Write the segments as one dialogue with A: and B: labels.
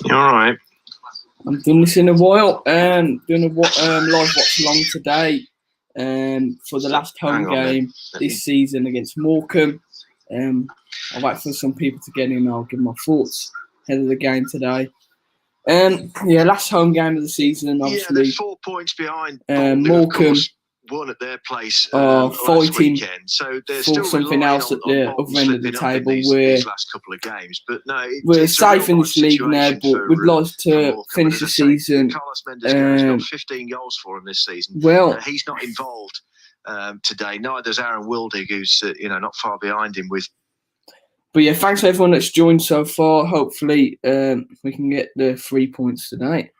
A: You all right?
B: I've done this in a while. Doing a live watch along today for the last home game this season against Morecambe. I'll wait for some people to get in. I'll give my thoughts ahead of the game today. Last home game of the season. Obviously,
A: they're 4 points behind.
B: Morecambe
A: won at their place
B: fighting
A: weekend, so they're
B: for
A: still
B: something else at the other end of the table.
A: These last couple of games, but no,
B: we're safe in this league now. But we'd like to finish the season.
A: Carlos Mendes got 15 goals for him this season.
B: Well,
A: he's not involved today. Neither's Aaron Wildig, who's not far behind him with.
B: But yeah, thanks to everyone that's joined so far. Hopefully, we can get the 3 points tonight.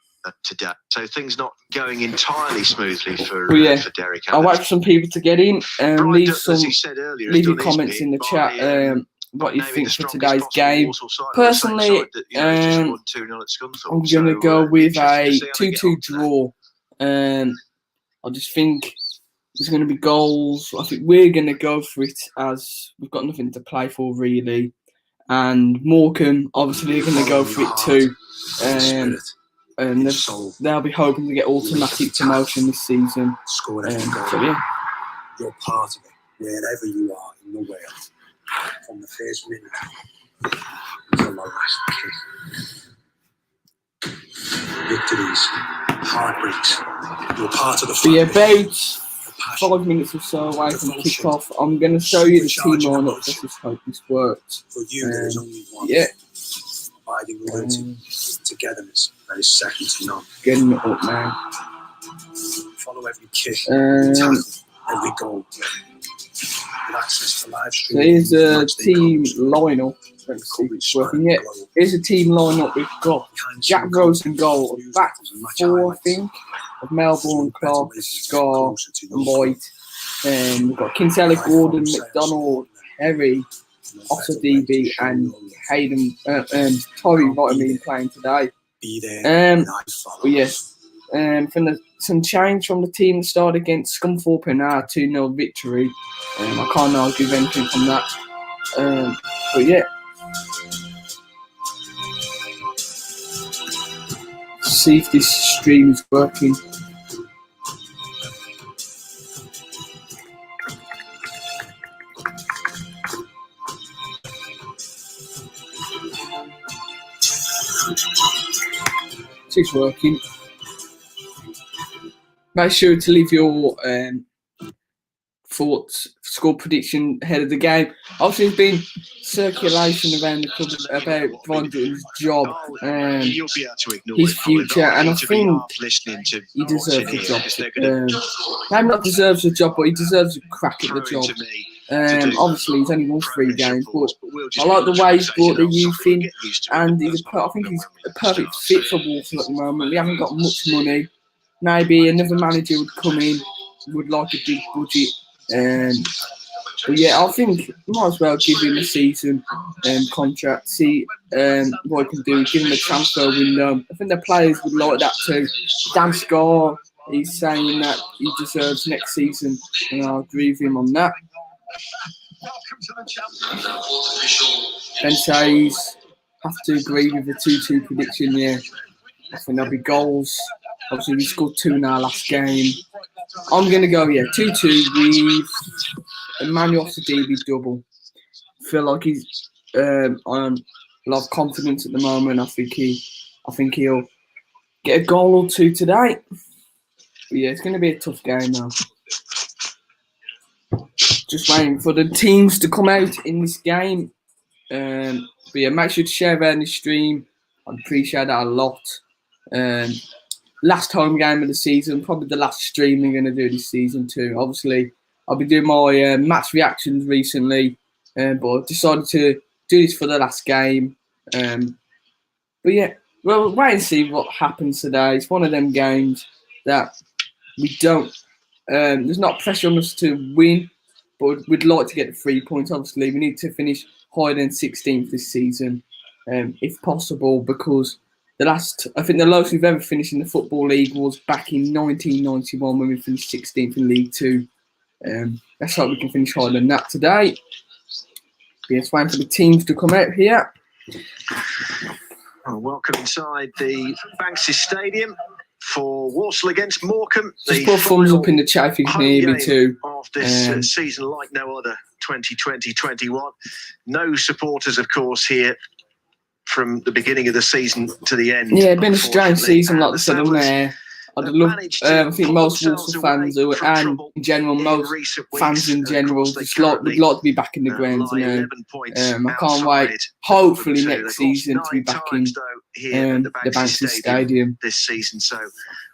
A: Today, so things not going entirely smoothly for Derek.
B: I'll wait for some people to get in and leave your comments in the chat. What you think for today's game? Personally, I'm going to go with a 2-2 draw. I just think there's going to be goals. I think we're going to go for it as we've got nothing to play for really, and Morecambe obviously are going to go for it too. And they'll be hoping to get automatic promotion this season.
C: You're part of it, wherever you are in the world, from the first minute until the last kick. Victories, heartbreaks, you're part of the family.
B: About 5 minutes or so away from kick-off, I'm going to show you the team lineup. Let's just hope this works.
C: For you, there is only one. Abiding loyalty, togetherness, that is second to none.
B: Getting it up now.
C: Follow every kick, tackle, every goal. With access to live stream.
B: Here's a team lineup. Let's see if it's working yet. Here's a team lineup. We've got Jack Rose in goal. Back four, I think, of Melbourne, Clark, Scar, and White. We've got Kinsella, Gordon, McDonald, Harry, Otter DB, and Hayden, Torrey Vitamin playing today. Some change from the team that started against Scunthorpe in our 2-0 victory. I can't argue with anything from that. See if this stream is working. It's working. Make sure to leave your thoughts, score prediction ahead of the game. Obviously, there's been circulation around the club about Brian Dutton's job and his future, and I think he deserves the job. Maybe not deserves the job, but he deserves a crack at the job. Obviously, he's only won 3 games, but I like the way he's brought the youth in, and I think he's a perfect fit for Walsall at the moment. We haven't got much money. Maybe another manager would come in, would like a big budget. But yeah, I think might as well give him a season contract, see what he can do, give him a transfer window. I think the players would like that too. Dan Scar, he's saying that he deserves next season, and I agree with him on that. Ben says, have to agree with the 2-2 prediction, yeah. I think there'll be goals. Obviously, we scored 2 in our last game. I'm going to go, 2-2 with Emmanuel Sadibi double. I feel like he's on a lot of confidence at the moment. I think he'll get a goal or 2 today. But yeah, it's going to be a tough game now. Just waiting for the teams to come out in this game. But yeah, make sure to share around the stream. I'd appreciate that a lot. Last home game of the season, probably the last stream we're going to do this season too. Obviously, I've been doing my match reactions recently, but I decided to do this for the last game. But yeah, we'll wait and see what happens today. It's one of them games that we don't. There's not pressure on us to win, but we'd like to get the 3 points. Obviously, we need to finish higher than 16th this season, if possible, because I think the lowest we've ever finished in the Football League was back in 1991 when we finished 16th in League 2. Let's hope we can finish higher than that today. But it's waiting for the teams to come out here.
A: Well, welcome inside the Banks's Stadium for Walsall against Morecambe.
B: Just put a thumbs up in the chat if you can hear me too.
A: Of this season like no other, 2020-21. No supporters, of course, here from the beginning of the season to the end.
B: Yeah, been a strange season, like I said on there. I think most Walsall fans and in general, most fans in general, just would like to be back in the grounds. I can't wait. Hopefully next season to be back in the Banks's Stadium
A: this season. So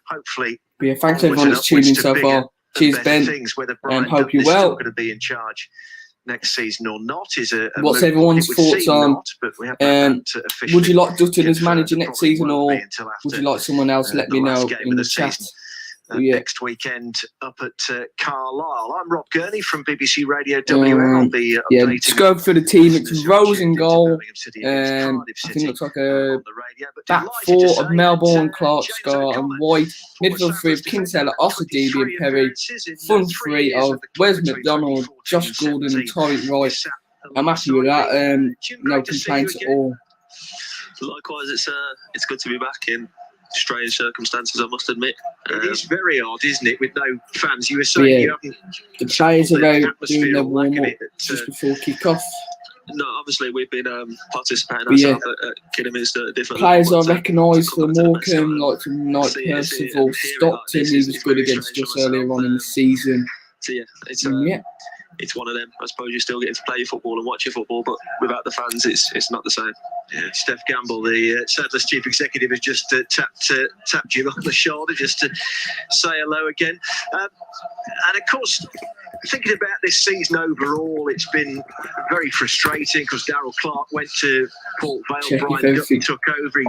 A: hopefully,
B: but yeah, thanks everyone that's tuning in so far. Cheers, Ben. Hope you're well.
A: Going to be in charge next season or not is a
B: what's everyone's thoughts on? Would you like Dutton as manager next season, or would you like someone else? Let me know in the chat.
A: Next weekend up at Carlisle. I'm Rob Gurney from BBC Radio WM. I'll be
B: just go for the team. It's Rose in goal. I think it looks like a back four of Melbourne, Clark, Scott and White. Midfield three of Kinsella, Osadibi and Perry. Front three of Wes McDonald, Josh Gordon and Tyreek Wright. I'm happy with that. No complaints at all.
D: Likewise, it's good to be back in strange circumstances, I must admit.
A: It is very odd, isn't it, with no fans? You were saying you haven't...
B: The players are out doing their warm-up just before kick-off.
D: No, obviously we've been participating ourselves at Kidderminster. Different
B: players are recognised for Morecambe, like from Percival, Stockton, he was good against us earlier on in the season.
D: So it's one of them. I suppose you're still getting to play your football and watch your football, but without the fans, it's not the same.
A: Yeah, Steph Gamble, the Sadler's chief executive, has just tapped you on the shoulder just to say hello again. And of course, thinking about this season overall, it's been very frustrating because Darryl Clark went to Port Vale, Brian Dutton took over.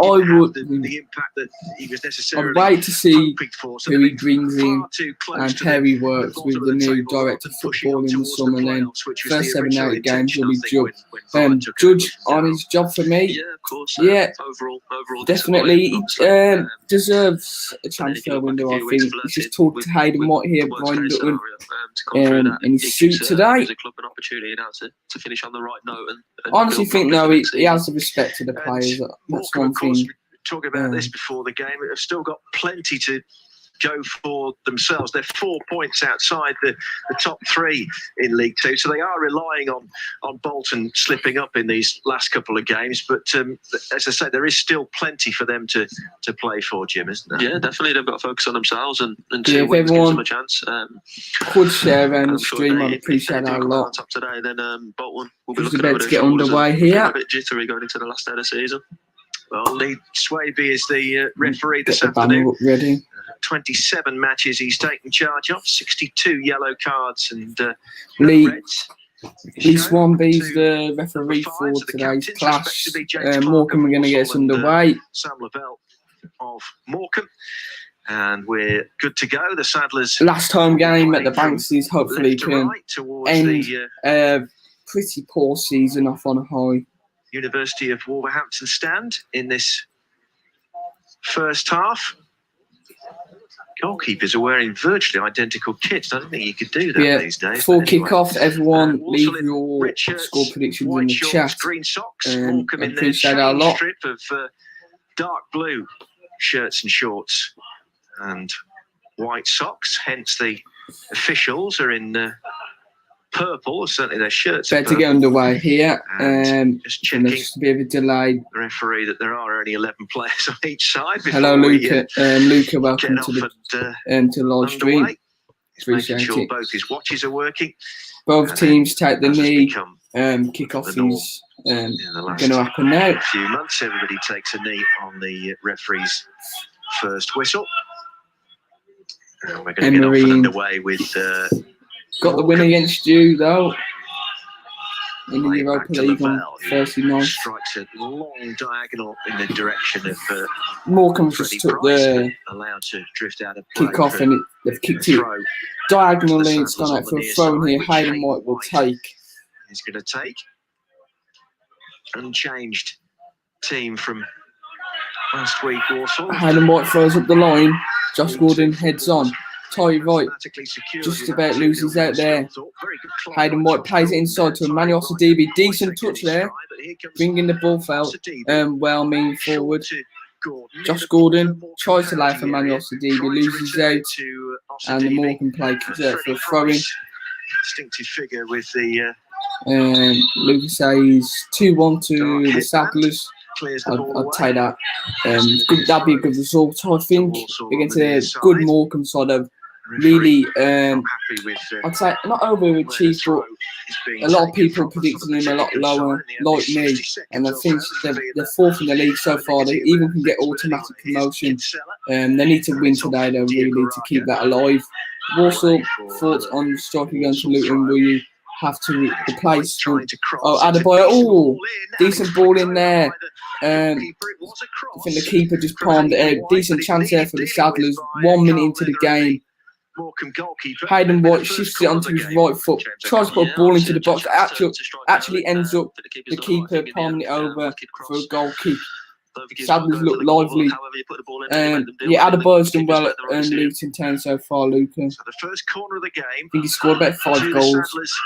A: The impact that he was necessarily
B: I'd wait to see
A: for.
B: who he brings in and how he works with the new director of football in the summer. And then first 7-8 games will be judged on his job for me.
D: Yeah, of course.
B: Yeah,
D: overall,
B: definitely. He deserves a transfer window, I think. He's just talked to Hayden White here, Brian Dutton, in his suit today.
D: A club an opportunity now to finish on the right note. And
B: honestly think, he has the respect to the players. That's one thing.
A: Talking about this before the game, they've still got plenty to go for themselves. They're 4 points outside the top three in League Two, so they are relying on Bolton slipping up in these last couple of games. But as I say, there is still plenty for them to play for, Jim, isn't there?
D: Yeah, definitely. They've got to focus on themselves and two wins gives them a chance.
B: Could share around the stream, I'd appreciate that a lot.
D: Up today, then Bolton will be
B: looking about to get underway here.
D: A bit jittery going into the last day of the season.
A: Well, Lee Swaby is the referee this afternoon.
B: Ready.
A: 27 matches he's taken charge of, 62 yellow cards and
B: Lee
A: reds.
B: Swanby's the referee for today's clash. Morecambe are going to get us underway.
A: Sam Lavelle of Morecambe. And we're good to go. The Saddlers.
B: Last home game at the Banks's hopefully can end a pretty poor season off on a high.
A: University of Wolverhampton stand in this first half. Goalkeepers are wearing virtually identical kits. I don't think you could do that these days.
B: Before kick-off, everyone leave your score predictions in the chat.
A: Green socks,
B: I appreciate that a lot.
A: Strip of dark blue shirts and shorts and white socks. Hence the officials are in purple, certainly their shirts.
B: Better to get underway here.
A: Just checking.
B: There's a bit of a delay.
A: The referee that there are only 11 players on each side.
B: Hello, Luca. Luca, welcome to the live stream.
A: Making sure both his watches are working.
B: Both teams take the knee. Kick-off is going to happen now.
A: A few months, everybody takes a knee on the referee's first whistle. And we're going to get off and underway with.
B: Got the win against you, though, in the Europa League on Thursday night.
A: Strikes a long diagonal in the direction of
B: Morecambe just took the
A: allowed to drift out of
B: kick-off and they've kicked it diagonally. It's gone out for a throw here. Hayden White will take.
A: He's going to take. Unchanged team from last week, Walsall.
B: Hayden White throws up the line. Josh Gordon heads on. Tory Wright just about loses out there. Hayden White plays it inside to Emmanuel Sidibe. Decent touch there, bringing the ball out. Well mean forward. Josh Gordon tries to lay for Emmanuel Sidibe, loses out, and the Morecambe play kicks out for a throw-in.
A: Distinctive figure with the.
B: Lucas says 2-1 to the Saddlers. I'd take that. That'd be a good result, I think, against a good Morecambe side of really. I'd say not overachieved, but a lot of people predicting them a lot lower, like me. And I think they're fourth in the league so far. They even can get automatic promotion. They need to win today, though, really, to keep that alive. Walsall, thoughts on striking against Luton? Will you have to replace? Oh, Adebayo. Oh, decent ball in there. I think the keeper just palmed it out. Decent chance there for the Saddlers. 1 minute into the game. Hayden White shifts it onto his right foot, tries to put a ball into the box. Actually ends up the keeper palming it over for a goal kick. Saddlers look lively. Adebayo's done well at Luton Town so far, Luca.
A: So the first corner of the game.
B: I think he scored about 5 goals.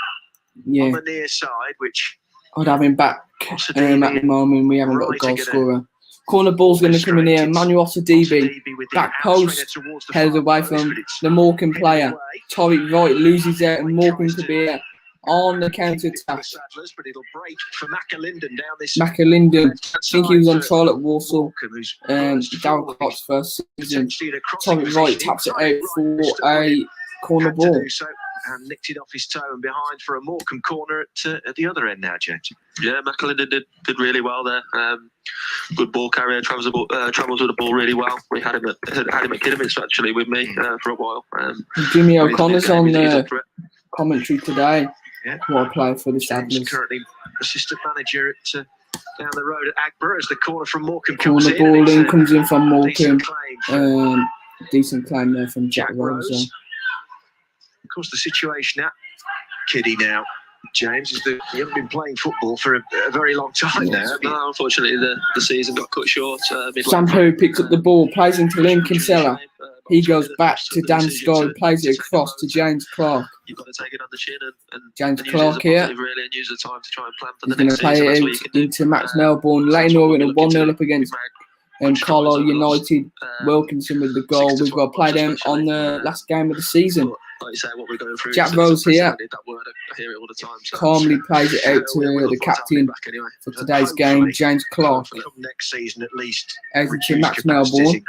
B: Yeah.
A: On the near side, which
B: I'd have him back at the moment. We haven't got a goal scorer. Corner ball's going to come in here. Emmanuel Sidibe, back post, held away from the Morecambe player. Tory Wright loses out, and Morecambe could be on the counter attack. McAlinden, I think he was on trial at Walsall. Darryl Cott's first season. Tory Wright taps it out for a corner ball.
A: And nicked it off his toe and behind for a Morecambe corner at the other end now, James.
D: Yeah, McAlinden did really well there. Good ball carrier, travels with the ball really well. We had him at Kidderminster actually with me for a while.
B: Jimmy O'Connor's on the commentary today.
A: Yeah.
B: What a player for the Saddlers.
A: He's currently assistant manager at down the road at Agborough as the corner from Morecambe
B: comes in. Corner ball in comes in from Morecambe. Decent claim there from Jack Rose.
A: Of course, the situation at Kiddie now, James, is that he hasn't been playing football for a very long time now.
D: No, unfortunately, the season got cut short.
B: Sampo picks up the ball, plays into Liam Kinsella. He goes back to Dan Scott, plays it across to James Clark.
D: You've got to take it on the chin and
B: James Clark here.
D: Really, and use the time to try and plan for
B: the next season. He's going to play it into Max Melbourne. Leighton Orient 1-0 up against Carlisle United. Wilkinson with the goal. We've got to play them on the last game of the season.
D: Like you say, what we're going through.
B: Jack Rose here.
D: I hear it all the time. So.
B: Calmly plays it out to the captain for today's game, James Clark.
A: Next season at least.
B: Out to Max Melbourne.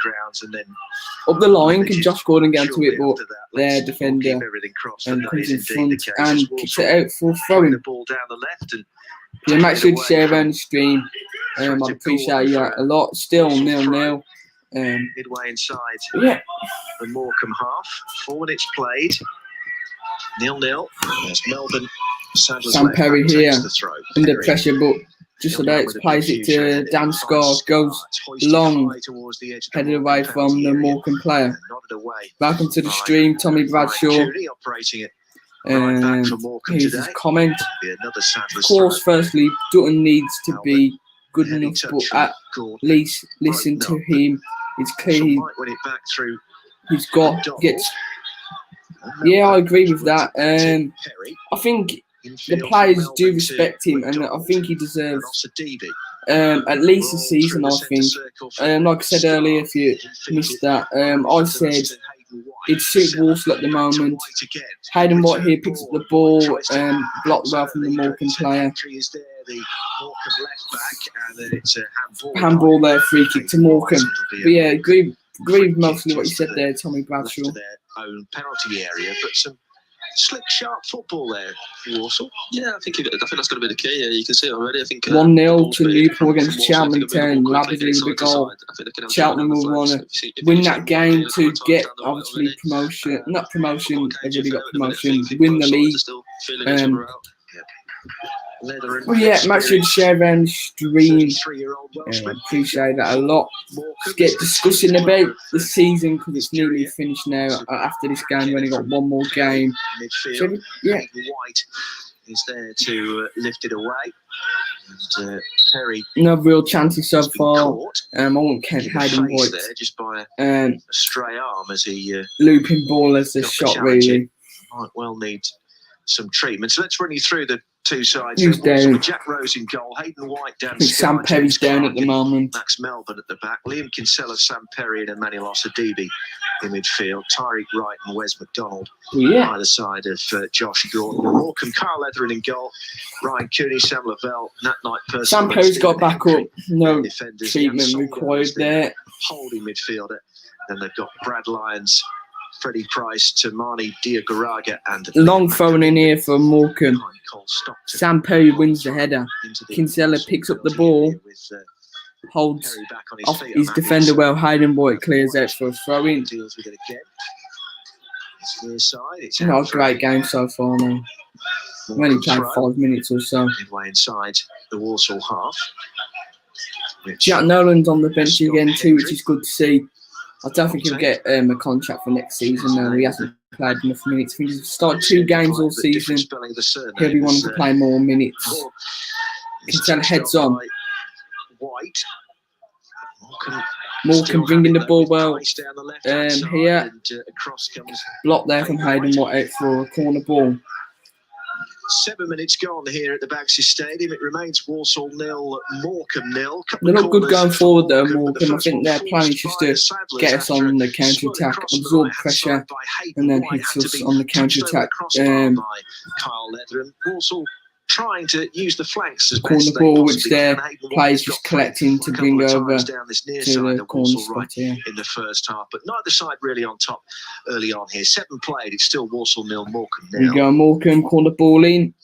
B: Up the line, can Josh Gordon get to it, but their defender comes in front and kicks it out for throwing. Yeah, make sure to share around the stream. I'd appreciate you a lot. Still 0-0.
A: Midway inside
B: the
A: Morecambe half. 4 minutes played. 0-0. There's Melbourne.
B: Sam Perry here under pressure, but just about plays it to Dan Scott. Goes long, headed away from the Morecambe player. Welcome to the stream, Tommy Bradshaw. Here's his comment. Of course, firstly, Dutton needs to be good enough, but at least listen to him. It's clear he's gets. Yeah, I agree with that. I think the players do respect him, and I think he deserves at least a season. I think, like I said earlier, if you missed that, I said it'd suit Walsall at the moment. Hayden White here picks up the ball, blocked well from the Morecambe player. Handball there, free kick to Morecambe. But yeah, agree with mostly what you said there, Tommy Bradshaw.
A: Own penalty area, but some slick, sharp football there, Walsall.
D: Yeah, I think that's going to be the key. Yeah, you can see it already. I think
B: 1-0 to Newport against Cheltenham Town. Lavishly with the goal. Cheltenham will want to win that game to get obviously promotion. Not promotion. They've already got promotion. Win the league. Well, yeah, make sure to share around the stream. Appreciate that a lot. Let's get discussing about the season because it's nearly finished now. After this game, we've only got one more game. So, yeah.
A: White is there to lift it away. And Perry
B: No real chances so
A: has been
B: far.
A: caught
B: I won't count
A: in the
B: Hayden
A: face
B: White.
A: there just by a
B: Um,
A: stray arm as he
B: looping ball as the
A: got the
B: shot,
A: challenge
B: really.
A: in. Might well need some treatment. So let's run you through the two sides.
B: Who's
A: Walsall
B: down?
A: with Jack Rose in goal, Hayden White, Dan
B: I think Sam
A: Scar,
B: Perry's
A: James
B: down
A: Clark
B: at the
A: and
B: moment.
A: Max Melbourne at the back, Liam Kinsella, Sam Perry and Emmanuel Osadibi in midfield, Tyreek Wright and Wes McDonald
B: Yeah.
A: either side of Josh Gordon. And Morecambe, Carl Leathering in goal, Ryan Cooney, Sam Lavelle, Nat Knight,
B: Sam Perry's got back up. No treatment required there.
A: Holding midfielder. Then they've got Brad Lyons, Freddie Price, Tamani Diagaraga and
B: Long thrown in here for Morecambe.
A: Cole Stockton.
B: Sam Perry wins the header. Kinsella picks up the ball, holds
A: Perry back on
B: off
A: feet
B: his
A: on that
B: defender
A: inside.
B: well. Hayden White clears out for a throw in.
A: Deals with it again. It's near side. It's
B: Not
A: out
B: a
A: for
B: great game so far now. We've only played
A: throw.
B: 5 minutes or so.
A: Midway inside the Walsall half.
B: Jack Nolan's on the bench again too, which is good to see. I don't think he'll get a contract for next season now. He hasn't played enough minutes. I think he's started 2 games all season. He'll be wanting to play more minutes. Kinsella heads on.
A: White.
B: Morecambe bringing the ball well here. Block there from Hayden White out for a corner ball.
A: 7 minutes gone here at the Baggsy Stadium. It remains Walsall 0, Morecambe 0.
B: They're not good going forward though, Morecambe. I think their plan is just to get us on the counter-attack, absorb pressure, and then hit us on the counter-attack.
A: Kyle Leathern. Walsall trying to use the flanks as
B: corner
A: best they
B: ball, which
A: possibly
B: their
A: can.
B: players just collecting to bring over
A: down this near
B: to
A: side
B: the
A: of
B: corner
A: Walsall
B: spot
A: right
B: here.
A: in the first half, but neither side really on top early on here. 7 played, it's still Walsall 0, Morecambe 0.
B: Here we go, Morecambe corner ball in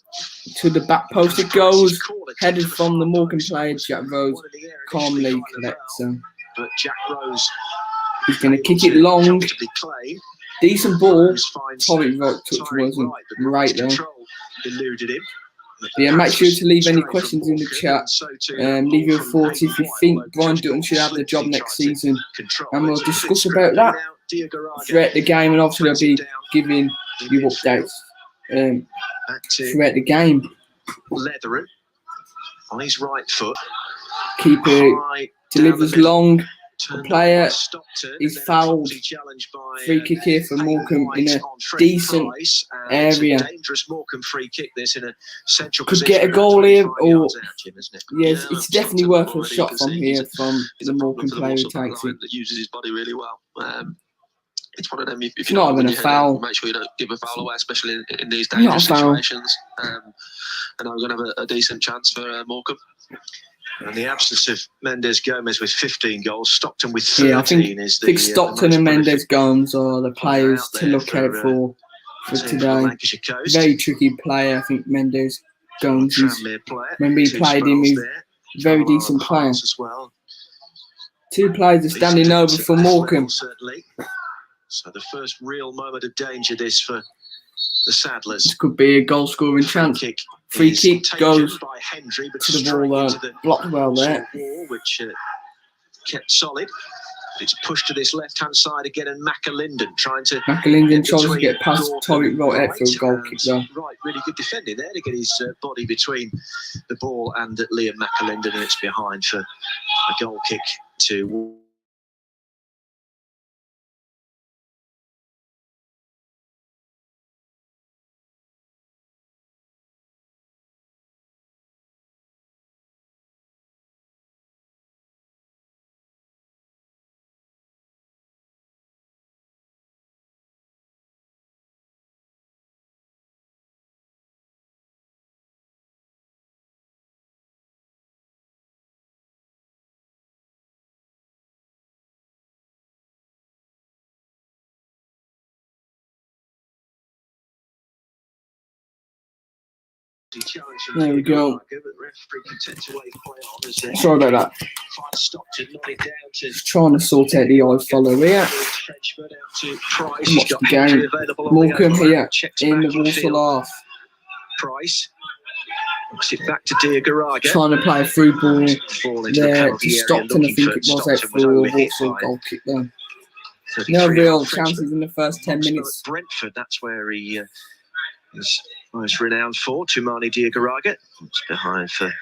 B: to the back post. It goes, headed from the Morecambe player. Jack Rose calmly collects them.
A: But Jack Rose,
B: he's going to kick it long.
A: comfortably claim.
B: Decent ball.
A: Finds
B: Torrey Rock touch wasn't
A: but
B: right though.
A: control eluded him.
B: Yeah, make sure to leave any questions in the chat. Leave your thoughts if you think Brian Dutton should have the job next season. And we'll discuss about that throughout the game. And obviously I'll be giving you updates throughout the game.
A: Leathern on his right foot.
B: Keeper delivers long. The player is fouled. Free kick here for Morecambe in a decent area.
A: Dangerous Morecambe free kick. This in a central
B: could get a goal here, or yes, it's definitely worth a shot from here from the Morecambe player who takes it.
D: That uses his body really well. It's one of them. If
B: It's
D: you're
B: not even a foul.
D: make sure you don't give a foul away, especially in these dangerous situations. And I'm going to have a decent chance for Morecambe.
A: In the absence of Mendes Gomez with 15 goals, Stockton with 13
B: yeah, I think,
A: is the
B: Stockton and Mendes Gomes are the players to look out for today. Very tricky player. I think Mendes Gomes is. When we played him, he's a very decent player.
A: As well.
B: 2 players are standing over for Morecambe.
A: Certainly. So the first real moment of danger this for the Saddlers.
B: This could be a goal scoring chance. Free kick goes
A: by Hendry, but
B: to the ball blocked well there.
A: Wall, which kept solid. It's pushed to this left-hand side again, and McAlinden trying to.
B: McAlinden tries to get past Torrey right out for a goal kick though.
A: Right, really good defending there to get his body between the ball and Liam McAlinden, and it's behind for a goal kick to.
B: There we go. Sorry about that. Just trying to sort out the eye follow here. Watch the game. Morecambe here in the Walsall half.
A: Price. It back to Diagaraga.
B: Trying to play a through ball there to Stockton. I think it was out for a Walsall goal kick there. No real chances in the first 10 minutes.
A: Brentford, that's where he is most renowned for. Tumani Diagaraga. It's behind for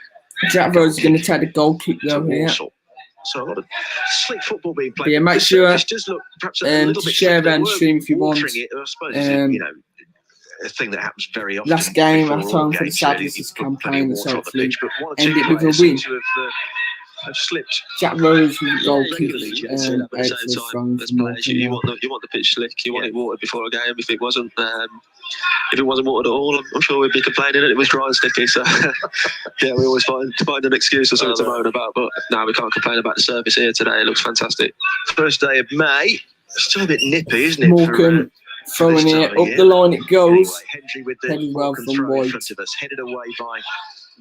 B: Jack Rose is going to take the goal kick though here.
A: Walsall. So a lot of slick football being played.
B: But yeah, make sure
A: this does look perhaps a little
B: to
A: bit
B: share
A: slick.
B: and stream if you want.
A: It, I suppose, is a thing that happens very often.
B: Last game
A: before
B: at
A: all
B: home for the
A: games,
B: Sadness
A: you
B: this
A: put plenty of
B: campaign, so
A: water on the
B: hopefully
A: pitch, but one or
B: end
A: two
B: it with a
A: players
B: win.
A: seem to have slipped.
B: Jack Rose with the goal kick
A: regularly,
D: At the same time, as players, you want the pitch slick. You want it watered before a game. If it wasn't watered at all, I'm sure we'd be complaining that it was dry and sticky. So yeah, we always find an excuse or something to moan about. But no, we can't complain about the surface here today. It looks fantastic.
A: First day of May, still a bit nippy, isn't it?
B: Morecambe throwing it up the line. It goes.
A: Anyway, Hendry with the
B: Headed well
A: Morecambe
B: from
A: throw in
B: White.
A: front of us, headed away by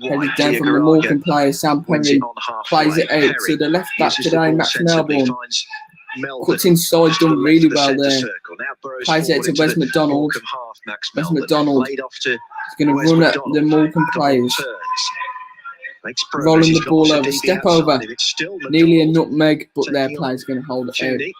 B: Headed
A: White.
B: down from the Morecambe player. Sam
A: Wins
B: Perry
A: it on halfway.
B: plays it out
A: Perry
B: to the left back
A: uses the
B: today.
A: ball
B: Max
A: sensibly,
B: Melbourne
A: finds Melbourne.
B: cuts inside,
A: Just to
B: done
A: the
B: really
A: left of the
B: well
A: centre
B: there.
A: circle. Now Burrows
B: Plays it
A: forward
B: to
A: into
B: Wes
A: the
B: McDonald.
A: Morecambe half, Max
B: Wes
A: Melbourne.
B: McDonald
A: Laid off to
B: is going to
A: Wes
B: run at
A: McDonald.
B: the Morecambe players.
A: Turns. Makes progress.
B: Rolling
A: He's
B: the
A: got
B: ball
A: Watchalong
B: over, step
A: outside
B: over.
A: him. It's still
B: Nearly a
A: McDonald.
B: nutmeg, but their
A: Taking
B: player's going to hold it out
A: Cooney.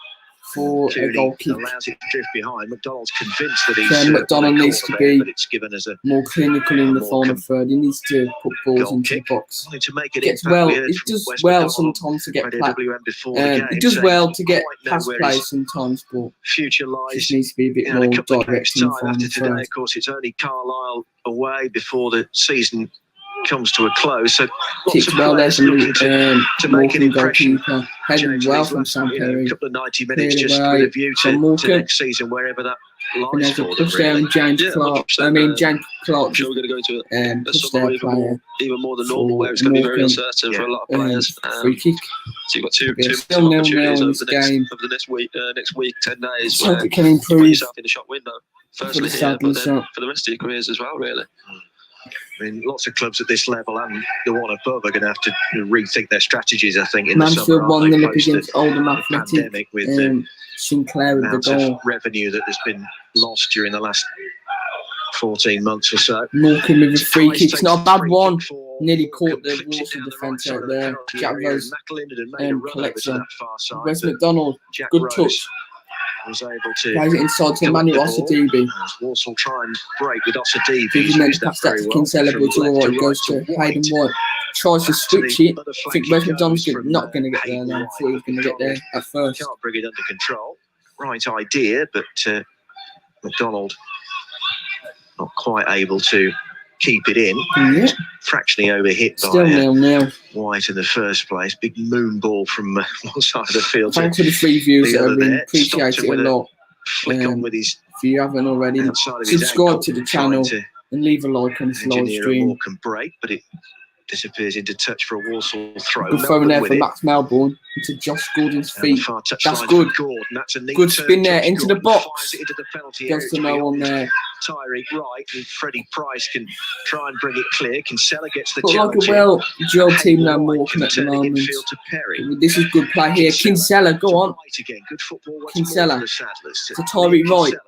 B: for a
A: Cooney
B: goal kick.
A: allows it to drift behind. McDonald's convinced that he's
B: So McDonald needs to be
A: but it's given as a
B: more clinical in the final third. He needs to put balls
A: goal
B: into the
A: kick.
B: box.
A: Wanting to make an
B: Gets
A: impact.
B: well.
A: We heard
B: He
A: from
B: does
A: Wes
B: well
A: McDonald,
B: sometimes to get
A: Radio
B: plat.
A: WM before the game,
B: He does
A: saying
B: well to get
A: quite know
B: past
A: where
B: play
A: his
B: sometimes, but
A: future lies.
B: just needs to be a bit
A: In
B: more
A: a couple of
B: direct
A: games'
B: in the
A: time after
B: final
A: today,
B: third.
A: of course, it's only Carlisle away before the season comes to a close. So lots
B: Kicked
A: of
B: well there
A: players
B: from
A: looking to make an
B: Morecambe
A: impression.
B: goalkeeper. Headed
A: James,
B: well
A: these
B: from
A: last,
B: Sam Perry.
A: a couple of 90 minutes
B: Cleared
A: just
B: away
A: with a view
B: from
A: to
B: Morecambe.
A: next season, wherever that
B: And
A: lies
B: there's a
A: for them,
B: push there
A: really.
B: and James
D: Yeah,
B: Clark.
D: 100%,
B: James Clark
D: I'm sure we're going to go into a
B: pushed
D: summer
B: their player.
D: even more than
B: for
D: normal, where it's going to be very
B: Morecambe.
D: uncertain for a lot of players.
B: Free kick.
D: So you've got two
B: Still 0-0
D: opportunities
B: in
D: over
B: this
D: the
B: game.
D: next week, 10 days.
B: So
D: Where
B: it can
D: you put
B: improve
D: yourself in the shop window. Firstly
B: the
D: here, but
B: Sadler's
D: then
B: up.
D: for the rest of your careers as well, really.
A: I mean, lots of clubs at this level and the one above are going to have to rethink their strategies, I think, in the
B: Mansfield
A: summer.
B: 1-0 up
A: Post
B: against Oldham Athletic.
A: pandemic with the
B: Sinclair with the
A: amount of
B: goal.
A: revenue that has been lost during the last 14 months or so.
B: Morecambe with a free
A: Price
B: kick.
A: takes
B: It's not a bad
A: free
B: one.
A: kick for
B: Nearly
A: Morecambe,
B: caught the
A: flicks it
B: Walsall
A: down the
B: defence
A: right
B: out
A: side of the
B: there.
A: penalty
B: Jack
A: area,
B: Rose
A: and McAlinden had made a run over
B: collects
A: to
B: on.
A: that far side.
B: Wes
A: but
B: McDonald,
A: Jack
B: good
A: Rose
B: touch.
A: was able to
B: Plays it inside to
A: collect
B: Emmanuel
A: the ball.
B: Osadibi.
A: As Walsall try and break with Osadibi.
B: Did
A: He's
B: he meant
A: used
B: to
A: that
B: pass that
A: very
B: to
A: well.
B: Kinsella,
A: From
B: but to the
A: left
B: right goes to Hayden White. Tries to switch it. I think Wes McDonald's not going to get there. I thought he was going to get there at first.
A: Can't bring it under control. Right idea, but McDonald not quite able to keep it in.
B: Yeah.
A: Fractionally overhit
B: Still
A: by
B: 0-0.
A: White in the first place. Big moon ball from one side of the field.
B: Thanks for the free views
A: the
B: that
A: other
B: have been
A: there.
B: appreciated
A: Stopped
B: a
A: him with
B: lot.
A: Flick on with his
B: If you haven't already,
A: outside of his
B: subscribe
A: ankle,
B: to the
A: trying
B: channel
A: to
B: and leave a like on this live
A: engineer a
B: stream.
A: Morecambe break, but it disappears into touch for a Walsall throw.
B: Good throw in there
A: with
B: for
A: it.
B: Max Melbourne into Josh Gordon's
A: Down the
B: feet.
A: far touch
B: That's
A: line
B: good.
A: for Gordon. That's a neat
B: Good
A: turn.
B: spin there
A: Josh
B: into the
A: Gordon
B: box.
A: fires it into the penalty
B: Goes
A: area
B: to no one
A: beyond
B: there.
A: Tyreek Wright, and Freddie Price can try and bring it clear. Kinsella gets the
B: But like
A: challenge.
B: a well-drilled team now,
A: White
B: Morecambe
A: can
B: at the
A: turn it
B: moment.
A: infield to Perry.
B: This is good play here. Kinsella, go on.
A: White again. Good football once
B: Kinsella.
A: more for the Sadlers.
B: To Tyreek Wright.
A: Kinsella.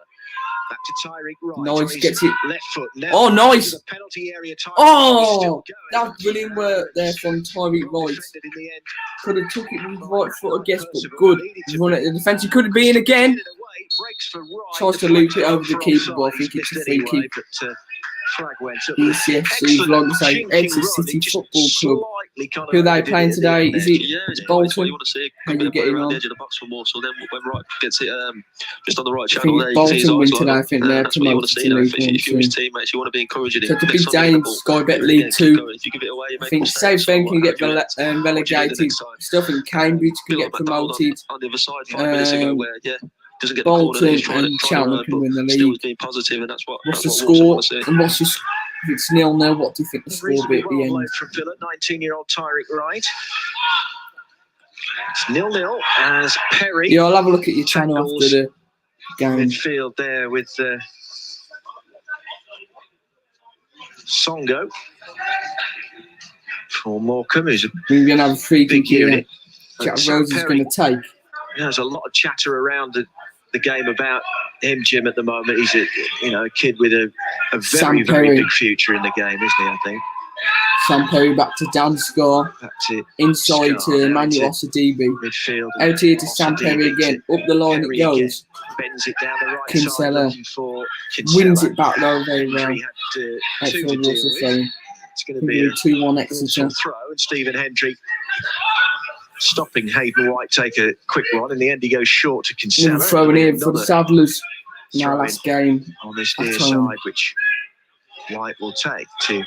A: Back to Tyreek Wright.
B: Nice,
A: On his
B: gets it.
A: Left foot. Now
B: Oh, nice.
A: to the penalty area. Tyreek
B: Oh,
A: still going.
B: that's brilliant work there from Tyreek
A: Well
B: Wright.
A: defended in the end.
B: Could have took it with his right foot, I guess, but good. He's run at the defence. He could have been again.
A: Breaks for Wright.
B: Tries to loop it over the keeper, but I think it's a free kick.
A: Flag went up.
B: ECFC vlog saying Exeter City Football Club. Who are they playing today? Is it
D: Yeah, it's
B: Bolton?
D: what you want to see.
B: How you getting
D: around
B: on?
D: the edge of the box for Walsall. Then when Wright gets it just on the right
B: I
D: channel,
B: think
D: there you can see his
B: Bolton win
D: eyes
B: today.
D: light
B: I
D: up.
B: think they're
D: That's what you want
B: promoted
D: to see.
B: to
D: You know,
B: League
D: if you're his
B: One.
D: teammates, you want to be encouraging him.
B: So it's a
D: Next
B: big
D: time you
B: day
D: get
B: in
D: the ball,
B: Sky Bet
D: again,
B: League
D: keep
B: 2.
D: going. If you give it away, you
B: I
D: make
B: think
D: mistakes.
B: Southend can get
D: What do you do
B: relegated.
D: next time?
B: Stuff in Cambridge can
D: Feel
B: get
D: like McDonald
B: promoted.
D: on the other side 5 minutes ago, where doesn't get the
B: Bolton
D: corner. He's trying
B: and
D: to
B: Cheltenham
D: run,
B: can win the
D: but still
B: league.
D: he's being positive, and that's what
B: What's the
D: Walsall
B: score?
D: want to see.
B: And what's your? If it's 0-0, what do you think the score will be at the
A: Reasonably well
B: end?
A: low from Villa, 19-year-old Tyreek Wright. It's 0-0 as Perry.
B: Yeah, I'll have a look at your channel after the game.
A: Midfield there with Songo for Morecambe, who's a
B: We're going to have a free
A: big
B: kick here.
A: unit.
B: Jack
A: Sam
B: Rose is
A: Perry,
B: going to take.
A: there's a lot of chatter around the game about him, Jim, at the moment. He's a kid with a
B: Sam
A: very,
B: Perry.
A: very big future in the game, isn't he, I think?
B: Sam Perry back to Dan Scar.
A: That's it.
B: Inside
A: Scar,
B: to Emmanuel
A: that's
B: Osadibi.
A: Midfield.
B: Out here to Sam Perry again. Up the line
A: Perry
B: it goes.
A: Bends it down the right
B: Kinsella
A: side looking for Kinsella.
B: wins it back though very well.
A: He had
B: That's
A: two
B: what
A: to deal
B: Walsall
A: with.
B: saying.
A: It's going to be a
B: 2-1 Exeter.
A: throw, and Stephen Hendry stopping Hayden White take a quick one. In the end, he goes short to Kinsella.
B: Throwing in for the Saddlers in our last game
A: on this near side, which White will take to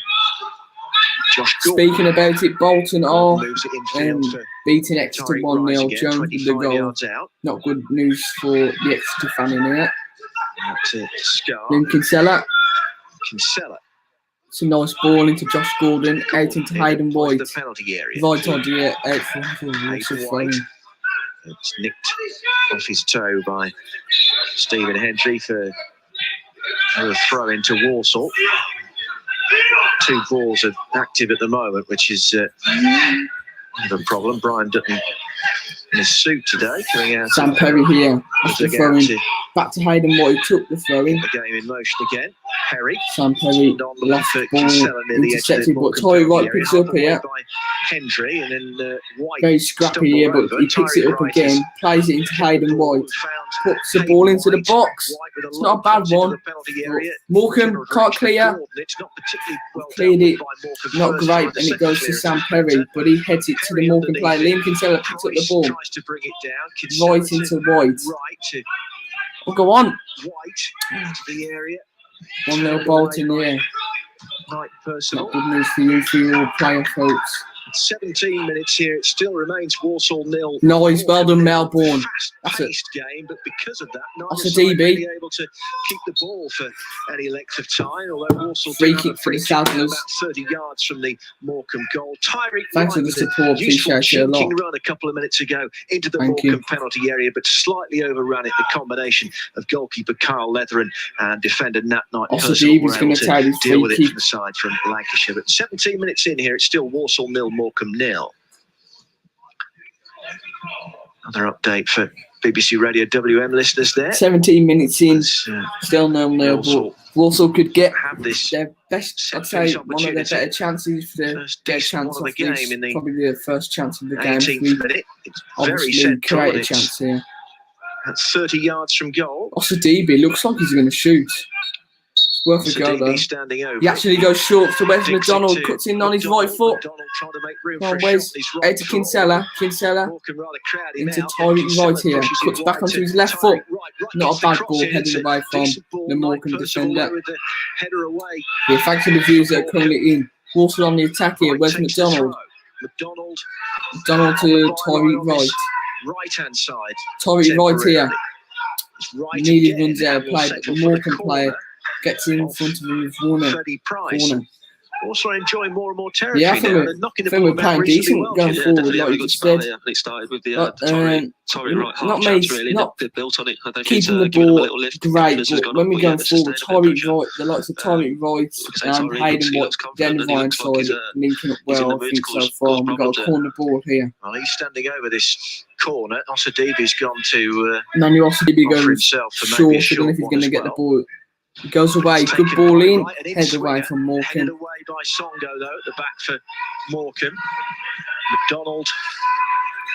A: Josh Gordon.
B: Speaking about it, Bolton are
A: Moves it infield for
B: beating Exeter
A: Tariq
B: 1-0.
A: Rice again,
B: Jones with the
A: 25
B: goal.
A: yards out.
B: Not good news for the Exeter fan in here.
A: To Scar.
B: Then Kinsella.
A: Kinsella.
B: It's a nice ball into Josh Gordon, out into Hayden White.
A: The penalty area.
B: Right on the out for
A: Hayden White. It's nicked off his toe by Stephen Hendry for a throw into Walsall. 2 balls are active at the moment, which is a problem. Brian Dutton in his suit today, coming out.
B: Sam Perry here. After throwing back to Hayden White, took the throw-in.
A: The game in motion again. Perry.
B: Sam Perry lost the ball, intercepted, but Tory Wright picks it up here.
A: Hendry, and then White.
B: Very scrappy here, but he picks it up again, plays it into Hayden White, puts the ball into the box. It's not a bad one. Morecambe can't clear. Cleared it, not great, and it goes to Sam Perry, but he heads it to the Morecambe player. Liam Kinsella picks up the ball, right into White. Oh, go on.
A: White to the area.
B: 1-0 Bolton here.
A: Not
B: good news for you, for your player folks.
A: 17 minutes here. It still remains Walsall 0.
B: Nice, well done, Melbourne. That's it.
A: Game, but because of that,
B: that's a DB.
A: Able to keep the ball for any length of time. Although Walsall
B: free kick for the Saddlers,
A: about 30 yards from the Morecambe goal. Tariq,
B: thanks for the support, appreciate it a lot.
A: Run a couple of minutes ago into the Morecambe penalty area, but slightly overran it. The combination of goalkeeper Carl Leatheran and defender Nat Knight Purcell were able to deal with it from the side from Lancashire. But 17 minutes in here, it's still Walsall 0, Morecambe 0. Another update for BBC Radio WM listeners there.
B: 17 minutes in, still 0-0, but Walsall could get their best, I'd say, one of their better chances for their chance of this. Probably the first chance of the game. Obviously, create a chance here.
A: That's 30 yards from goal.
B: Osadibi looks like he's going to shoot. Worth a go though. He actually goes short to Wes McDonald, cuts in on his right foot. Well, Wes out to Kinsella. Kinsella into Tariq Wright here. Cuts back onto his left foot. Not a bad ball headed away from the Morecambe defender. Yeah, thanks to the views that are currently in. Walsall on the attack here. Wes McDonald. McDonald to Tariq Wright.
A: Right-hand side.
B: Tariq Wright here. Nearly runs out of play, but the Morecambe player gets in front of him with corner.
A: Also enjoying more and more territory.
B: Yeah, I think we're playing decent going forward, like you said.
D: It started with the
B: Tory
D: Wright
B: not
D: chance, really, not built on it. I think
B: keeping the ball great, but when we go forward, Tariq Wright, the likes of Tariq Wright and Hayden White, then Ryan side linking up well, I think, so far. We've got a corner ball here.
A: Well, he's standing over this corner. Osadibi's gone to
B: Manu Osadibi goes short. I don't know if he's going to get the ball. He goes away, good ball in, heads away from Morecambe.
A: Headed away by Songo though, at the back for Morecambe. McDonald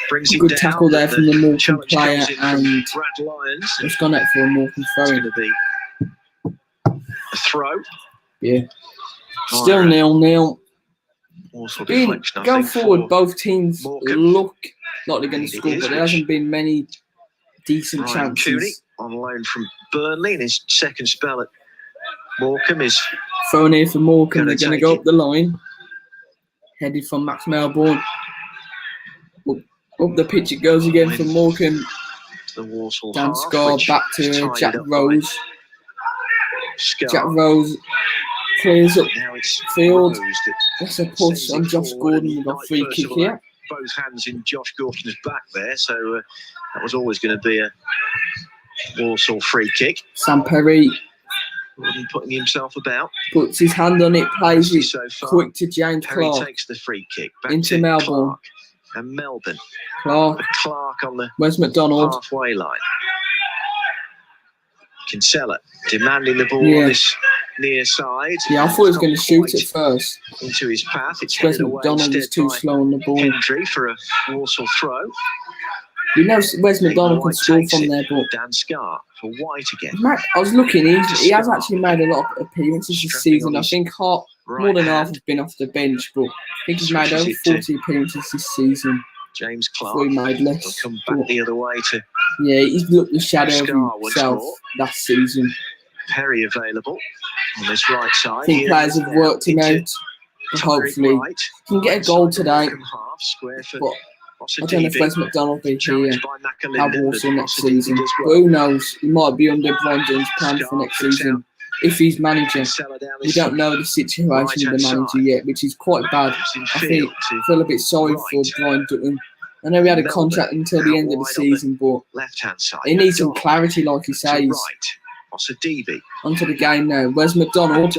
A: brings it down.
B: Good tackle there from the Morecambe player, and
A: Brad Lyons.
B: It's gone out for a Morecambe throw.
A: It's going to be a throw.
B: Yeah. Still 0-0. Going forward, both teams look like they're going to score, but there hasn't been many decent chances.
A: Cooney on loan from Burnley in his second spell at Morecambe is
B: thrown in for Morecambe. They're going to go up the line. Headed from Max Melbourne. Up the pitch it goes again for Morecambe. Dan Scar back to Jack Rose. Jack Rose clears up field. That's a push on Josh Gordon with a free kick here.
A: Both hands in Josh Gordon's back there, so that was always going to be a Walsall free kick.
B: Sam Perry
A: putting himself about.
B: Puts his hand on it, plays it quick to James
A: Perry
B: Clark.
A: Takes the free kick back
B: into
A: to
B: Melbourne.
A: Clark and Melbourne.
B: Clark
A: on the
B: where's McDonald?
A: Halfway line. Kinsella demanding the ball on this near side.
B: Yeah, I thought he was going to shoot it first.
A: Into his path. It's
B: Where's McDonald is too slow on the ball.
A: Hendry for a Walsall throw.
B: We know Wes McDonald can score from there, but
A: Dan Scarr for White again.
B: I was looking. He has actually made a lot of appearances this season. I think more than half have been off the bench, but I think he's made over 40 appearances this season.
A: James Clark
B: Before he made less.
A: will come back the other way to
B: Yeah, he's looked the shadow of
A: Scarr
B: himself last season.
A: Perry available on this right side.
B: I think players have worked him out. Hopefully, he can get a goal today. But I don't know if Wes McDonald will be here at Walsall next season. But who knows? He might be under Brian Dunn's plan for next season. If he's manager, we don't know the situation with the manager yet, which is quite bad. I feel a bit sorry for Brian Dutton. I know he had a contract until the end of the season, but he needs some clarity, like he says. Onto the game now. Where's McDonald?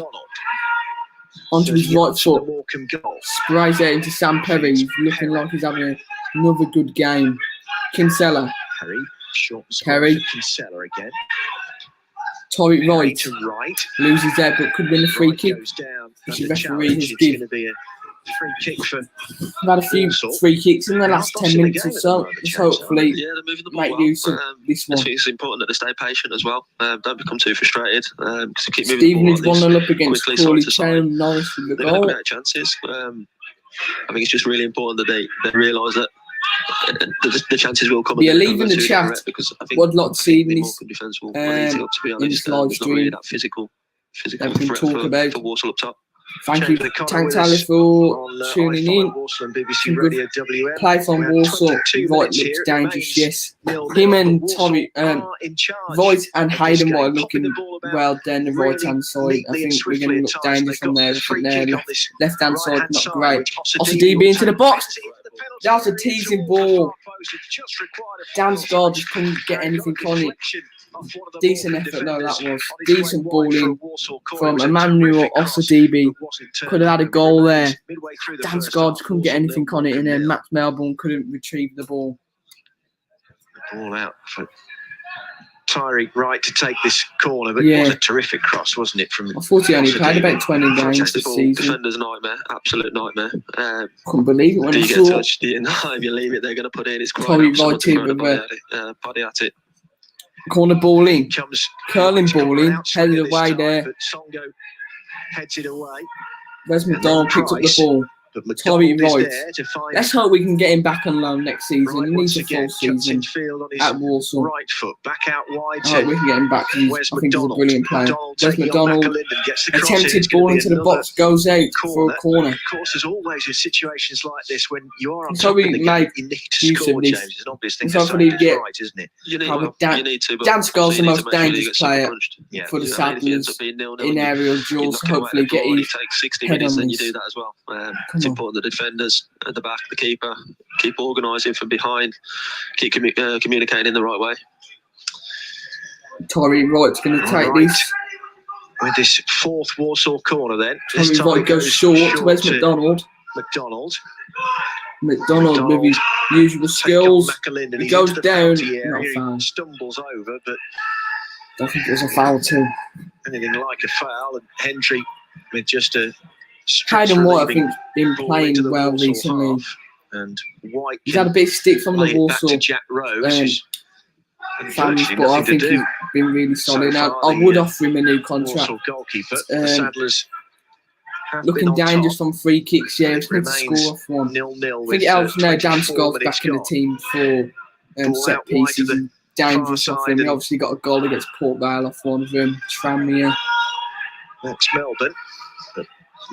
B: Onto his right foot. Sprays out into Sam Perry. He's looking like he's having another good game. Kinsella. Perry.
A: Kinsella again.
B: Torrey right. Loses there, but could win a free kick. Which the referee has given.
A: Free kick for
B: We've had a few free kicks in the last 10 minutes or so. Let's hopefully make use of this one.
D: I think it's important that they stay patient as well. Don't become too frustrated. Keep
B: Stephen is 1-0 up against Crawley Town. Norris with the goal.
D: Chances. I think it's just really important that they realise that the chances will come.
B: Yeah, leaving the chat. What I'd like to see in this live stream
D: that physical
B: that we can talk about.
D: For Walsall up top.
B: Thank you, Tank Tally, for tuning in. Good play from Walsall. Voigt looks dangerous, yes. Him and Tommy, Voigt and Hayden were looking well down the right hand side. I think we're going to look dangerous from there. I think their left hand side not great. Also, DB into the box. That was a teasing ball. Dan Scarr just couldn't get anything on it. Decent effort, no, that was decent balling from Emmanuel Osadibi. Could have had a goal there. Dan Scarr just couldn't get anything on it, and then Max Melbourne couldn't retrieve the ball.
A: Ball out for Tyreek Wright to take this corner, but it was a terrific cross, wasn't it? From
B: I thought he only played about 20 games this season.
D: Defender's nightmare, absolute nightmare.
B: Couldn't believe it when I saw.
D: Touched the if you leave it, they're going to put it in. It's quite body at it.
B: Corner ball in, curling ball in, headed away there.
A: But Songo heads it away.
B: Where's McDonald picks up the ball? Tommy Wright. Let's hope we can get him back on loan next season. He needs a full season at Walsall.
A: Right foot back out wide.
B: I hope we can get him back. I think he's a brilliant player. Where's McDonald? Attempted ball into the box, goes out for a corner.
A: Of course, there's always in situations like this when you are on
B: top of the game, you need to score, James. It's an obvious thing to say, right, isn't it? Dan Scarr's the most dangerous player for the Saddlers in aerial duels. Hopefully get his head on
D: this. You do that as well. It's important the defenders at the back, the keeper, keep organising from behind, keep communicating in the right way.
B: Torrey Wright's going to take this.
A: With this fourth Walsall corner then.
B: Torrey Wright goes short. Where's McDonald? McDonald with his usual skills. He goes down. Not foul.
A: Stumbles over, but
B: I think it was a foul too.
A: Anything like a foul, and Hendry with just a
B: Hayden White, I think, been playing well recently.
A: And White
B: he's had a big stick from the Walsall fans, but I think he's been really solid. I would offer him a new contract. Looking dangerous from free kicks, yeah, he's going to score off one. I think it helps now Dan Scarr's back in the team for set pieces and dangerous off him. He obviously got a goal against Port Vale off one of them. Tranmere.
A: That's Melbourne.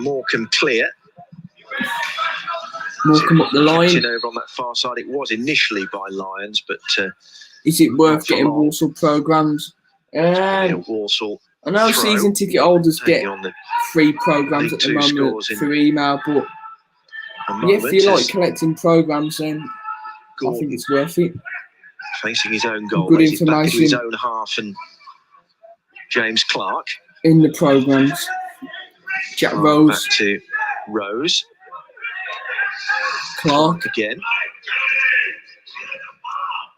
A: Morecambe clear.
B: Morecambe up the line.
A: Over on that far side, it was initially by Lions, but
B: is it worth getting Walsall programmes?
A: Walsall.
B: I know season ticket holders get free programmes at the moment through email, but if you like collecting programmes, then I think it's worth it.
A: Facing his own goal,
B: good information.
A: His own half, and James Clark
B: in the programmes. Jack Rose.
A: Back to Rose.
B: Clark
A: again.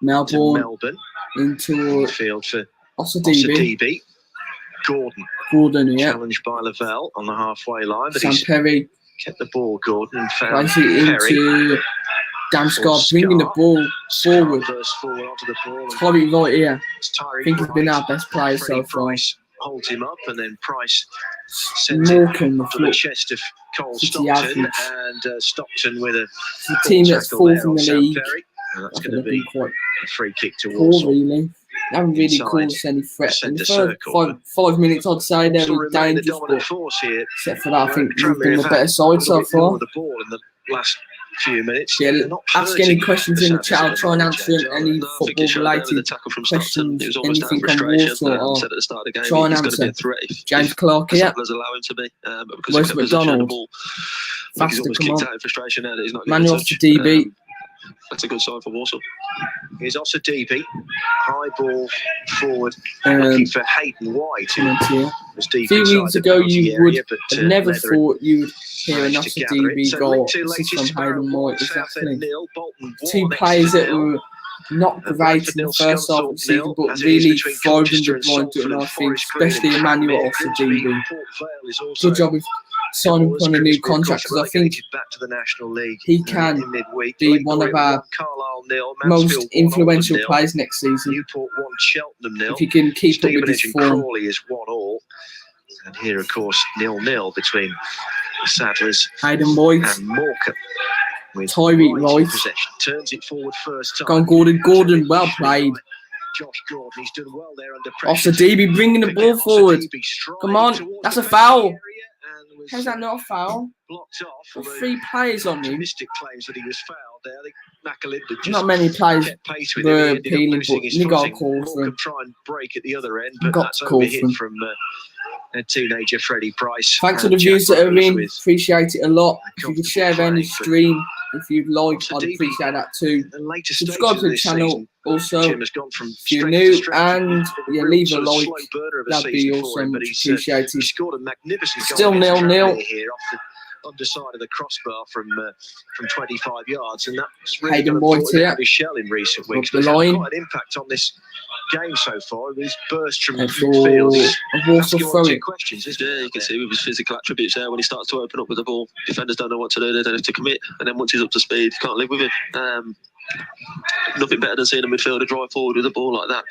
B: Melbourne into
A: field for
B: Osadibi. Gordon, yeah.
A: Challenged by Lavelle on the halfway line. But
B: Sam Perry.
A: Kept the ball, Gordon, and found
B: Perry. Into Damsgaard bringing the ball forward.
A: Burst forward onto the ball.
B: Tyree right here.
A: Tyree
B: I think he's been
A: Wright,
B: our best player so
A: Freddie
B: far.
A: Price holds him up, and then Price sends it
B: Morecambe,
A: onto the chest of Cole
B: City
A: Stockton,
B: average.
A: and Stockton with a
B: It's a team that's
A: tackle
B: fourth
A: there
B: in the
A: on Sam
B: league.
A: Perry. And that's
B: I
A: going
B: think
A: to
B: they've
A: be
B: been quite
A: a free kick to
B: poor,
A: Walsall.
B: really. They haven't really
A: Inside
B: caused any threat. In the
A: centre
B: first
A: circle,
B: 5 minutes, I'd say they
A: Walsall
B: were
A: remain the
B: dangerous,
A: dominant
B: but
A: force here.
B: except for that, I think we've
A: Tranmere
B: been the
A: have
B: better
A: had a
B: side
A: little
B: so
A: bit more
B: far.
A: of the ball in the last few minutes.
B: Yeah,
A: They're not
B: ask
A: hurting
B: any questions in the
A: Saddlers
B: chat.
A: at
B: I'll
A: the
B: try and
A: moment,
B: answer
A: James, are
B: any
A: they?
D: I think it showed there with the
B: football-related
D: tackle from Stockton.
B: questions,
D: It was almost out
B: anything
D: of
B: from
D: frustration.
B: Walsall,
D: Said at the start of the game,
B: try and
D: he's going to be a
B: answer.
D: threat
B: James
D: if
B: Clark
D: the
B: here.
D: Settlers allow him to be. But because
B: Where's
D: he kept possession of the
B: McDonald?
D: ball, I think he's
B: Faster,
D: almost
B: come
D: kicked
B: on.
D: out in frustration now that he's not getting a
B: Manuel off
D: touch.
B: to DB.
D: That's a good sign for Walsall.
A: Here's Osadibe. High ball forward, looking for Hayden White, who
B: Here.
A: was deep
B: A few
A: inside
B: weeks
A: the
B: ago,
A: penalty
B: you
A: area,
B: would
A: but
B: have never
A: Leather
B: thought you would hear an
A: managed to gather it.
B: DB
A: So
B: goal.
A: League Two
B: This is
A: latest,
B: from Hayden
A: Sparrow
B: White,
A: 1, Southend
B: exactly.
A: 0, Bolton 1,
B: Two players that
A: Exeter 0.
B: were not
A: And
B: great
A: Bradford
B: in the
A: 0,
B: first half of the
A: Scunthorpe
B: season,
A: 0,
B: but
A: as it is
B: really
A: between
B: thrived in
A: Colchester
B: the
A: and
B: Brighton,
A: Salford
B: I
A: and
B: think,
A: Forest Green
B: especially
A: and
B: Emmanuel
A: Tranmere.
B: off the
A: Grimsby,
B: DB.
A: Port Vale is also
B: Good job with signing
A: Forest
B: on a new
A: Grimsby, of
B: contract,
A: course,
B: because I think
A: relegated back to the National League
B: he can
A: in midweek.
B: be
A: Lake
B: one of
A: Warrior
B: our
A: 1, Carlisle 0,
B: most
A: Mansfield 1,
B: influential
A: Oldham 0,
B: players next season.
A: Newport 1, Cheltenham 0.
B: If he can keep up with
A: Stevenage
B: his
A: and
B: form.
A: Crawley is 1-1. And here, of course, 0-0 between the Saddlers
B: Hayden White,
A: and Morecambe. With
B: Tyree
A: Wright in
B: Wright.
A: possession. Turns it forward first time.
B: Gone Gordon, well played.
A: Josh Gordon, he's done well there under pressure.
B: Osadibe bringing the ball forward. Come on, that's a foul. How's that not a foul?
A: Blocked off.
B: There's 3 players on him.
A: Optimistic claims that he was fouled there. I think Macalinder just
B: Not many players
A: kept pace with
B: were
A: him. He ended up
B: appealing,
A: losing
B: but
A: his
B: he got a
A: footing.
B: call for
A: Morecambe
B: him.
A: try and break at the other end, but
B: Got
A: that's
B: to call
A: overhit
B: for him.
A: from a teenager, Freddie Price.
B: Thanks for
A: and
B: the views
A: Jack
B: that are
A: Rose
B: in.
A: with
B: Appreciate it a lot. If you could share
A: comfortable
B: any
A: play, but
B: stream, if you'd like, I'd
A: Osadibe
B: appreciate that too.
A: the later
B: Subscribe
A: stages
B: to
A: of
B: the
A: this
B: channel
A: season,
B: also
A: Jim has gone from
B: if you're
A: strength
B: new,
A: to strength.
B: and
A: Real
B: leave a
A: sort of
B: like.
A: slow burner of a
B: That'd be
A: season for
B: also
A: him, but
B: much
A: he's
B: appreciated.
A: scored a magnificent goal
B: Still
A: against
B: 0-0.
A: Tranmere here off the underside of the crossbar from 25 yards, and that's really
B: Hayden
A: got
B: White
A: a
B: here.
A: his shell in recent
B: Up
A: weeks.
B: the
A: But he's had
B: line.
A: quite an impact on this game so far. His burst from
B: And for
A: midfield. He's
B: a Walsall
A: asking one or
B: throw
A: two
B: in.
A: questions, isn't
D: Yeah,
A: he?
D: you can see with his physical attributes there when he starts to open up with the ball. Defenders don't know what to do, they don't have to commit, and then once he's up to speed, you can't live with him. Nothing better than seeing a midfielder drive forward with a ball like that,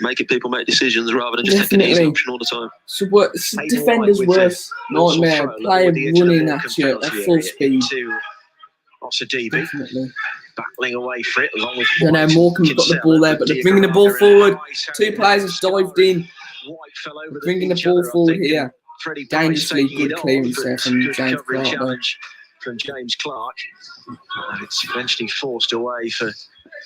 D: making people make decisions rather than just taking an easy
B: Definitely.
D: option all the time.
B: So what? Defenders
A: with the
B: worst nightmare. Player running at you at full speed.
A: To Osadibe,
B: Definitely.
A: battling away for it, along with
B: I know Morecambe's got the ball there, but they're bringing the ball forward. 2 players have dived in.
A: White fell over
B: Bringing the
A: each
B: ball
A: other, I
B: forward
A: think,
B: here.
A: and Freddie Price
B: Dangerously
A: taking
B: good
A: it on,
B: clearance
A: but
B: there from
A: good
B: James
A: recovery
B: Clark.
A: challenge from James Clark. And it's eventually forced away for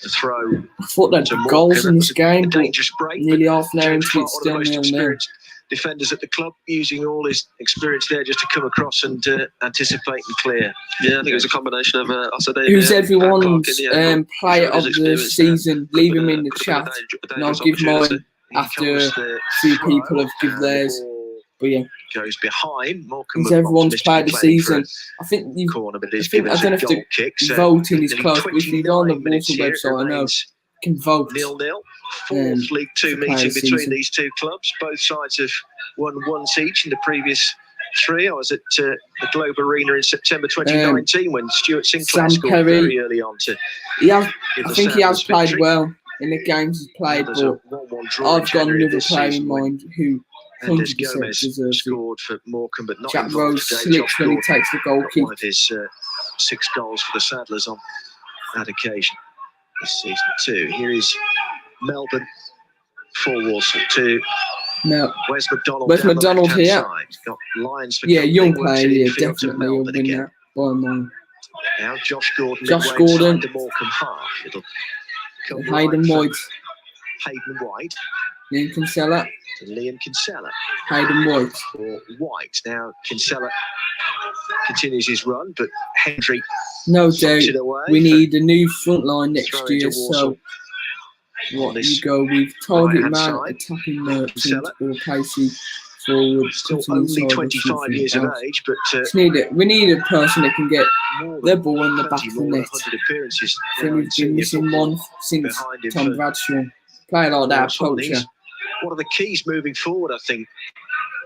A: the throw.
B: I thought there'd
A: to
B: be
A: Morecambe.
B: goals in
A: That
B: this
A: was
B: game,
A: a
B: but
A: dangerous break.
B: nearly half an hour
A: James
B: into it,
A: Clark, one of
B: still
A: the most
B: 0-0.
A: experienced defenders at the club, using all his experience there just to come across and anticipate and clear.
D: Yeah, I think it was a combination of Osadibe
B: Who's
D: and
B: everyone's
D: Clark in the end, but
B: player
D: showed his
B: of the
D: experience there.
B: season? Leave him in the
D: Could have been
B: chat.
D: a
B: And I'll
D: dangerous
B: give
D: opportunity.
B: mine
A: Here
B: after
A: comes
B: a
A: the
B: few
A: throw,
B: people have given
A: and the
B: theirs.
A: ball
B: But yeah,
A: goes behind. Morecambe
B: he's
A: were
B: everyone's
A: optimistic
B: player of the
A: playing for a
B: season. I think you
A: corner, but it is
B: I think-
A: given
B: I
A: as
B: don't
A: a
B: have to
A: goal kick. So
B: voting is
A: nearly
B: close, but if you go on the
A: 29 minutes
B: Walsall
A: here, it
B: website, I know
A: remains
B: you can vote.
A: 0-0. Fourth League Two
B: the player
A: meeting
B: of the
A: between
B: season.
A: these two clubs. Both sides have won once each in the previous 3. I was at the Globe Arena in September 2019 when Stuart Sinclair
B: Sam
A: scored
B: Perry.
A: very early on to
B: He has,
A: give
B: I
A: the
B: think he has
A: Saddlers
B: played
A: victory.
B: well in the games he's played,
A: There's a
B: but
A: 1-1 draw in
B: I've got
A: January
B: another
A: this
B: player in
A: season when
B: mind who
A: Mendes
B: 100%
A: Gomez
B: deserves it.
A: scored for Morecambe, but not
B: Jack
A: involved
B: Rose
A: today.
B: slips
A: Josh
B: when he
A: Gordon
B: takes the goal
A: got
B: kick.
A: one of his 6 goals for the Saddlers on that occasion this season too. Here is Melbourne for Walsall to
B: No,
A: Wes McDonald.
B: Wes
A: down the
B: McDonald
A: left-hand
B: here.
A: side. Got Lions for
B: yeah,
A: company,
B: young
A: works
B: player,
A: it
B: yeah,
A: infield to
B: definitely will
A: Melbourne
B: win
A: again.
B: that by mine.
A: Now Josh Gordon.
B: Josh
A: midway
B: Gordon.
A: inside the Morecambe half. It'll come
B: Hayden
A: right for
B: White,
A: Hayden White.
B: Liam Kinsella,
A: To Liam Kinsella
B: Hayden White.
A: for White. Now Kinsella continues his run, but Hendry
B: No
A: knocks
B: doubt,
A: it away.
B: we
A: for
B: need a new front line next
A: throwing
B: year,
A: to Walsall.
B: so what
A: This
B: you go with target
A: right-hand
B: man,
A: side.
B: attacking merchant,
A: Kinsella.
B: or Casey forward,
A: Still
B: cutting
A: only
B: inside or
A: 25
B: something
A: years of
B: else.
A: age, but
B: Just need it. We need a person that can get
A: more
B: their
A: than
B: ball in the back
A: plenty
B: of the
A: more than
B: net.
A: 100 appearances.
B: I think
A: now in
B: we've been
A: senior
B: missing
A: football
B: one since
A: behind him
B: Tom
A: for
B: Bradshaw. Player like that,
A: Walsall.
B: poacher.
A: One of the keys moving forward, I think,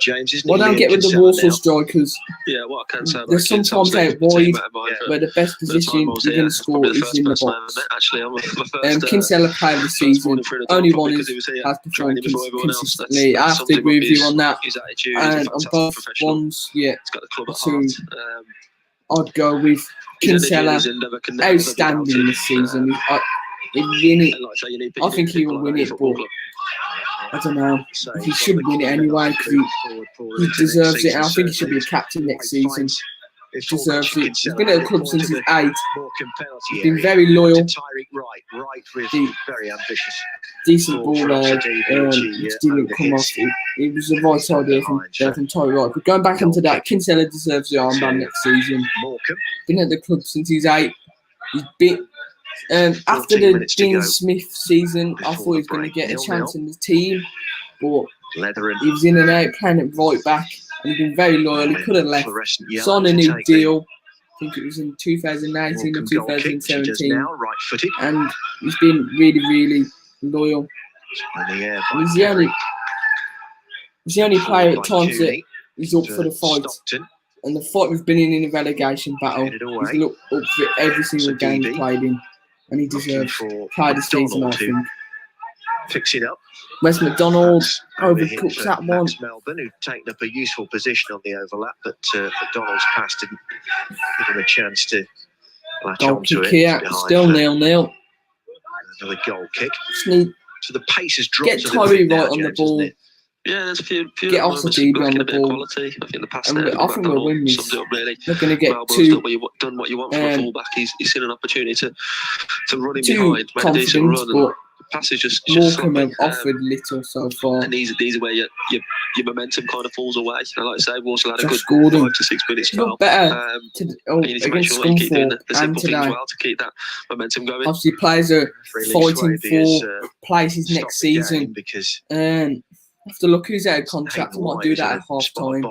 A: James, isn't
B: What I
A: he?
B: don't get with the Walsall strikers,
D: Yeah, what I can say about
B: there's
D: Kids,
B: sometimes
D: obviously,
B: out wide
D: team out of mind for
B: where the best
D: the time
B: position
D: I was
B: you're
D: here.
B: going to
D: It's
B: score
D: probably the
B: is
D: first
B: in the
D: person I
B: box.
D: ever met, actually. I'm my first,
B: Kinsella played the
D: first
B: season.
D: morning through the door,
B: Only
D: probably
B: one
D: because he was here
B: has performed
D: training before everyone else.
B: consistently. I have to
D: sums him
B: agree
D: up.
B: with you on that.
D: His attitude, he's a
B: And on
D: fantastic
B: both
D: professional.
B: ones, yeah,
D: He's got the club at
B: so
D: heart.
B: I'd go with
D: His energy and
B: Kinsella.
D: his endeavour can never be
B: Outstanding
D: doubted.
B: this season. He'd win it.
D: And like I say, you need
B: I think he
D: people
B: will
D: like
B: win
D: that in
B: it,
D: football
B: but
D: club.
B: I don't know. He should win it anyway because he deserves it. And I think he should be a captain next season. He deserves it. He's been at the club since he's 8. He's been very loyal.
A: Very ambitious.
B: Decent ball there, which didn't come off. It was the right idea from Tory Wright. But going back onto that, Kinsella deserves the armband next season. Been at the club since he's 8. He's been after the Dean Smith season. I thought he was going to get a chance in the team, but he was in and out playing at right back. And he's been very loyal. He could have left. Signed a new deal. I think it was in 2019 or 2017. And he's been really, really loyal. He's the only player at times that he's up for the fight. And the fight we've been in a relegation battle, he's looked up for every single game he's played in. And he deserves player this season, I think.
A: Picks it up.
B: Wes McDonald overcooks that one.
A: Melbourne, who'd taken up a useful position on the overlap, but McDonald's pass didn't give him a chance to latch
B: Goal
A: onto
B: kick
A: it.
B: here, still 0-0.
A: Another goal kick.
B: Just need
A: So the pace has dropped.
B: get Tyree right on the
A: James,
B: ball.
D: Yeah, there's a few
B: Get off the DB on the ball.
D: Quality. I think the pass
B: And
D: there,
B: I think we'll win this.
D: sums it up really.
B: They're going to get
D: Melbourne's
B: done
D: done what you want from a fullback. He's seen an opportunity to run in
B: too
D: behind, make a decent
B: confident,
D: run.
B: but
D: And the pass is just
B: Morecambe
D: sloppy.
B: have offered little so far.
D: And these are where your momentum kind of falls away. And like I say, Walsall had a
B: Josh
D: good
B: Gordon.
D: 5 to 6 minutes
B: He's
D: spell.
B: not better
D: And you need to make
B: against
D: sure that you keep doing
B: Scunthorpe
D: the
B: and
D: simple things
B: today.
D: well to keep that momentum going.
B: Obviously, players are fighting for places
A: Stop
B: next
A: the game
B: season.
A: because
B: I have to look who's out of contract. I might do that at half time.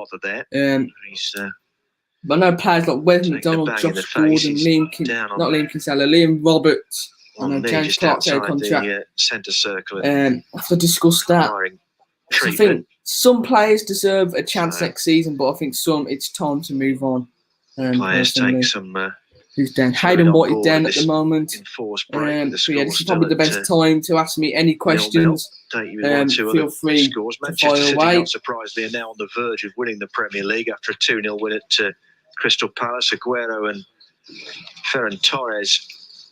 B: But I know players like Wes McDonald, Josh Gordon, Liam Kinsella, Liam Roberts. I know James Clark's out of contract.
A: Centre circle.
B: I have to discuss that. I think some players deserve a chance next season, but I think some it's time to move on.
A: Players take some.
B: Who's down? Hayden White is down at the moment. So yeah, this is probably the best time to ask me any questions. Feel free to fire away.
A: Unsurprisingly, are now on the verge of winning the Premier League after a 2-0 win at Crystal Palace. Aguero and Ferran Torres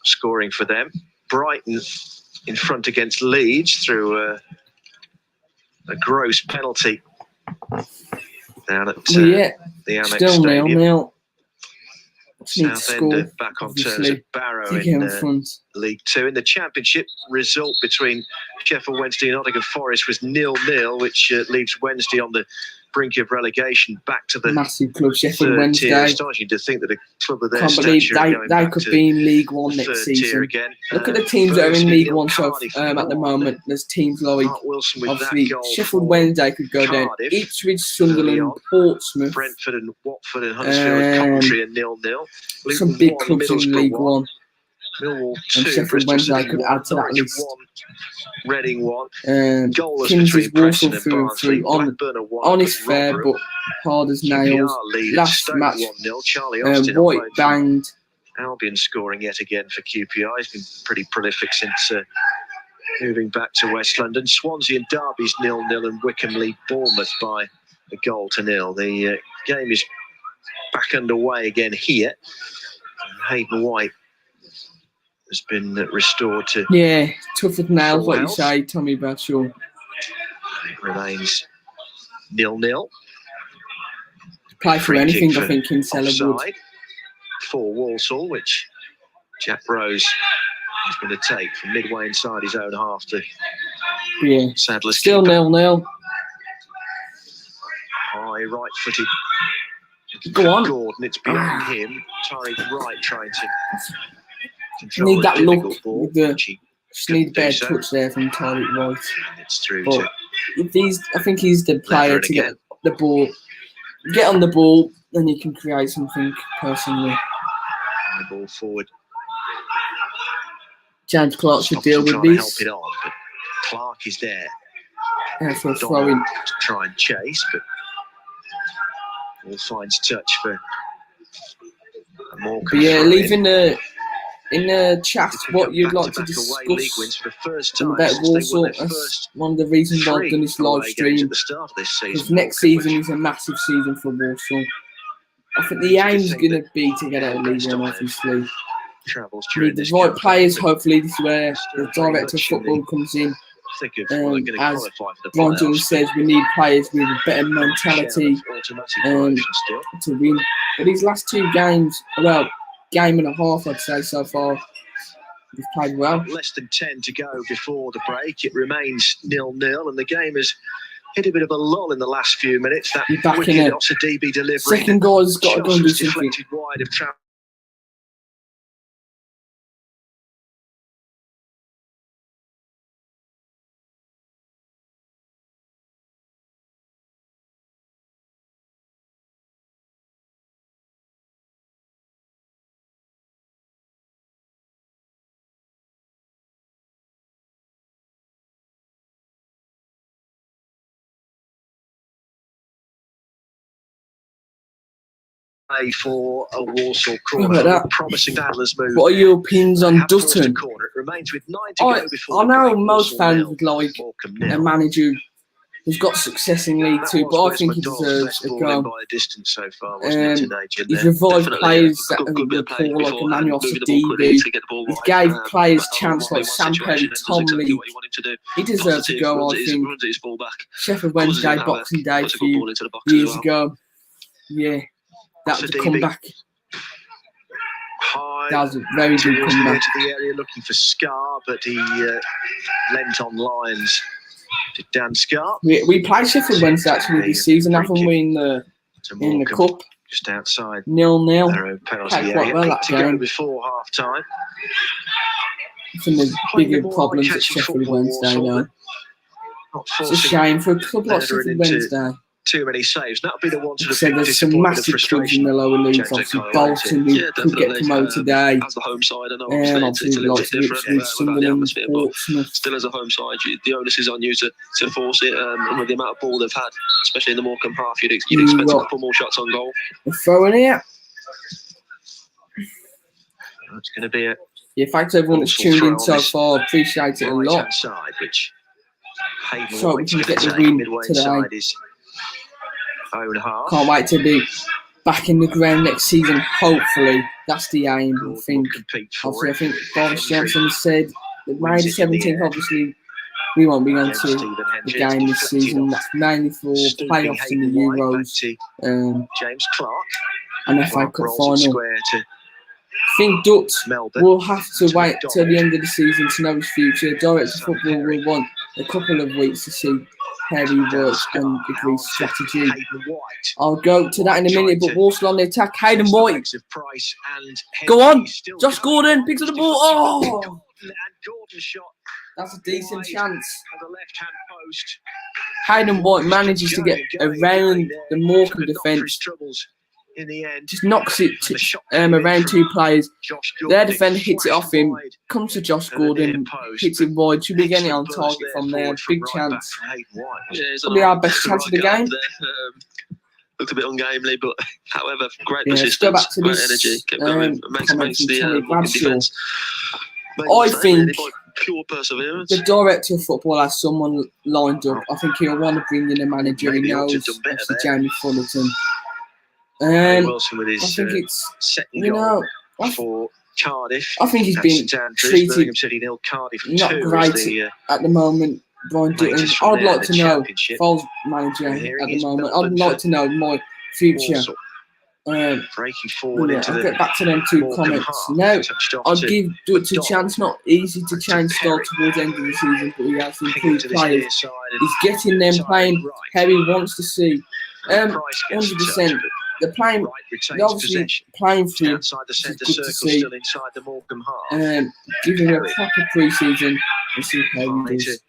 A: scoring for them. Brighton in front against Leeds through a gross penalty down at the Amex
B: still
A: Stadium.
B: 0-0. Need to score,
A: Southend back on terms of Barrow in League 2. In the Championship, result between Sheffield Wednesday and Nottingham Forest was 0-0, which leaves Wednesday on the brink of relegation back to the
B: massive club Sheffield
A: Wednesday.
B: Wednesday.
A: Astonishing to think that a club of their
B: Can't believe
A: stature
B: they could be in League One next season.
A: Again.
B: Look at the teams that are in League One at the moment. There's teams like obviously Sheffield Wednesday could go down, Ipswich, Sunderland, Portsmouth,
A: Brentford and Watford and Huddersfield, Coventry and 0-0.
B: Some big clubs in League One.
A: Millwall 2,
B: and Sheffield Wednesday could add to that list.
A: 1, Reading 1.
B: Kings is Walsall through and through. On is fair, but hard as nails. Last match, White banged.
A: Albion scoring yet again for QPR. He's been pretty prolific since moving back to West London. Swansea and Derby's 0-0 and Wycombe lead Bournemouth by a 0-0. The game is back underway again here. Hayden White has been restored to...
B: Yeah, tough as nails, like you say, Tommy Bradshaw.
A: It remains 0-0.
B: Play for anything, I think, Kinsella would.
A: For Walsall, which Jack Rose is going to take from midway inside his own half to Sadler's
B: still
A: keeper.
B: 0-0.
A: High right-footed
B: Go on.
A: Gordon, it's beyond him. Tariq Wright trying to control
B: need that look
A: ball,
B: with the just need a better touch there from Tariq Wright.
A: It's through
B: but
A: to
B: if I think he's the player to get the ball, get on the ball, then he can create something personally.
A: High ball forward.
B: James Clark should deal with this.
A: Help it on, but Clark is there.
B: For a throw-in.
A: To try and chase, but All finds touch for
B: But yeah, leave in the chat what you'd like to discuss about Walsall. That's one of the reasons why I've done this live stream, because next season is a massive season for Walsall. I think the aim is going to be to get out of League One, obviously. Need the right players. Hopefully, this is where the director of football comes in. As Ron Jones says, we need players with a better mentality to win. But these last two games, well, game and a half, I'd say so far, we've played well.
A: Less than 10 to go before the break. It remains 0-0, and the game has hit a bit of a lull in the last few minutes. That
B: wicked
A: DB delivery.
B: Second guy's got to go and do something.
A: Wide of travel. For a Walsall corner, promising Adler's move.
B: What are your opinions on Dutton?
A: Remains with 9 to go before
B: I know most fans would like a manager who's got success in League Two, but I think he deserves a go. He's revived players that have been poor, like Emmanuel Sadibi. He gave players chance like Sam Perry, Tom Lee. He deserves to go, I think. Sheffield Wednesday, Boxing Day a few years ago. Yeah. That was a comeback. That was a very good comeback.
A: To the area looking for Scar, but he lent on lines to Dan Scar.
B: We played Sheffield Wednesday actually this season, haven't we, in the cup?
A: Just outside
B: 0-0. Played quite well that game.
A: Before half time.
B: Some of the bigger problems at Sheffield Wednesday now. It's a shame for a club like Sheffield Wednesday.
A: Too many saves. That'll be the one to
B: so there's some massive clubs in the lower leagues. Obviously, Bolton, who could get promoted today.
D: As the home side, and
B: obviously,
D: it's a little bit different.
B: Sunderland, Portsmouth.
D: Still, as a home side, the onus is on you to force it. And with the amount of ball they've had, especially in the Morecambe half, you'd expect a couple more shots on goal.
B: We're throwing here.
A: It's going to be a.
B: Yeah, thanks everyone that's tuned in so far. Appreciate it a lot. So we can get the win today. Can't wait to be back in the ground next season. Hopefully, that's the aim. I think. Obviously, I think Boris Johnson said that May the 17th. Obviously, we won't be going to the game this season. That's mainly for playoffs in the Euros,
A: James Clark,
B: and FA Cup final. I think Dutz will have to wait till the end of the season to know his future. Director of football will want a couple of weeks to see how he works and agrees strategy. I'll go to that in a minute, but Walsall on the attack. Hayden White. Go on. Josh Gordon picks up the ball. Oh! That's a decent chance. Hayden White manages to get around the Morecambe defence.
A: In the end,
B: just knocks it around two players. Their defender hits it off him, comes to Josh Gordon, hits it wide. Should be getting it on target from there. Big chance. Probably our best chance of the game.
D: Looked a bit ungamely, but however, great
B: persistence, go back to
D: great
B: this,
D: energy, kept going, makes the defence.
B: I think
D: pure perseverance.
B: The director of football has someone lined up. I think he'll want to bring in a manager he knows, obviously Jamie Fullerton.
A: Wilson with his,
B: I think it's
A: second goal for Cardiff.
B: I think he's been treated not great at the moment. Brian Dutton. I'd like to know if I was manager at the moment. I'd like to know my future.
A: Breaking forward into
B: I'll get back to them two comments. Now, I'd give Dutton a chance. Not easy to change style towards the end of the season, but he has improved players. He's getting them playing how he wants to see. 100%. They're playing, they're obviously playing through, which is good to see. Give him a proper pre-season and see how he does.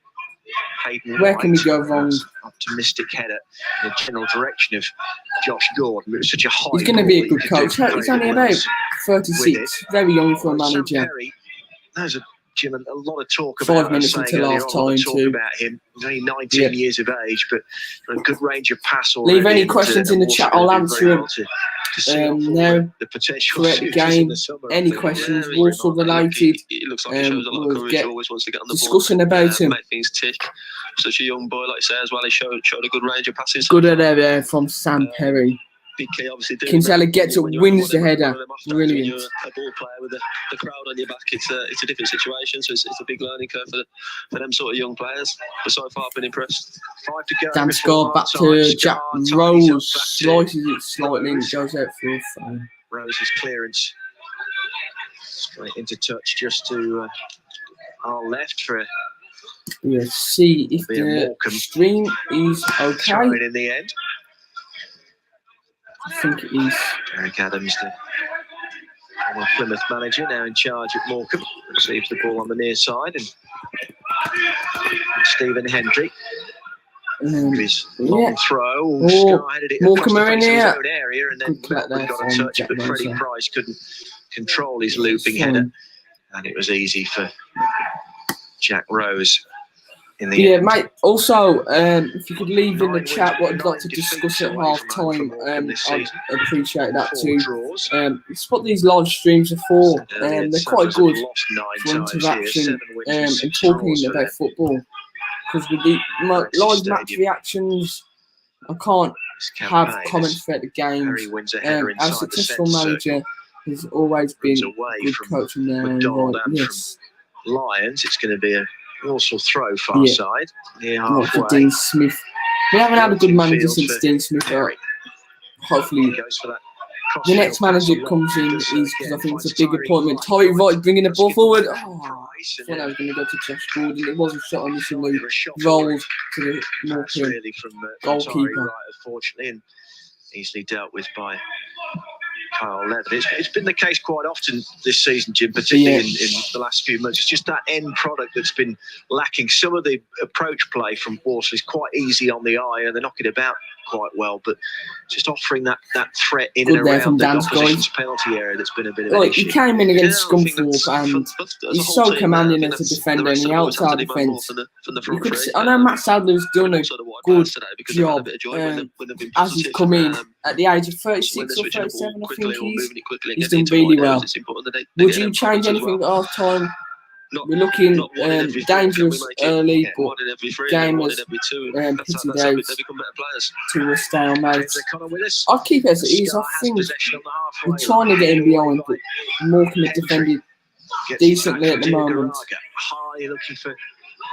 B: Where can we go wrong?
A: Optimistic header in the general direction of Josh Gordon. It was such a high.
B: He's going to be a good coach. He's only about 36, very young for a manager.
A: Jim, a lot of talk
B: 5
A: about
B: minutes until half time too.
A: about him. He's only 19 years of age, but got a good range of pass already.
B: Leave any questions in the chat. I'll answer them now.
A: The potential
B: throughout the game. Any questions, Walsall related,
D: it looks like he shows a lot of courage. He always wants to get on the
B: discussion
D: ball,
B: about him.
D: make things tick. Such a young boy, like I say, as well. He showed a good range of passes.
B: Good area from Sam Perry.
D: Big key, obviously.
B: Kinsella gets it, wins the header. Brilliant.
D: When you're a ball player with the crowd on your back, it's a different situation. So it's a big learning curve for them sort of young players. But so far, I've been impressed.
A: 5 to go.
B: Dan Scott back to Jack Rose, slices it slightly and goes out for a foul.
A: Rose's clearance straight into touch just to our left for
B: Let's see if the stream is okay.
A: Trying in the end.
B: I think it is.
A: Derek Adams, the former Plymouth manager, now in charge at Morecambe, receives the ball on the near side, and Stephen Hendry. His long throw. Scar headed it across the face of his own area, and then Melbourne got a touch, but Freddie Price couldn't control his looping header, and it was easy for Jack Rose. In the end.
B: Mate. Also, if you could leave in the chat what you'd like to discuss at half time, I'd appreciate that too. It's what these live streams are for. They're quite good for interaction and talking about football. Because with the live match reactions, I can't have comments about the games. Our successful manager has always been a good coach in there. Yes.
A: Lions, it's going to be a Walsall throw far side. Near halfway.
B: Dean Smith. We haven't had a good manager since Dean Smith. Hopefully, the next manager that comes in is, because I think it's a big appointment. Tommy Wright bringing the ball forward. I thought I was going to go to Josh Gordon. It wasn't shot initially. Rolled to the Morecambe goalkeeper.
A: Unfortunately, and easily dealt with by Kyle Levitt. It's been the case quite often this season, Jim, particularly in the last few months. It's just that end product that's been lacking. Some of the approach play from Walsall is quite easy on the eye, and they're knocking about quite well, but just offering that threat in and around the opposition's penalty area that's been a bit of an issue.
B: He came in against Scunthorpe and he's so commanding as a defender in the outside defence. I know Matt Sadler's done a good job as he's come in at the age of 36 or 37, I think he's done really well. Would you change anything at half time? We're looking dangerous early, but game was pitted out to a stalemate. I'll keep it as it is. I think we're trying to get him behind, but Morecambe have defended decently at the moment.
A: High looking for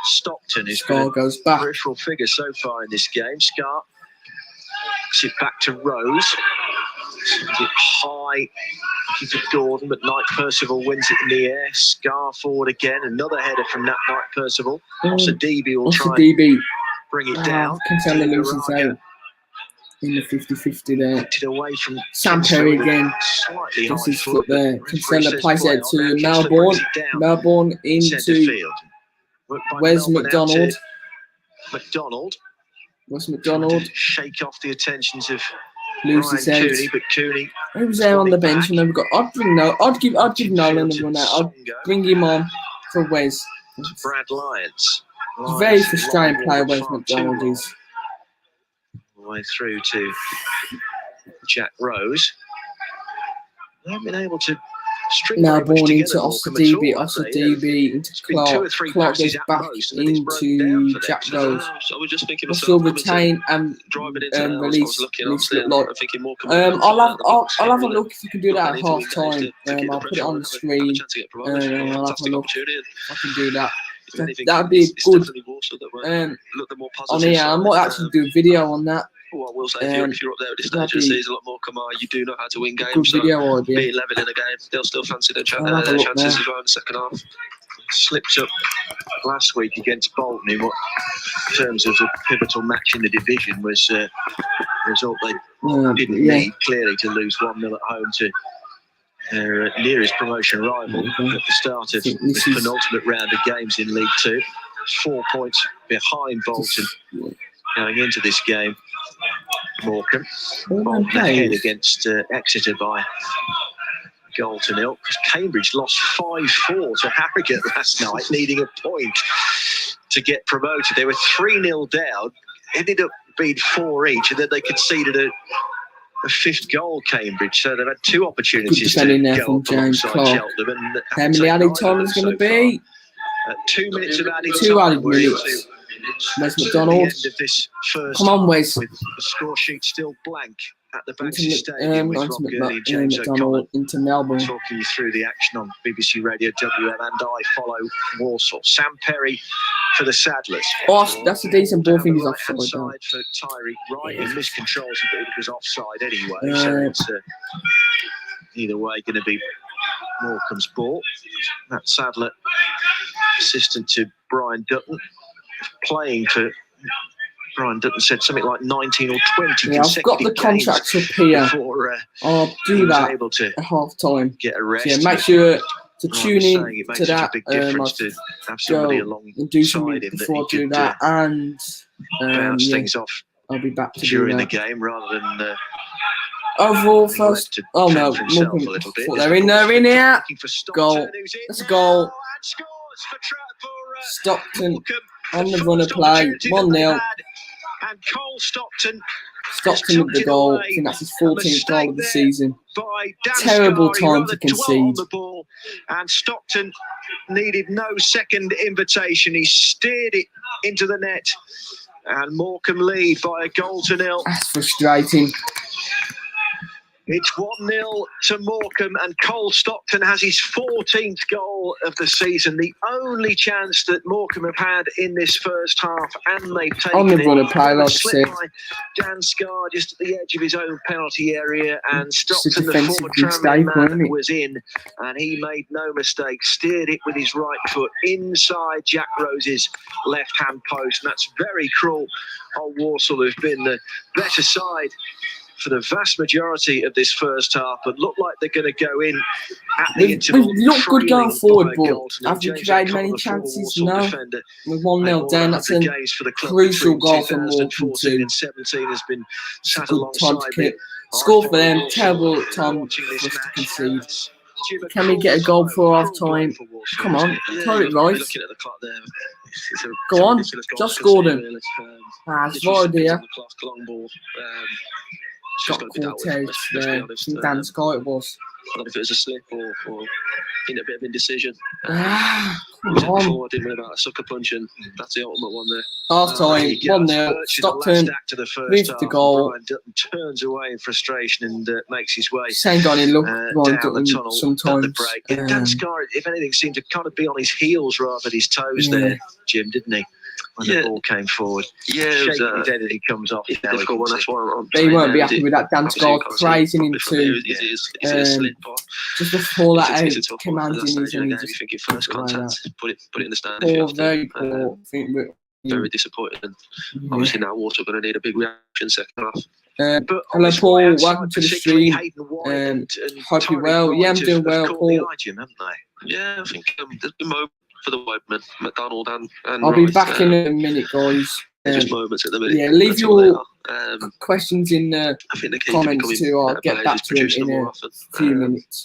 A: Stockton.
B: Scar goes back.
A: Peripheral figure so far in this game. Scar it back to Rose. High looking for Gordon, but Knight Percival wins it in the air. Scar forward again. Another header from that Knight Percival. Osadebe will try and bring it down.
B: Kinsella loses out in the 50-50 there.
A: Away from
B: Sam Perry again. Just his foot there. Kinsella plays it to Melbourne. Melbourne into Wes McDonald. Wes McDonald.
A: Shake off the attentions of
B: loses out.
A: Cooney, but Cooney.
B: He was there on the bench, and I'd give Nolan a run out. I'd bring him on for Wes.
A: Brad Lyons.
B: Very frustrating player, Wes McDonald is.
A: All the way through to Jack Rose. They haven't been able to string
B: Melbourne into Osadebe into Clark. Clark goes back into Jack Rose. Still retain and release. I'll have a look if you can do that at half time. I'll put it on the screen. I'll have a look if I can do that. That'd be good. On here, I might actually do a video on that.
D: Well, I will say, if you're up there at this stage of the season, a lot more come on. You do know how to win games.
B: Good video idea.
D: Being level in a game, they'll still fancy their chances as well in the second half.
A: Slipped up last week against Bolton in what, in terms of a pivotal match in the division, was a result they didn't need, clearly, to lose 1-0 at home to their nearest promotion rival at the start of this penultimate round of games in League Two. 4 points behind Bolton going into this game. Morecambe ahead against Exeter by a goal to nil. Cambridge lost 5-4 to Harrogate last night, needing a point to get promoted. They were 3-0 down, ended up being 4 each, and then they conceded a fifth goal, Cambridge. So they've had 2 opportunities to go up alongside Cheltenham. And
B: how many added time is going to be?
A: 2 minutes of added time.
B: 2 added minutes. Wes McDonald. Come on, Wes.
A: With the score sheet still blank at the Banksy Stadium with Rob Gurney and James O'Connor
B: into Melbourne.
A: talking you through the action on BBC Radio WM and I follow Walsall. Sam Perry for the Saddlers.
B: Oh, that's a decent ball. I think he's offside.
A: Side for Tyree Wright. He miscontrols a bit. It was offside anyway. So it's either way going to be Morecambe's ball. Matt Sadler, assistant to Brian Dutton, playing for. Brian Dutton said something like 19 or 20
B: yeah, I've got the contracts up here.
A: Before,
B: I'll do that
A: able to
B: at half time.
A: Get a rest.
B: So yeah, make sure to tune in
A: it makes
B: to
A: such
B: that.
A: a big difference to have somebody
B: And do something before I do that. And
A: bounce things off
B: I'll be back to
A: during the game rather than
B: overall first. Oh no, they're in here. Goal. That's a goal. Stockton on the run of play. 1-0.
A: And Cole Stockton
B: with the goal. I think that's his 14th goal of the season. Terrible time to concede.
A: And Stockton needed no second invitation. He steered it into the net. And Morecambe lead by a goal to nil.
B: That's frustrating.
A: It's 1-0 to Morecambe, and Cole Stockton has his 14th goal of the season. The only chance that Morecambe have had in this first half, and they've taken
B: on the run of play, like I
A: said. Dan Scarr just at the edge of his own penalty area, and Stockton, the former travelling man, was in, and he made no mistake. Steered it with his right foot inside Jack Rose's left-hand post, and that's very cruel on Walsall, who've been the better side for the vast majority of this first half, but look like they're going to go in at the interval.
B: They've looked good going forward, but have we created many chances? No. With 1-0 down, that's a crucial goal for Morecambe too.
A: And 17 has been sat
B: good time to kick. Score for them, terrible time for us to concede. Can we get a goal before half time? Come on, throw it right. Go on, just scored him. That's right idea. Got Cortez there. Dan Scott it was.
D: I don't know if it was a slip or in a bit of indecision.
B: Come
D: Before
B: on.
D: I didn't really about a sucker punch, and that's the ultimate one there.
B: Half time, 1-0. Stockton moves the goal.
A: Brian Dutton turns away in frustration and makes his way
B: Same guy in look Brian
A: down the
B: Dutton
A: tunnel
B: sometimes.
A: at the break. Dan Scarr, if anything, seemed to kind of be on his heels rather than his toes there, Jim, didn't he? When the ball came forward.
D: Yeah,
A: shaking his head as he comes off.
D: It's difficult one. That's why
B: They won't be happy with that. Dan Scarr praising him too.
D: Is it a slip?
B: Just before that out, commanding his
D: and
B: he just
D: thinking first contact, put it in the stand.
B: poor, very poor.
D: Very disappointed, and obviously now Walsall going to need a big reaction second half.
A: But
B: hello Paul,
A: outside,
B: welcome to the stream. Hope you're well. Yeah, I'm doing well, Paul.
D: Yeah, I think there's been moments for the Whiteman, McDonald and
B: I'll be back in a minute, guys.
D: Just moments at the minute.
B: Yeah, leave your questions in the comments too. I'll get back to it in a few minutes.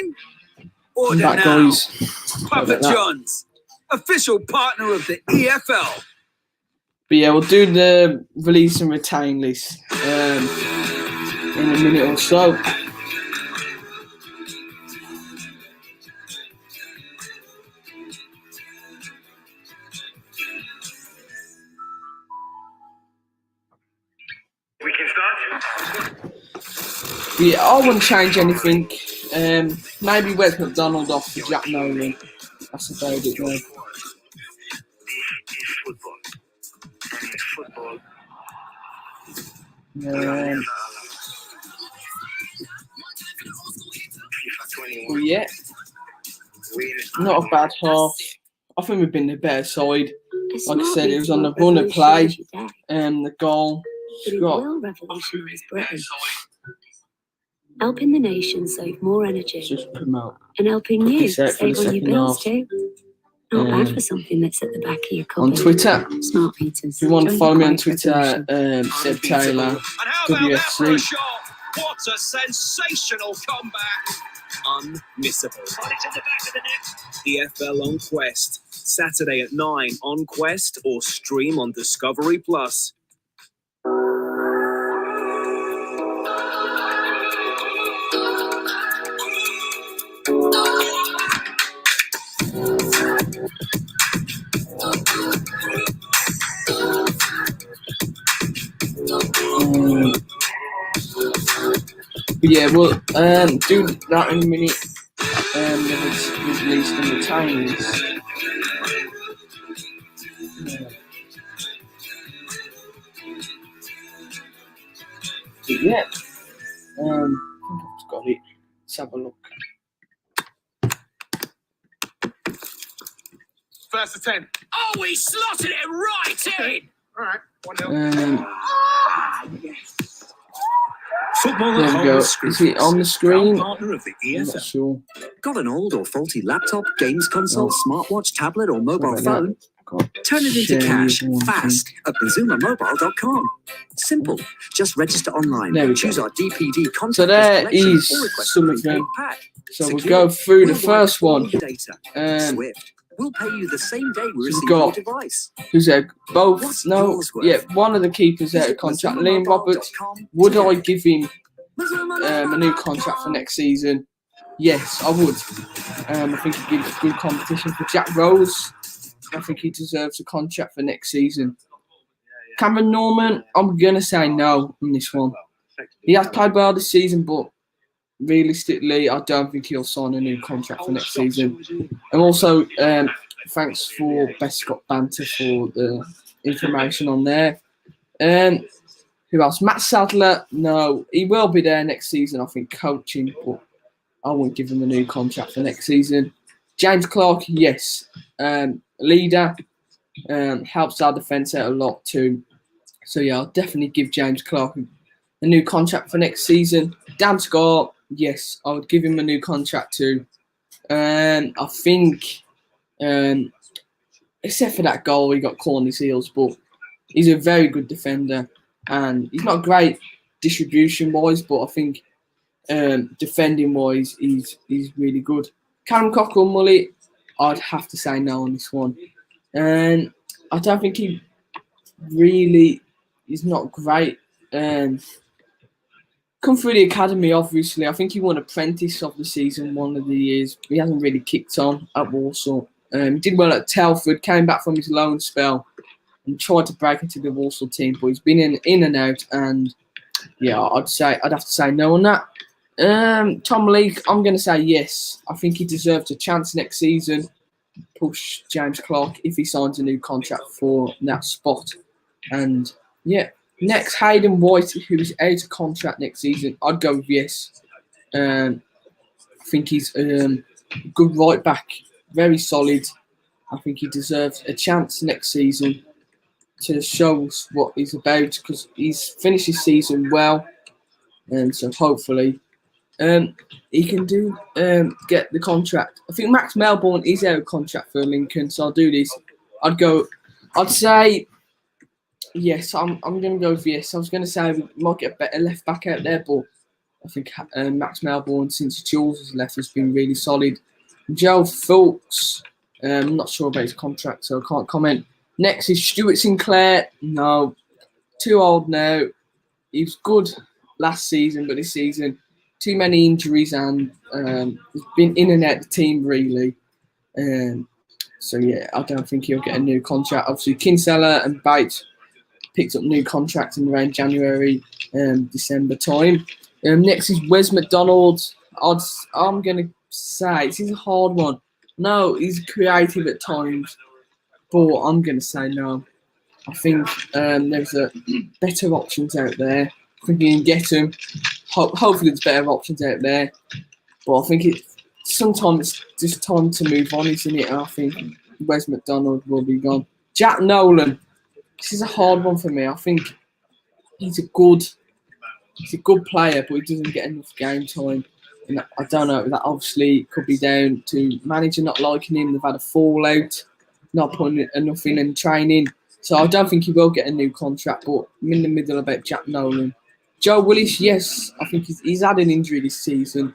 E: game? Order
B: That
E: now.
B: guys.
E: Papa John's, official partner of the EFL.
B: But yeah, we'll do the release and retain list in a minute or so.
A: We can start.
B: But yeah, I wouldn't change anything. Maybe Wes McDonald off for Jack Nolan. That's about it, though.
A: This is football. And it's football.
B: But yeah, not a bad half. I think we've been the better side. Like I said, it was on the run of play, the goal.
F: But it will revolutionise Britain, helping the nation save more energy
B: Just promote.
F: and helping you
B: This out for
F: save
B: the
F: on your
B: second
F: bills
B: half.
F: too. Not bad for something that's at the back of your
B: On
F: cupboard.
B: Twitter,
F: Smart meters.
B: if you want to
F: Join
B: follow
F: the
B: me on
F: quiet
B: Twitter,
F: revolution.
B: Seb Taylor,
E: And how about that for a
B: WFC.
E: shot? What a sensational comeback. Unmissable.
A: It's in the back of the net.
E: EFL on Quest. Saturday at 9 on Quest or stream on Discovery Plus.
B: But yeah, we'll do that in a minute. We've released in the times. But yeah, I think I've got it. Let's have a look.
E: First to 10. Oh, he slotted it right in. All right, 1-0.
C: Football
B: There
C: at
B: we
C: home
B: go.
C: with
B: Is
C: Screwfix,
B: it on the screen?
C: proud partner of the
B: I'm not
C: EFL.
B: sure.
G: Got an old or faulty laptop, games console, smartwatch, tablet, or mobile
B: Sorry about
G: phone?
B: that.
G: Turn it into
B: Share
G: cash
B: your
G: fast at bazumamobile.com. Simple. Just register online,
B: There we
G: choose
B: go.
G: our DPD contact
B: So there
G: collection,
B: is
G: or request
B: some
G: a
B: of
G: prepaid
B: them.
G: pack.
B: So we'll
G: Secure,
B: go through the
G: we'll
B: first
G: wipe all
B: one.
G: your data.
B: Um,
G: Swift. We'll pay you the same day we
B: we've
G: receive
B: got-
G: your device.
B: Who's there? Both?
G: What's
B: No.
G: yours worth?
B: Yeah, one of the keepers out of
G: Visit
B: contract. Liam Roberts.
G: bazumamobile.com
B: Would I
G: today.
B: give him a new contract for next season? Yes, I would. I think he gives good competition for Jack Rose. I think he deserves a contract for next season. Cameron Norman, I'm going to say no on this one. He has played well this season, but realistically, I don't think he'll sign a new contract for next season. And also, thanks for Best Scott Banter for the information on there. Who else? Matt Sadler, no. He will be there next season, I think, coaching, but I won't give him a new contract for next season. James Clark, yes. Leader, helps our defence out a lot too. So yeah, I'll definitely give James Clark a new contract for next season. Dan Scott, yes, I would give him a new contract too. I think, except for that goal, he got caught on his heels, but he's a very good defender, and he's not great distribution-wise, but I think defending-wise, he's really good. Callum Cockrell-Mully, I'd have to say no on this one. And I don't think he really is not great. Come through the academy, obviously. I think he won Apprentice of the season one of the years. He hasn't really kicked on at Walsall. He did well at Telford, came back from his loan spell and tried to break into the Walsall team, but he's been in and out. And yeah, I'd have to say no on that. Tom Leake, I'm going to say yes. I think he deserves a chance next season. Push James Clark if he signs a new contract for that spot. And yeah, next Hayden White, who is out of contract next season. I'd go with yes. I think he's a good right back, very solid. I think he deserves a chance next season to show us what he's about, because he's finished his season well, and so hopefully he can get the contract. I think Max Melbourne is out of contract for Lincoln, so I'll do this. I'd say yes. I'm going to go with yes. I was going to say we might get a better left back out there, but I think Max Melbourne, since Jules has left, has been really solid. Joe Fultz, I'm not sure about his contract, so I can't comment. Next is Stuart Sinclair. No, too old now. He was good last season, but this season, too many injuries and he's been in and out the team really. So yeah, I don't think he'll get a new contract. Obviously, Kinsella and Bates picked up new contracts in around January, December time. Next is Wes McDonald. I'm going to say this is a hard one. No, he's creative at times, but I'm going to say no. I think there's better options out there. I think you can get them. Hopefully, there's better options out there. But I think sometimes it's just time to move on, isn't it? And I think Wes McDonald will be gone. Jack Nolan. This is a hard one for me. I think he's a good player, but he doesn't get enough game time. And I don't know. That obviously could be down to manager not liking him. They've had a fallout, not putting enough in training. So I don't think he will get a new contract. But I'm in the middle about Jack Nolan. Joe Willis, yes, I think he's had an injury this season,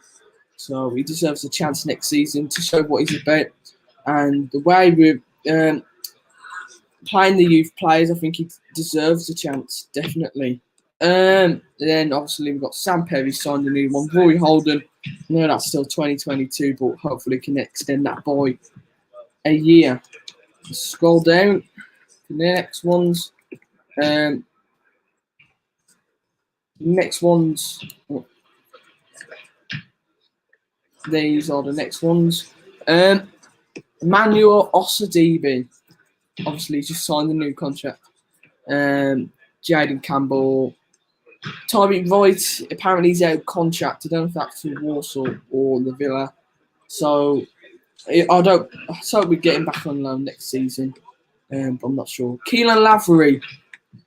B: so he deserves a chance next season to show what he's about. And the way we're playing the youth players, I think he deserves a chance, definitely. Then obviously we've got Sam Perry signed a new one. Roy Holden, no, that's still 2022, but hopefully can extend that by a year. Scroll down to the next ones. These are the next ones. Emmanuel Osadibe, obviously just signed a new contract. Jaden Campbell, Tyreek Wright, apparently he's out of contract. I don't know if that's in Walsall or the Villa. So I hope we get him back on loan next season. But I'm not sure. Keelan Lavery,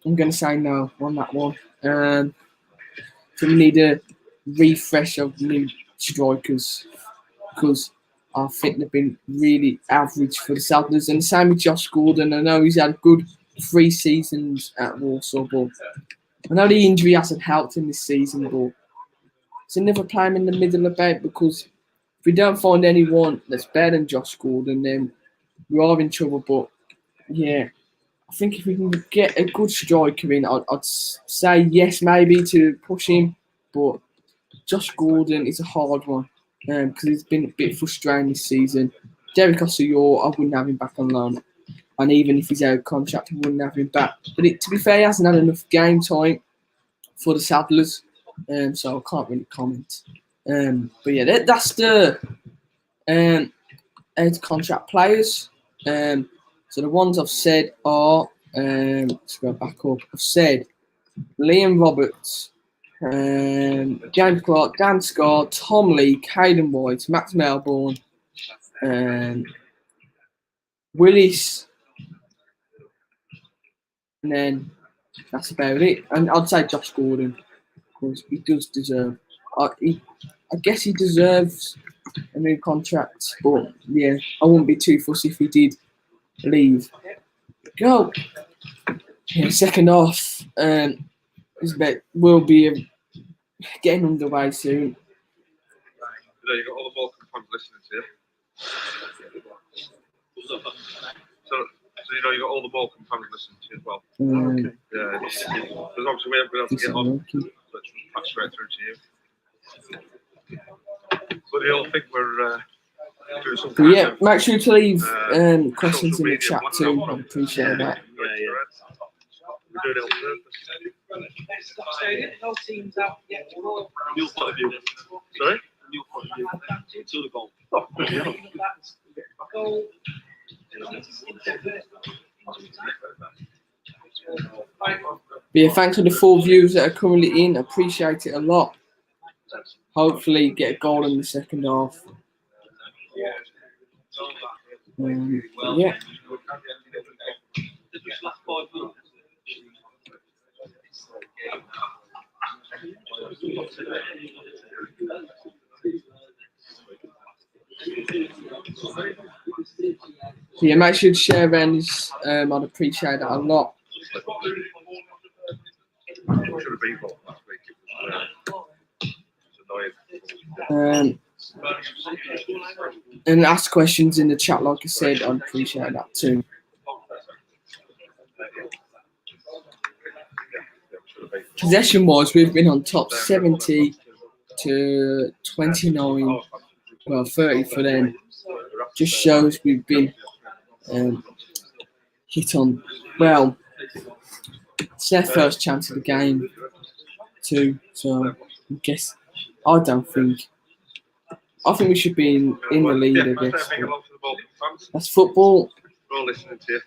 B: I'm going to say no on that one. So we need a refresh of new strikers because I think they've been really average for the Southerners. And the same with Josh Gordon. I know he's had a good 3 seasons at Walsall, but I know the injury hasn't helped him this season, but it's another play him in the middle about because if we don't find anyone that's better than Josh Gordon, then we are in trouble. But yeah, I think if we can get a good striker in, I'd say yes, maybe to push him. But Josh Gordon is a hard one because he's been a bit frustrating this season. Derek Ossayor, I wouldn't have him back on loan. And even if he's out of contract, I wouldn't have him back. But to be fair, he hasn't had enough game time for the Saddlers, so I can't really comment. But yeah, that's the contract players. So the ones I've said are, let's go back up. I've said Liam Roberts, James Clark, Dan Scott, Tom Lee, Caden White, Max Melbourne, Willis, and then that's about it. And I'd say Josh Gordon because he does deserve. I guess he deserves a new contract, but yeah, I wouldn't be too fussy if he did leave. Go. Yeah, second half will be getting underway soon.
H: You got all the Morecambe fans listening to you. So you know you got all the Morecambe fans listening to you as well.
B: Okay.
H: Yeah, because obviously we haven't been able to get on, so it's passed straight through to you. But they all think we're doing something.
B: But yeah, make sure to leave questions in the chat too. I appreciate that.
H: We're doing it on purpose. New point of view. Sorry? New point of view. To the goal. Oh, yeah.
B: But yeah, thanks to the 4 viewers that are currently in. Appreciate it a lot. Hopefully get a goal in the second half. Yeah. Yeah, make sure to share around this. I'd appreciate that a lot. And ask questions in the chat, like I said, I'd appreciate that too. Possession wise, we've been on top 70 to 29, well 30 for them. Just shows we've been hit on. Well, it's their first chance of the game too, so I think we should be in the lead, I guess. That's football.
H: We're all listening to you.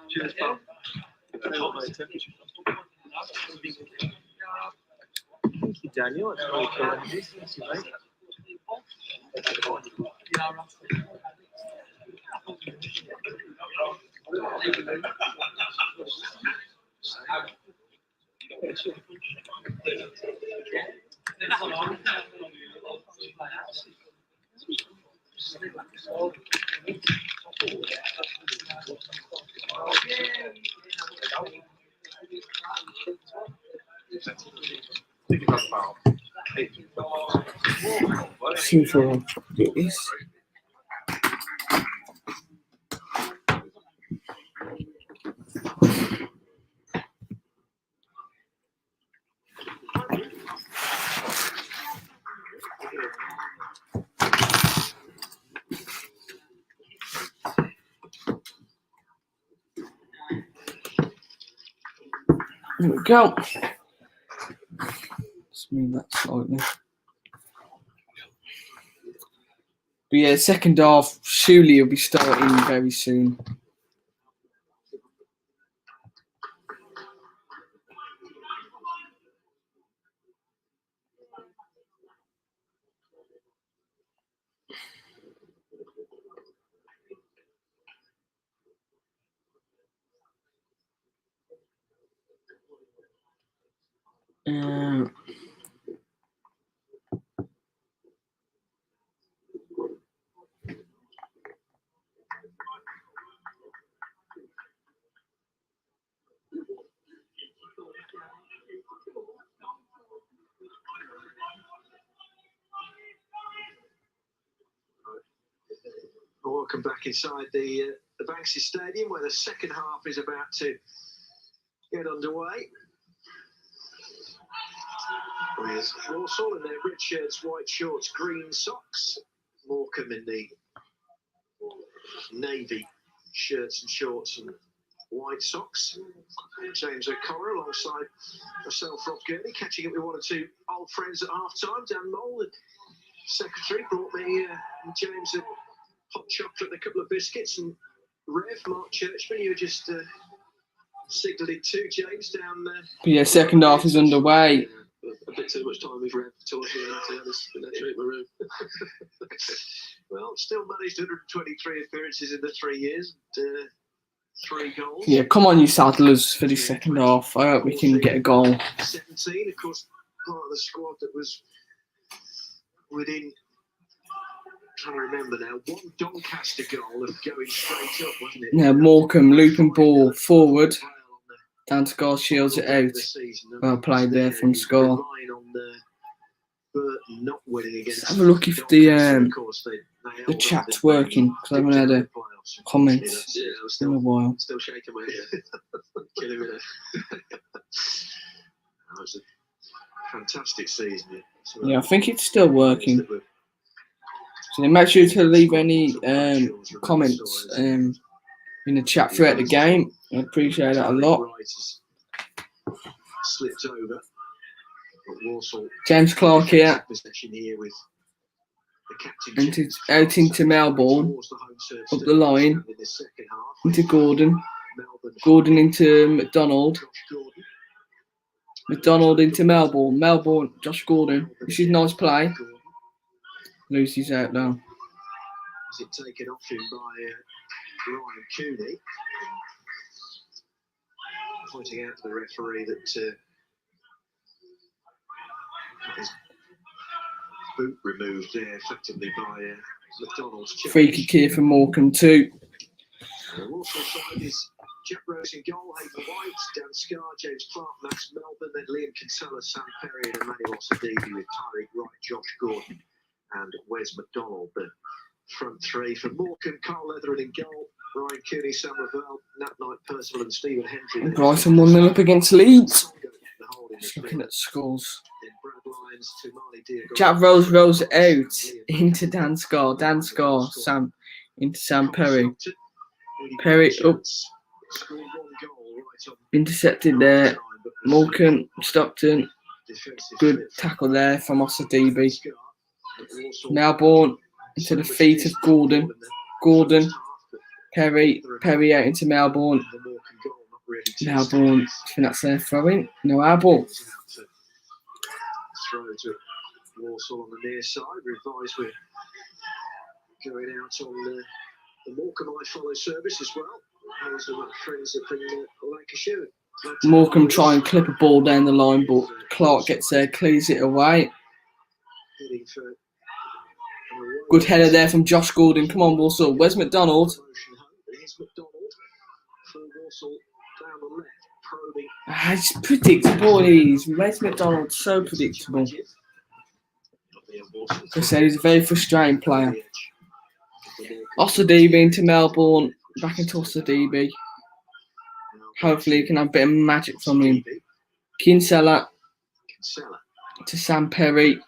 H: Cheers, pal.
E: Thank you, Daniel. That's very kind. Thank you, mate.
B: See if I get this. There we go. Let's move that slightly. But yeah, second half, surely will be starting very soon.
A: Welcome back inside the Banksy Stadium, where the second half is about to get underway. With Walsall in their red shirts, white shorts, green socks. Morecambe in the navy shirts and shorts and white socks. James O'Connor alongside myself, Rob Gurney, catching up with one or two old friends at half-time. Dan Mole, the secretary, brought me and James a hot chocolate and a couple of biscuits. And Rev, Mark Churchman, you were just signalling to James down there.
B: Yeah, second half is underway.
D: A bit too much time with Rev talking about this in that treatment room.
A: Well, still managed 123 appearances in the 3 years, and 3 goals.
B: Yeah, come on, you Saddlers, for this second half. I hope we can get a goal.
A: 17, of course, part of the squad that was within, trying to remember now, one Doncaster goal of going straight up, wasn't it?
B: Now, Morecambe looping ball forward. Dan Scar shields it out. Well played there from Scar. Let's have a look if the chat's working, because I haven't had a comment in a while.
D: Still shaking my head. Killing me there.
A: That was a fantastic season.
B: Yeah, I think it's still working. So then make sure to leave any comments in the chat throughout the game. I appreciate that a lot.
A: Slipped over.
B: James Clark here. And out into Melbourne. Up the line. Into Gordon. Gordon into McDonald. McDonald into Melbourne. Melbourne, Josh Gordon. This is nice play. Lucy's out now.
A: Is it taken off him by Ryan Cooney? Pointing out to the referee that his boot removed there effectively by McDonald's.
B: Free kick here for Morecambe too.
A: The Walsall side is Jack Rose in goal, Hayden White, Dan Scarr, James Clark, Max Melbourne, then Liam Kinsella, Sam Perry, and Emmanuel Sadidi with Tyreek Wright, Josh Gordon, and Wes McDonald. The front three for Morecambe, Carl Leathern in goal, Ryan Cooney, Sam Ravel, Nat Knight, Percival, and Stephen Hendry.
B: Brighton 1-0 up against Leeds. Just looking at scores. Jack Rose rolls out into Dan Scarr. Dan Scarr, Sam into Sam Perry. Perry up. Intercepted there. Morecambe, Stockton. Good tackle there from Osadibi. Melbourne into the feet of Gordon. Gordon. Perry out into Melbourne. Melbourne, I think that's their throw-in. No airball.
A: Throw to Walsall on the near side. Revised with going out on the Morecambe I Follow service as well. Those are my friends up in Lancashire.
B: Morecambe try and clip a ball down the line, but Clark gets there, clears it away. Good header there from Josh Gordon. Come on, Walsall. Where's McDonald? It's predictable, Where's McDonald? So predictable. Like I said, he's a very frustrating player. Osadibi into Melbourne. Back into Osadibi. Hopefully, you can have a bit of magic from him. Kinsella to Sam Perry.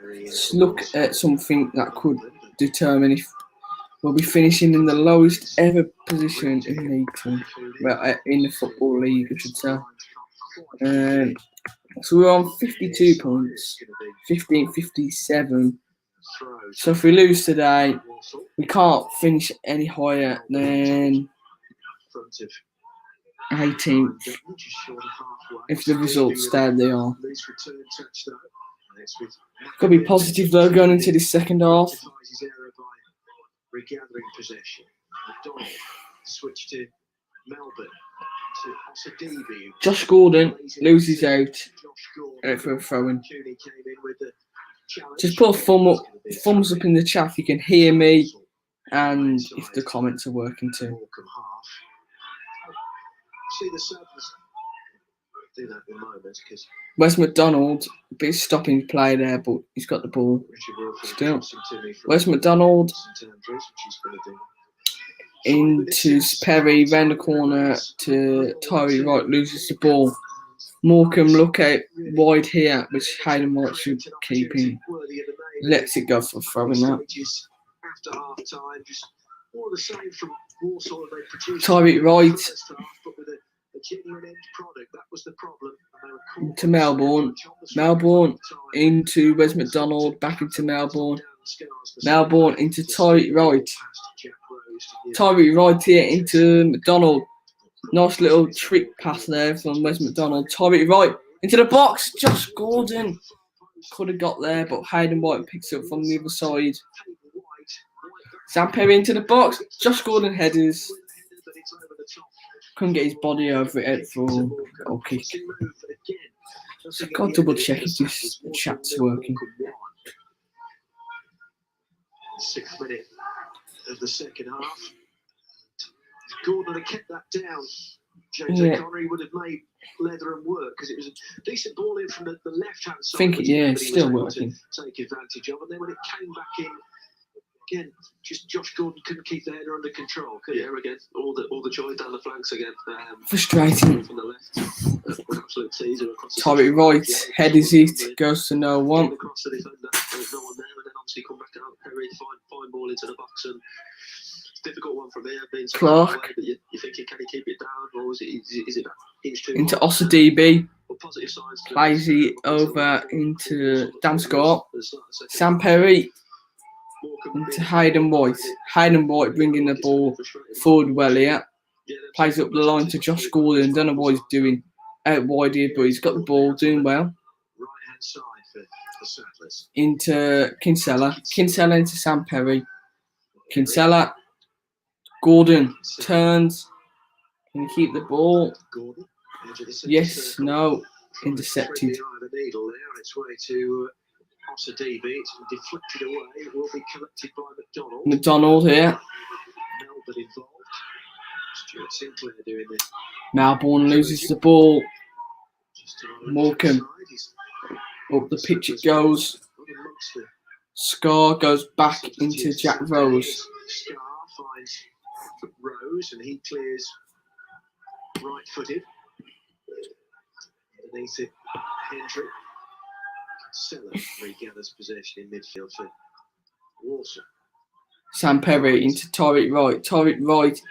B: Let's look at something that could determine if we'll be finishing in the lowest ever position in League Two. Well, in the Football League, I should say. So we're on 52 points, 57. So if we lose today, we can't finish any higher than 18th. If the results stay they are. Could be positive though going into the second half.
A: Regathering possession. McDonald switch to Melbourne to Osadibi.
B: Josh Gordon loses out for a throw-in. Just put a thumbs up in the chat if you can hear me and if the comments are working too.
A: See the Sevens do that at the moment because
B: Wes McDonald, a bit of stopping play there, but he's got the ball still. Wes McDonald into Perry, round the corner to Tyreek Wright, loses the ball. Morecambe look out wide here, which Hayden White should keep in. Lets it go for throwing now. Tyreek Wright into Melbourne. Melbourne into Wes McDonald, back into Melbourne. Melbourne into Tyreek Wright. Tyreek Wright here into McDonald. Nice little trick pass there from Wes McDonald. Tyreek Wright into the box. Josh Gordon could have got there, but Hayden White picks it up from the other side. Sam Perry into the box. Josh Gordon headers. Couldn't get his body over it out for a goal kick. So I've got to double check if this chat's working.
A: 6th minute of the second half. If Gordon had kept that down, James O'Connor would have made Leatherham work because it was a decent ball in from the left-hand side.
B: I think, it's still working.
A: Take advantage of, and then when it came back in, again, just Josh Gordon couldn't keep the header under control.
D: Again, all the joy down the flanks again.
B: Frustrating.
D: From the left, an absolute teaser across the
B: Tyreek Wright headers it, goes to no one.
D: Across the defender, there's no one there, and then obviously come back out. Perry fine ball into the box, and it's a difficult one from here. Being
B: Clark.
D: Away, but you're thinking, can he keep it down, or is it that inch too
B: into
D: high?
B: Osadibi.
D: Positive signs.
B: Plays it over into Dan Scarr. Sam Perry into Hayden White. Hayden White bringing the ball forward well here. Plays up the line to Josh Gordon. Don't know what he's doing out wide here, but he's got the ball, doing well.
A: Right-hand side for Settlers.
B: Into Kinsella. Kinsella into Sam Perry. Kinsella. Gordon turns. Can he keep the ball?
A: Gordon.
B: Yes, no. Intercepted.
A: Its way to Osadibi. It's deflected away. It will be collected by McDonald.
B: McDonald here.
A: bit involved. Stuart Sinclair doing this.
B: Melbourne loses the ball.
A: Just to
B: Morecambe. Up the pitch it goes. Scar goes back into Jack Rose.
A: Scar finds Rose and he clears right-footed. Underneath it, Hendrick. Seller regathers possession in midfield for Walsall.
B: Sam Perry into Tyreek Wright. Tyreek Wright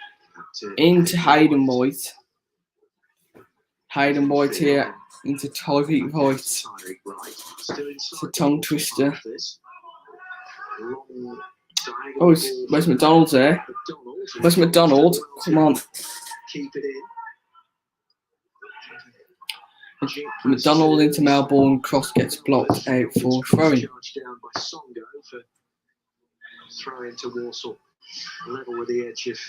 B: into Hayden White. Hayden White here into Tyreek Wright. It's a tongue twister. Oh, where's McDonald's there? Where's McDonald? Come on.
A: Keep it in.
B: McDonald into Melbourne. Cross gets blocked out for throwing.
A: Charged down by Songo for throwing to Walsall. Level with the edge of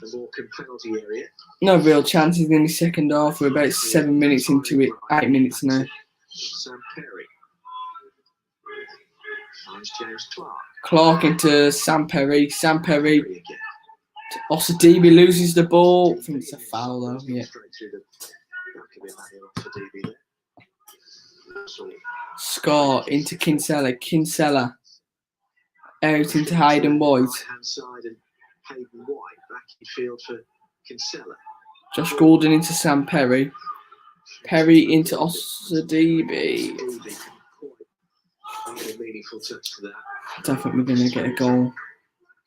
A: the Morecambe penalty area.
B: No real chances in the second half. We're about 7 minutes into it. 8 minutes now.
A: Sam Perry. Finds James Clark.
B: Clark into Sam Perry. Sam Perry.
A: Again.
B: Osadibi loses the ball. I think it's a foul though. Yeah.
A: Straight through the back of it, manual for DB there. So,
B: Scar into Kinsella. Kinsella out into Hayden White.
A: right-hand side and Hayden White back in field for Kinsella.
B: Josh Gordon into Sam Perry. Perry into Osadibi.
A: Quite a meaningful touch to that.
B: I don't think we're going to get a goal.
A: Kind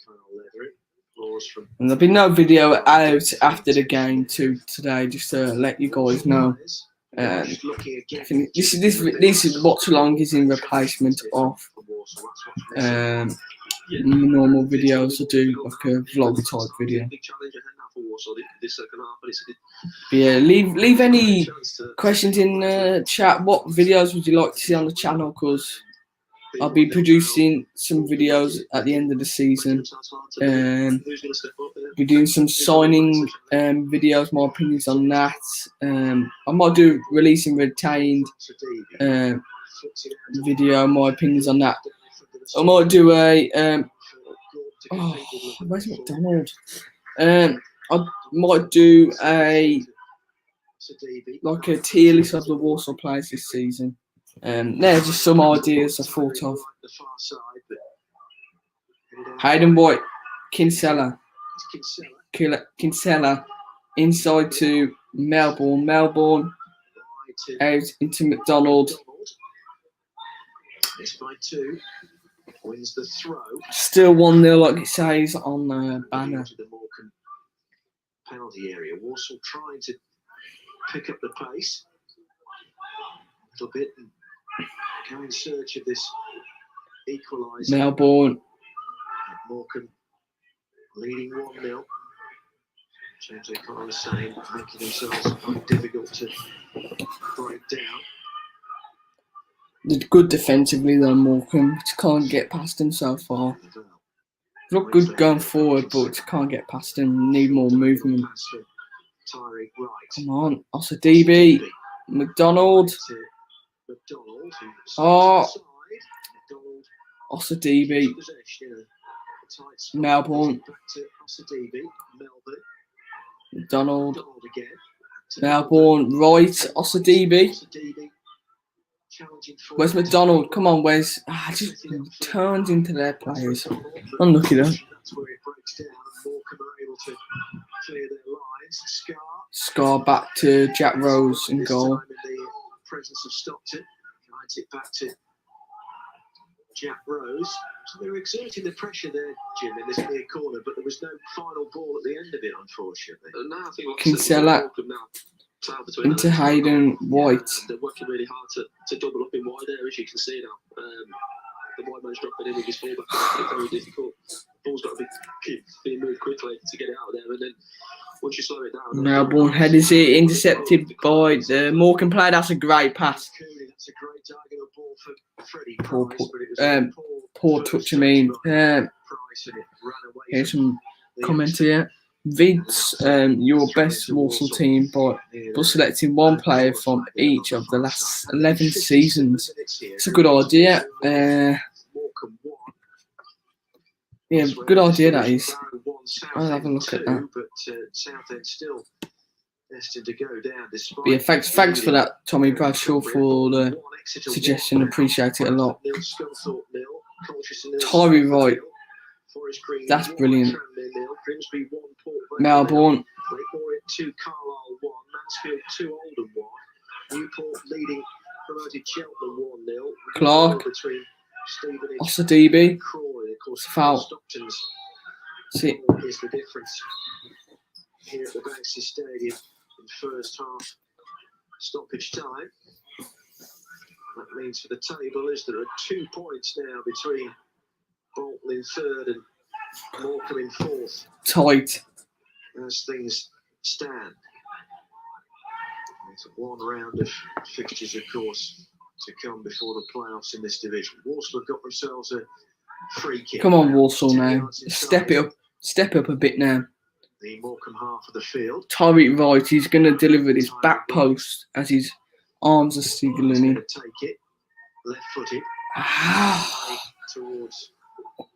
A: of leathery. Laws from
B: And there'll be no video out after the game today, just to let you guys know.
A: looking
B: I
A: again.
B: think this is Watchalong is in replacement of normal videos. I do like a vlog type video.
D: Big challenge ahead now for Walsall this second half, but it's
B: But yeah, leave any questions in the chat. What videos would you like to see on the channel? Because I'll be producing some videos at the end of the season. Be doing some signing videos, my opinions on that. I might do releasing retained video, my opinions on that. I might do a where's McDonald? I might do a tier list of the Walsall players this season. There's just some ideas I thought of. Hayden White, Kinsella, Kinsella, inside to Melbourne, Melbourne, out into McDonald.
A: Wins the throw.
B: Still 1-0, like it says on the banner.
A: Into the Morecambe penalty area. Walsall trying to pick up the pace a little bit and go in search of this equaliser.
B: Melbourne.
A: Morecambe leading 1-0. James O'Connor the same, making themselves quite difficult to break down.
B: They're good defensively though, Morecambe. Just can't get past them so far. Look good going forward, but just can't get past them. Need more movement. Come on, Osadibi, McDonald. Oh, Osadibi. Melbourne. McDonald. Melbourne. Right, Osadibi. Where's McDonald? Come on, where's... just turns into their players. Unlucky though.
A: That's where it breaks down. Morecambe are able to clear their lines.
B: Scar back to Jack Rose in goal.
A: In the presence of Stockton. Guides it back to Jack Rose. So they were exerting the pressure there, Jim, in this near corner, but there was no final ball at the end of it, unfortunately.
D: now I think
B: Kinsella into Hayden White.
D: They're working really hard to double up in wide there, as you can see now. The wide man's dropping in with his fullback. It's very difficult. The ball's got to be being moved quickly to get it out of there, and then once you slow it down.
B: Melbourne headers it, intercepted by the Morecambe player. That's a great pass.
A: That's a great diagonal ball for Freddie
B: Poor,
A: Price, but it was
B: poor touch. I mean,
A: Price, and it ran away
B: here's
A: from
B: some
A: the
B: comments here. Vince, your best Walsall team by selecting one player from each of the last 11 seasons. It's a good idea. Yeah, good idea that is. I'll have a look at that.
A: But Southend still destined to go down despite.
B: But yeah, thanks for that, Tommy Bradshaw, for the suggestion. Appreciate it a lot. Tyree Wright, that's brilliant. Melbourne.
A: Two, Carlisle 1, Mansfield 2, Oldham 1, Newport leading promoted Cheltenham 1-0.
B: Clark, Osadebe, foul. See,
A: Is the difference here at the Banksy Stadium in first half stoppage time. That means for the table is there are 2 points now between Bolton in third and Morecambe in fourth.
B: Tight.
A: As things stand. It's one round of fixtures, of course, to come before the playoffs in this division. Walsall have got themselves a free kick.
B: Come on, Walsall now. Step up a bit now.
A: The Morecambe half of the field.
B: Tyreek Wright, he's going to deliver this back post as his arms are signaling him.
A: Take it, left-footed towards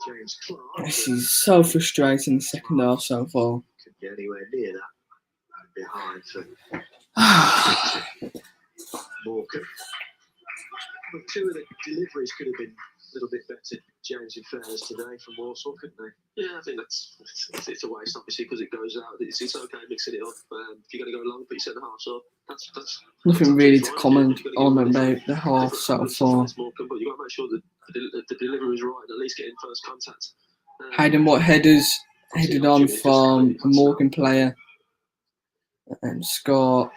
A: James Clark.
B: This is so frustrating the second half so far.
A: Could get anywhere near that. Behind for Morecambe. Well, two of the deliveries could have been a little bit better, James, in fairness today from Walsall, couldn't they?
D: Yeah, I think it's a waste, obviously, because it goes out. It's okay mixing it up. If you're going to go long, put your centre half up. That's
B: nothing really to comment on about the half so far.
D: But you've got to make sure that the delivery is right and at least getting first contact.
B: Hayden White headers headed on from a Morecambe player. And Scott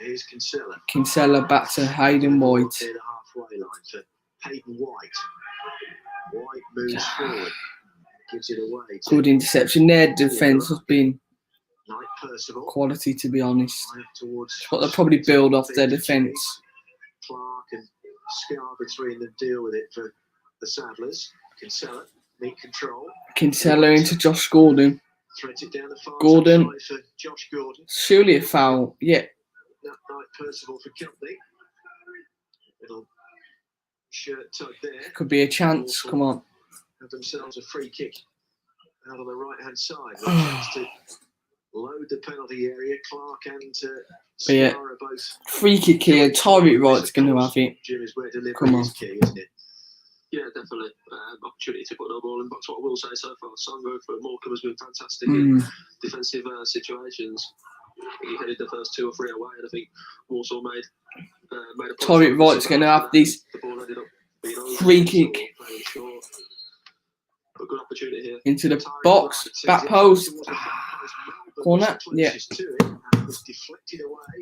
B: Kinsella back to Hayden White.
A: The halfway line for Hayden White. White moves forward, gives it away.
B: Good interception. Their defence has been quality, to be honest. But they'll probably build off their defence.
A: Clark and Scar between them deal with it for the Saddlers. Kinsella, meet control.
B: Kinsella into Josh Gordon.
A: Threads it down the far
B: Gordon.
A: side for Josh Gordon.
B: Surely a foul. Yeah.
A: That night Percival for company. Little shirt tug there.
B: Could be a chance. Come on.
A: Have themselves a free kick out on the right hand side. A chance to load the penalty area. Clark and
B: yeah.
A: Scar are both.
B: Free kick here. Tyreek Wright's going to have it.
A: Jim is where delivery
B: Come on.
A: is key, isn't it?
D: Yeah, definitely. Opportunity to put the ball in box. What I will say so far, Songo for Morecambe has been fantastic in defensive situations. He headed the first 2 or 3 away, and I think Walsall made a
B: Tyreek Wright's going to have this free kick
D: a good opportunity here.
B: into the box, back post, corner. Yeah,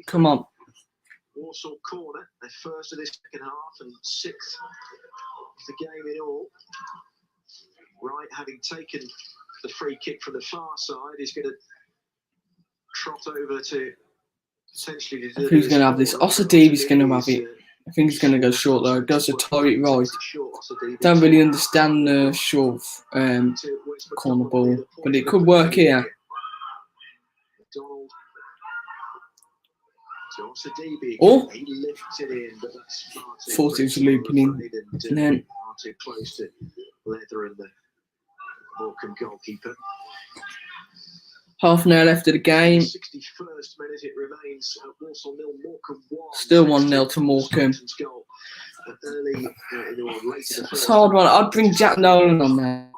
B: come on.
A: Walsall corner, their first of this second half and 6th of the game in all. Wright, having taken the free kick from the far side, is going to trot over to potentially.
B: Who's going to have this? Osadebe's going to have it. I think he's going to go short though. It goes to Tyreek Wright. Don't really understand the short corner ball, but it could work here. Oh, thought he was looping in. And then
A: too close to Leather and the Morecambe goalkeeper.
B: Half an hour left of the game.
A: 61st minute it remains. Walsall 0, Morecambe 1.
B: Still 1-0 to Morecambe. It's a hard one. I'd bring Jack Nolan on there.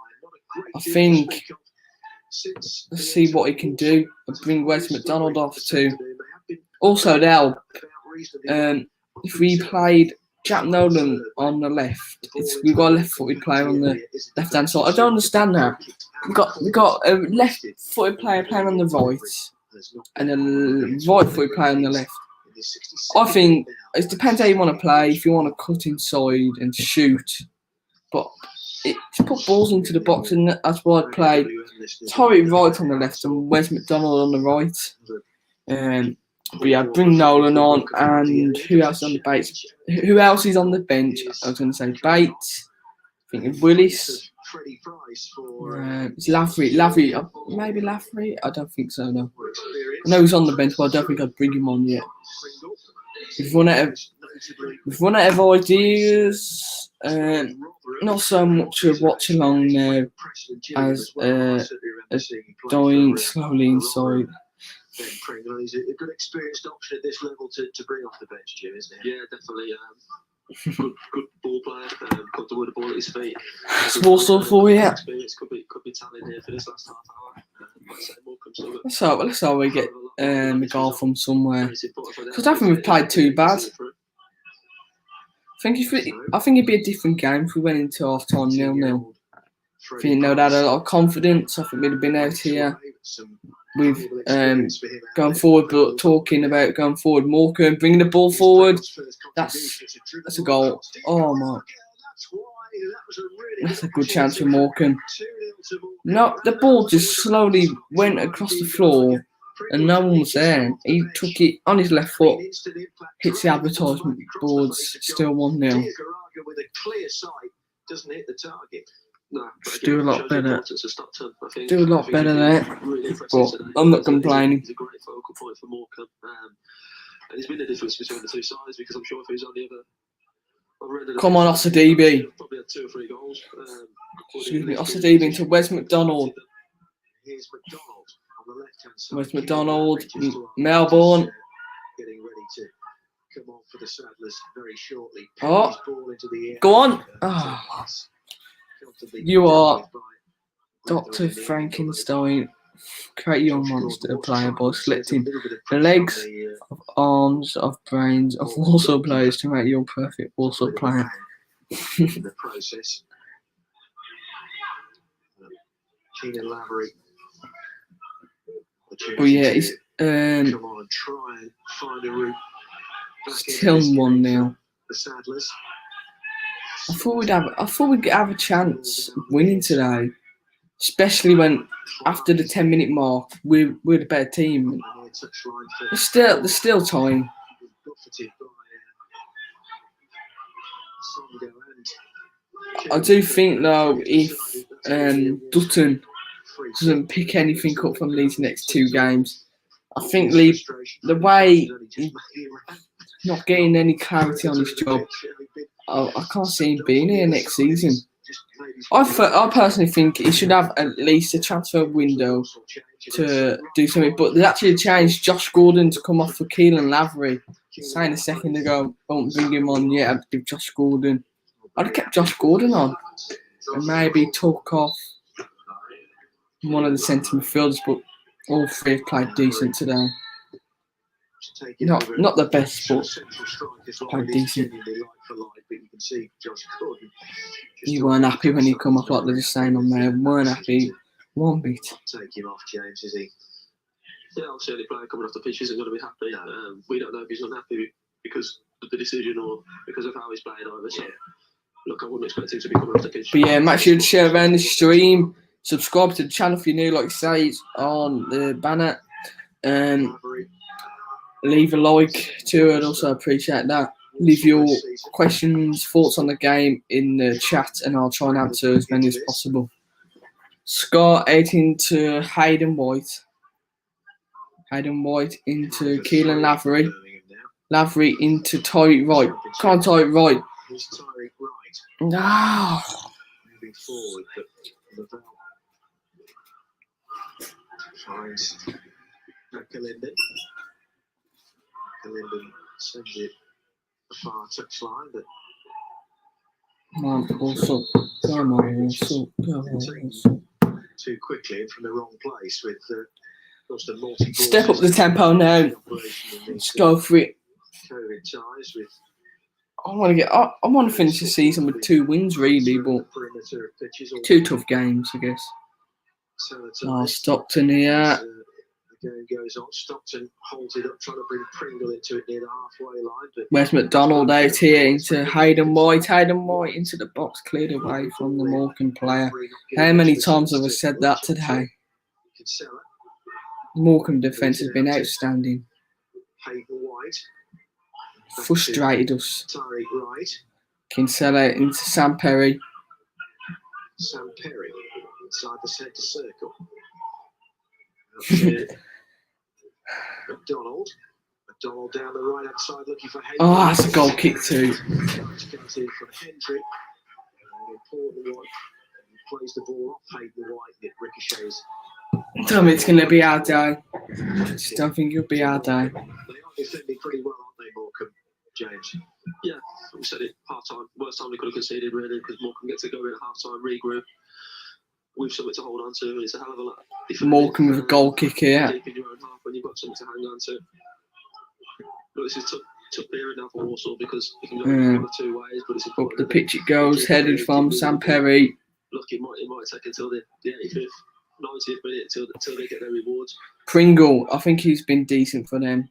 B: I think. Let's see what he can do. I'd bring Wes McDonald off too. Also, they'll. If we played Jack Nolan on the left, we've got a left-footed player on the left-hand side. I don't understand that. We've got a left-footed player playing on the right, and a right-footed player on the left. I think it depends how you want to play. If you want to cut inside and shoot, but to put balls into the box, and that's why I'd play Tyreek Wright on the left and Wes McDonald on the right. But yeah, bring Nolan on, and who else on the bench? Who else is on the bench? I was going to say Bates. I think Willis. It's Lavery. Maybe Lavery. I don't think so. No. I know he's on the bench, but I don't think I'd bring him on yet. We've run out of ideas. not so much of Watchalong now as dying slowly inside.
A: Ben Pringle, he's a good experienced option at this level to bring off the bench, Jim, isn't he?
D: Yeah, definitely. Good ball player. Got the ball at his feet.
B: It's Walsall for you.
D: Experience could be talent here for this last half hour.
B: Let's hope we get a goal from somewhere. Because I think we've played too bad. I think it'd be a different game if we went into half time 0-0. I think they'd had a lot of confidence. I think we'd have been out here with going forward, but talking about going forward. Morecambe bringing the ball forward. That's a goal. Oh my. That's a good chance for Morecambe. No, the ball just slowly went across the floor and no one was there. He took it on his left foot, hits the advertisement boards, still 1-0. Do a lot better. Do a lot better there. But I'm not complaining.
D: He's a great focal point for Morecambe. And he's been the difference between the two sides because I'm sure if he was on the other.
B: Come on, Osadibi.
D: Probably had 2 or 3 goals.
B: Excuse me, Osadibi into Wes McDonald.
A: Here's McDonald on the left-hand side.
B: Wes McDonald, Melbourne.
A: Getting ready to come on for the Saddlers very shortly.
B: Oh,
A: Ball into the air.
B: go on. Oh. You are Dr. Frankenstein. Create your monster player by selecting the legs, of arms, of brains of Walsall players to make your perfect Walsall player.
A: In the process. Keenan Lavery.
B: But yeah, it's
A: Come on and try and find a route.
B: Still 1-0.
A: The Saddlers.
B: I thought we'd have a chance of winning today, especially when after the 10-minute mark we're the better team. There's still time. I do think though if Dutton doesn't pick anything up from these next 2 games, I think the way he's not getting any clarity on his job, I can't see him being here next season. I personally think he should have at least a transfer window to do something. But there's actually a change. Josh Gordon to come off for Keelan Lavery. Saying a second ago, don't bring him on yet. I'd give Josh Gordon. I'd have kept Josh Gordon on and maybe took off one of the centre midfielders. But all 3 have played decent today. Not the best, but played decent. You weren't happy when he come off like they're just saying on there. Weren't happy one bit.
A: Take him off, James, is he?
D: Yeah, obviously any player coming off the pitch isn't going to be happy. We don't know if he's unhappy because of the decision or because of how he's playing either. So, look, I wouldn't expect him to be coming off the pitch.
B: But yeah, make sure to share around the stream. Subscribe to the channel if you're new, like I say, it's on the banner. Leave a like too, I'd also appreciate that. Leave your questions, thoughts on the game in the chat, and I'll try and answer as many as possible. Scott 18 to Hayden White. Hayden White into Keelan Lavery. Lavery into Tyreek Wright. Can't Tyreek Wright. No.
A: Moving forward, but Lavelle finds Linden. Linden sends it a far touchline, but
B: Come on, Walsall. Come on, Walsall. Come on, Walsall.
A: Too quickly and from the wrong place with the multi.
B: Step up the tempo now. Let's go for it.
A: COVID ties with
B: I want to finish the season with 2 wins, really, but 2 tough games, I guess. Oh, Stockton here.
A: The game goes on. Stockton holds it up, trying to bring Pringle into it near the halfway line. But
B: Where's McDonald out here into Hayden White? Hayden White into the box, cleared away from the Morecambe player. How many times have I said that today? Morecambe defence has been outstanding.
A: Hayden White.
B: Frustrated us.
A: Tyreek Wright.
B: Kinsella into Sam Perry.
A: Sam Perry inside the centre circle. McDonald down the right hand side looking for Hayden.
B: Oh, that's a goal kick too.
A: Comes in from Hendry. Important one. Plays the ball off Hayden White. It ricochets.
B: I don't think it's going to be our day. I just don't think it'll be our day.
A: They are defending pretty well, aren't they, Morecambe, James?
D: Yeah, we said it, half time. Worst time we could have conceded, really, because Morecambe gets to go in at half time, regroup. We've something to hold on to, and it's a hell of a lot.
B: Morecambe with a goal kick here.
D: Deep in your own half when you've got something to hang on to. But this is tough period now for Walsall because it can go one of two ways. But it's
B: Up
D: important.
B: the pitch it goes, headed from Sam Perry.
D: Look, it might take until the 85th, 90th minute until they get their rewards.
B: Pringle, I think he's been decent for them.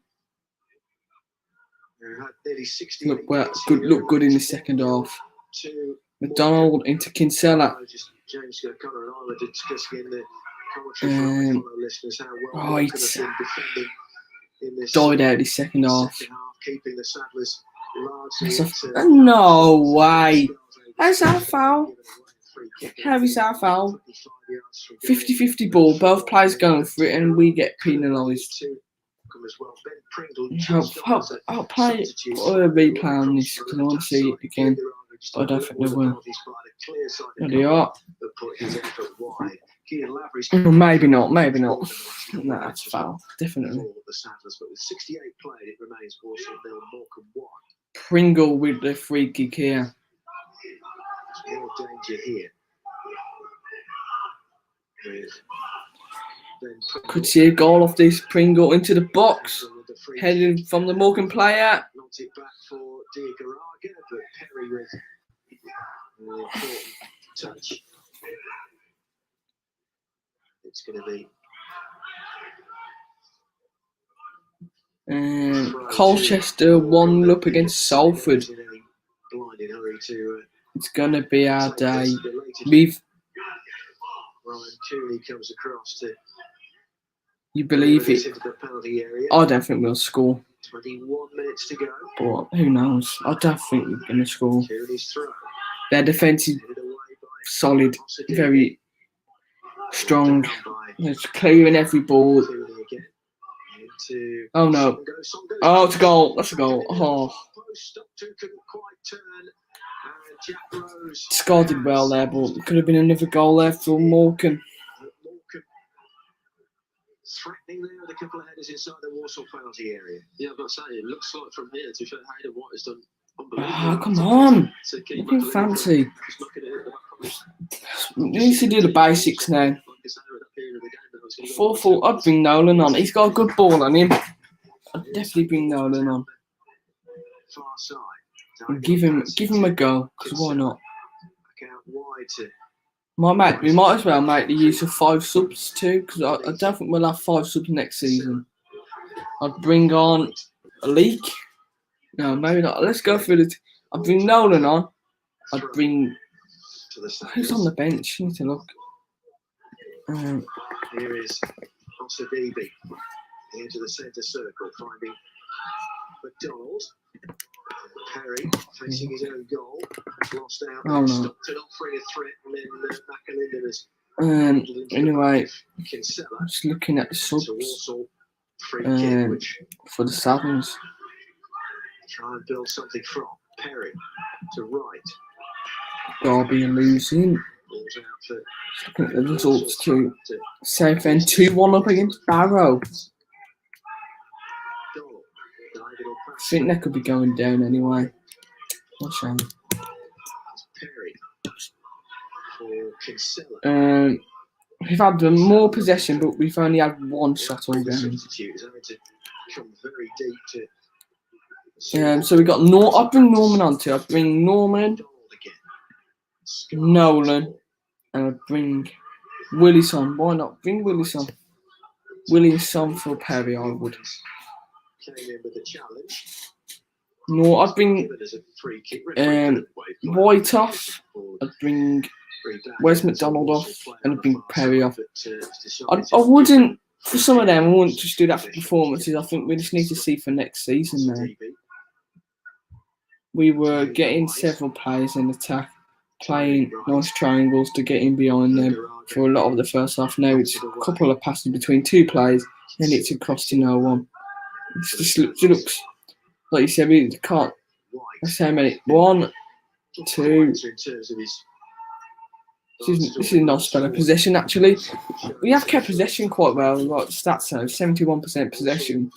B: Look good in the second half. McDonald into Kinsella.
A: James Connor and I were discussing in the commentary for listeners how well
B: Right.
A: Morecambe have been defending in this
B: Died out his second half.
A: keeping the Saddlers largely
B: That's
A: into
B: no way. That's our foul. How is our foul? 50-50 ball, both players going for it, and we get penalised. I'll play or a replay on this because I want to see it again. But I don't think they will. There they are. Well, maybe not. No, that's foul. Definitely. Pringle with the free kick here.
A: More danger here.
B: Could see a goal off this. Pringle into the box. Headed from the Morecambe player.
A: Knocked it back for Diagaraga, but Perry with an important touch. It's going to be
B: Colchester 1-0 up against Salford.
A: blinding hurry to
B: It's going to be our day. We've.
A: Ryan Cooney comes across to
B: You believe it?
A: into the penalty area.
B: I don't think we'll score.
A: 21 minutes to go.
B: But who knows? I don't think we're going to score.
A: Cooney's throw.
B: Their defence is
A: Headed away by
B: solid,
A: Ossidi.
B: very strong.
A: Down by
B: It's clearing every ball.
A: Cooney again. Into
B: Oh no.
A: Song goes
B: Oh, it's a goal. That's a goal. Oh.
A: Post, Stockton couldn't quite turn. And Jack Rose.
B: Score did well there, but there could have been another goal there for Morecambe.
A: Morecambe threatening there with a couple of headers inside the Walsall penalty area.
D: Yeah, I've got to say, it looks like from here, to be fair, Hayden White has done unbelievable.
B: Oh, come on.
D: To keep
B: Looking
D: McAleese
B: fancy.
D: just knocking it at the back of it.
B: We need to do the basics now.
D: Like I say, at that period of the game, now it's gonna go
B: 4-4. I'd bring Nolan on. He's got a good ball on him. I'd definitely bring Nolan on.
A: Far side.
B: And give him a go. Because why not?
A: Back out wide to
B: We might as well make the use of 5 subs too, because I don't think we'll have 5 subs next season. I'd bring on a Leak. No, maybe not. Let's go through I'd bring Nolan on. I'd bring.
A: to the side.
B: Who's on the bench? I need to look.
A: Here is Ossadibi into the centre circle, finding McDonald. Perry facing his own goal, lost out.
B: Oh, no.
A: Stockton offering a threat, and then McAlinden has
B: Anyway,
A: Kinsella
B: just looking at the subs
A: to Walsall. Free kick, which
B: for the Sevens.
A: try and build something from Perry to right.
B: Derby losing.
A: Balls out for
B: Just looking at the results too. Southend 2-1 up against Barrow.
A: Donald. Diagonal
B: I
A: pass.
B: think that could be going down anyway. What a shame.
A: Perry for Kinsella.
B: We've had more possession, but we've only had one shot all
A: The
B: game.
A: substitute is having to come very deep to.
B: So we got I'll bring Norman on too. I'll bring Norman,
A: Donald again.
B: Nolan, and I'll bring Willis on. Why not? Bring Willis on. Willis on for Perry, I would.
A: Came in with a challenge.
B: No, I'd bring
A: Given as a free kick.
B: White off. I'd bring Wes McDonald off, and I'd bring Perry off. I wouldn't, for some of them, I wouldn't just do that for performances. I think we just need to see for next season now. We were getting several players in attack, playing nice triangles to get in behind them for a lot of the first half. Now it's a couple of passes between 2 players, and it's across to no one. It looks like you said, we can't. Let's say how many? 1, 2, This is a nice spell of possession, actually. We have kept possession quite well. We've got stats now, 71% possession.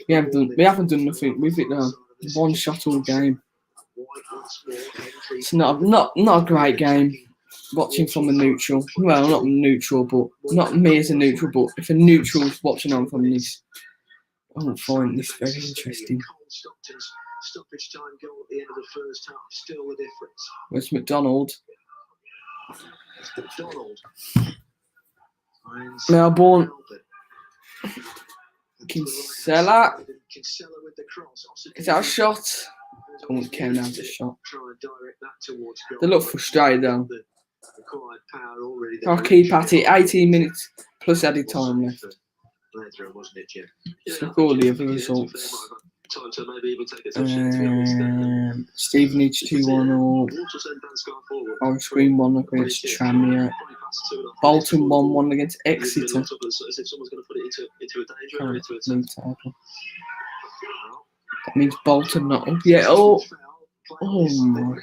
B: We haven't done nothing with it now. One shot all game. It's not a great game. Watching from a neutral. Well, not neutral, but not me as a neutral, but if a neutral's watching on from this, I don't find this very interesting.
A: Stoppage time goal at the end of the first half, still the difference.
B: Where's McDonald?
A: McDonald.
B: Melbourne. Kinsella.
A: With the cross.
B: Is that a shot? I won't count out a shot. They look frustrated though. I'll keep at it. 18 minutes plus added time left. Let's look at all the other results. Stevenage 2-1 up. Orange Green 1 against Tranmere. Bolton 1-1 against Exeter. That means Bolton not up yet. Oh my.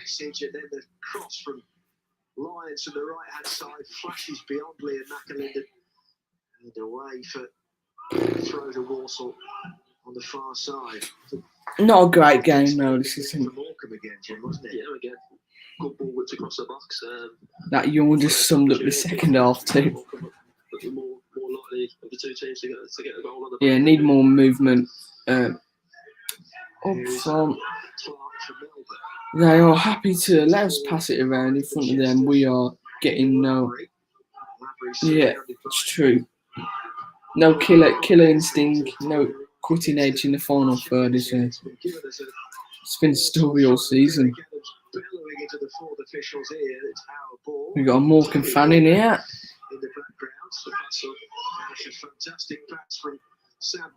A: Lions to the right hand side, flashes beyond Lee and McAlinden. And away for throw to Walsall on the far side.
B: Not a great game, no. This isn't.
A: Morecambe again, Jim, wasn't it?
D: Yeah, again. Good ball whipped across the box.
B: That yawn just summed up the second half too.
D: More likely of the two teams to get a goal on the
B: Yeah, need more movement. Up front. They are happy to let us pass it around in front of them. We are getting no. Yeah, it's true. No killer instinct, no cutting edge in the final third, is there? It's been a story all season. We've got a Morecambe fan in here.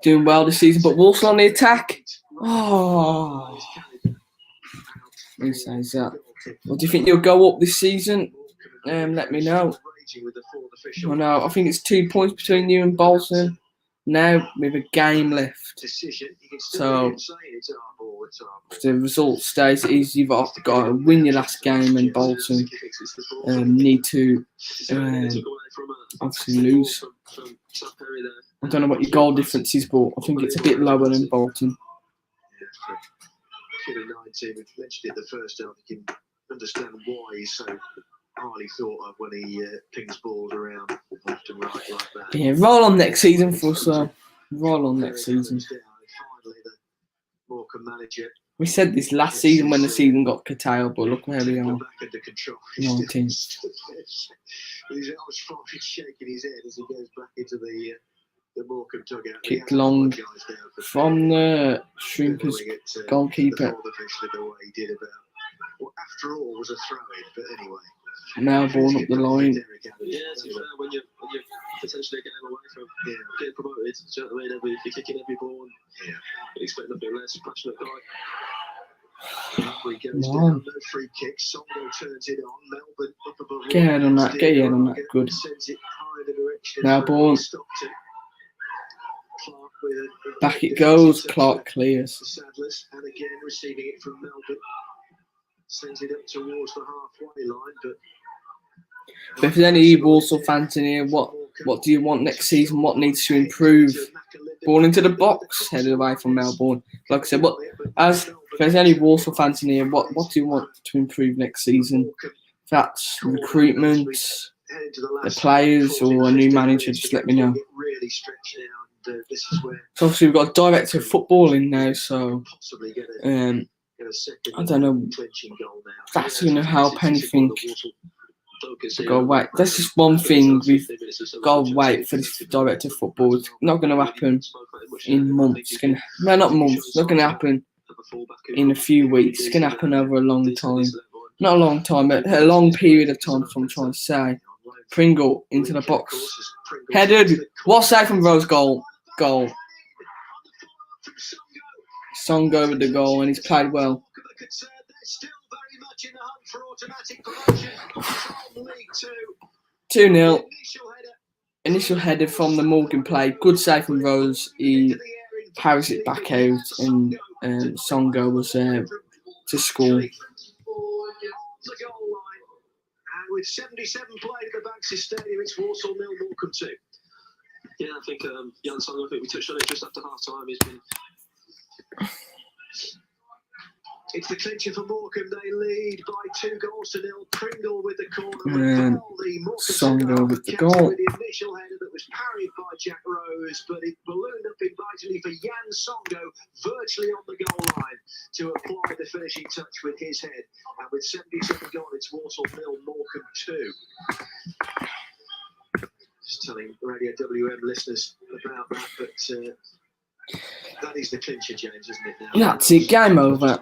B: Doing well this season, but Walsall on the attack. Oh. Who says that? What do you think you'll go up this season? Let me know. I know. I think it's 2 points between you and Bolton now with a game left. So if the result stays easy, you've got to win your last game, and Bolton need to obviously lose. I don't know what your goal difference is, but I think it's a bit lower than Bolton.
A: We've mentioned it the first half. You can understand why he's so highly thought of when he pings balls around left and right like that.
B: Yeah, roll on next season for us. Roll on next season.
A: Finally, the Morecambe manager.
B: We said this last season when the season got curtailed, but look where we are. 19.
A: His arms fucking shaking his head as he goes back into the Morecambe dugout.
B: Kicked long from the Shrimpers goalkeeper.
A: What after all was a throw-in, but anyway.
B: Melbourne up the line.
D: Yeah, to be fair, when you're potentially getting away from getting promoted, do you know what I mean? You're kicking every ball, and you expect nothing less. Passionate guy.
B: No
A: free kick. Songo turns it on. Melbourne up above.
B: Get your head on that. Get your head on that. Good. Melbourne. Back it goes. Clark clears.
A: And again receiving it from Melbourne. Sends it up towards the halfway line,
B: but if there's any Walsall fans in here, what do you want next season? What needs to improve? Ball into the box, headed away from Melbourne. Like I said, if there's any Walsall fans in here, what do you want to improve next season? If that's recruitment, the players, or a new manager, just let me know. So obviously we've got a director of football in now, so I don't know if that's going to help anything. Go wait. That's just one thing. We've got to wait for this director of football. It's not going to happen in months. Not months. It's not going to happen in a few weeks. It's going to happen over a long time. Not a long time, but a long period of time. That's what I'm trying to say. Pringle into the box. Headed. What's that from Rose goal? Songo with the goal, and he's played well. 2-0. Initial header from the Morgan play. Good save from Rose. He powers it back out, and Songo was to score.
A: with 77 played at the Baxter Stadium. It's Walsall 0, Morecambe 2.
D: Yeah, I think Jan Song, I think we touched on it just after half time. He's been.
A: It's the clincher for Morecambe. They lead by 2 goals to 0. Pringle with the corner.
B: And Songo with the goal.
A: With the initial header that was parried by Jack Rose, but it ballooned up invitingly for Jan Songo, virtually on the goal line, to apply the finishing touch with his head. And with 77 gone, it's Walsall 0, Morecambe 2. Just telling Radio WM listeners about that, but that is the clincher, James, isn't it? Now
B: That's it, game over.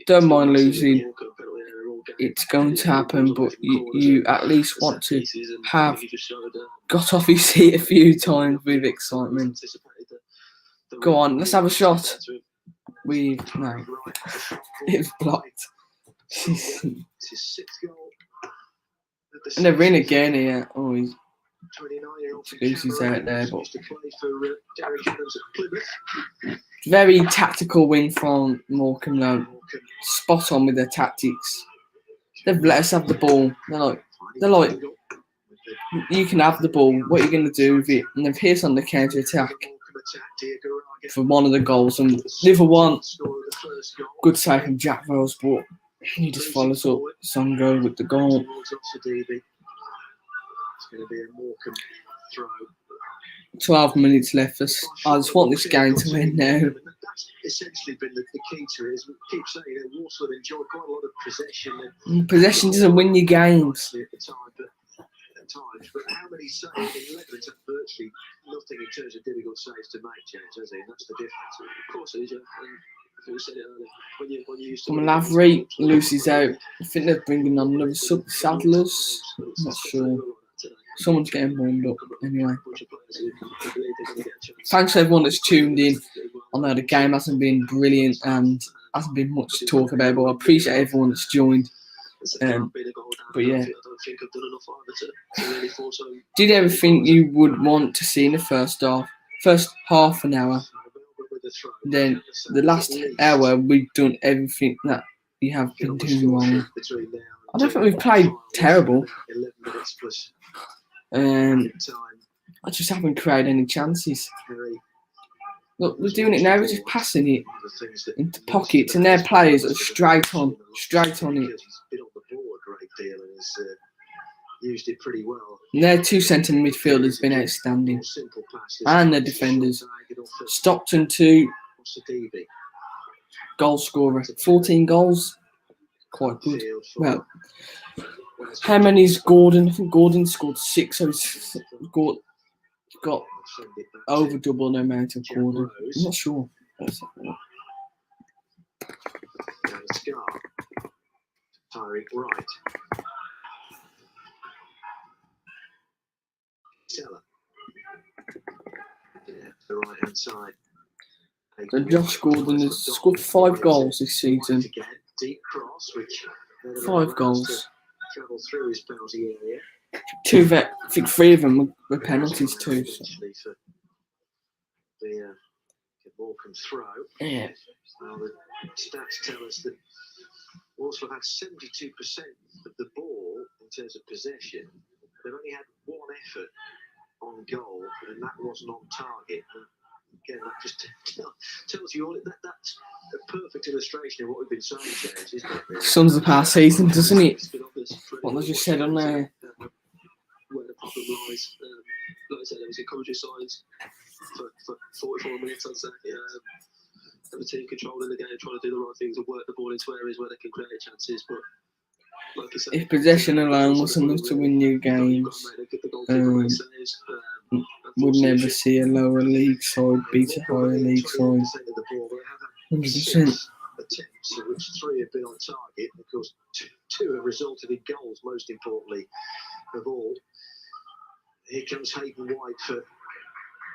B: Don't mind losing. It's going to happen, but you at least want to have got off your seat a few times with excitement. Go on, let's have a shot. No, it's blocked. And they're in again here. Oh, he's Lucy's out there, but very tactical win from Morecambe though. Spot on with their tactics. They've let us have the ball. They're like, you can have the ball. What are you going to do with it? And they've hit us on the counter attack for one of the goals, and the other one, good save from Jack Rose, but he just follows up Songo with the goal.
A: It's going to be a Morecambe throw.
B: 12 minutes left. I just want this game to win now.
A: That's essentially been the key to it. As we keep saying, Walsall have enjoyed quite a lot of possession.
B: Possession doesn't win you games.
A: At times, but how many saves in Lebanon have virtually nothing in terms of difficult saves to make, James, has he? And that's the difference.
D: Of course it is, yeah. And we said it earlier. When you used to
B: From Lavery, Lucy's out. I think they're bringing on another Sadlers. I'm not sure. Someone's getting warmed up anyway. Thanks to everyone that's tuned in. I know the game hasn't been brilliant and hasn't been much to talk about, but I appreciate everyone that's joined. But yeah, did everything you would want to see in the first half an hour. Then the last hour we've done everything that we have been doing wrong. I don't think we've played terrible. I just haven't created any chances. Look, we're doing it now. We're just passing it into pockets, and their players are straight on it.
A: Used it pretty well.
B: And their 2 centre midfielders have been outstanding, and their defenders. Stockton 2, goal scorer, 14 goals, quite good. Well, how many's Gordon? I think Gordon scored 6, so he's got over double the amount of Gordon. I'm not sure.
A: Tyreek Wright. Stella. Yeah, the right hand side.
B: So Josh Gordon has scored 5 goals this season.
A: Deep cross, which
B: 5 goals.
A: Travel through his penalty area.
B: 2 I think 3 of them were penalties too. So.
A: The Morecambe throw.
B: Yeah.
A: Well, the stats tell us that Walsall had 72% of the ball in terms of possession. They've only had 1 effort on goal, and that wasn't on target. And again, that just tells you all. That's a perfect illustration of what we've been saying, James, isn't it? Really?
B: Sums up our season, doesn't it? What they just said on there.
D: Where the problem lies. Like I said, there was encouraging signs for 44 minutes, I'd say. The team controlling the game, trying to do the right things and work the ball into areas where they can create chances. But like I said,
B: if possession alone was enough to win new games, would never see a lower league side beat a higher league side. 100%.
A: Attempts, of which 3 have been on target. Of course, 2 have resulted in goals, most importantly of all. Here comes Hayden White for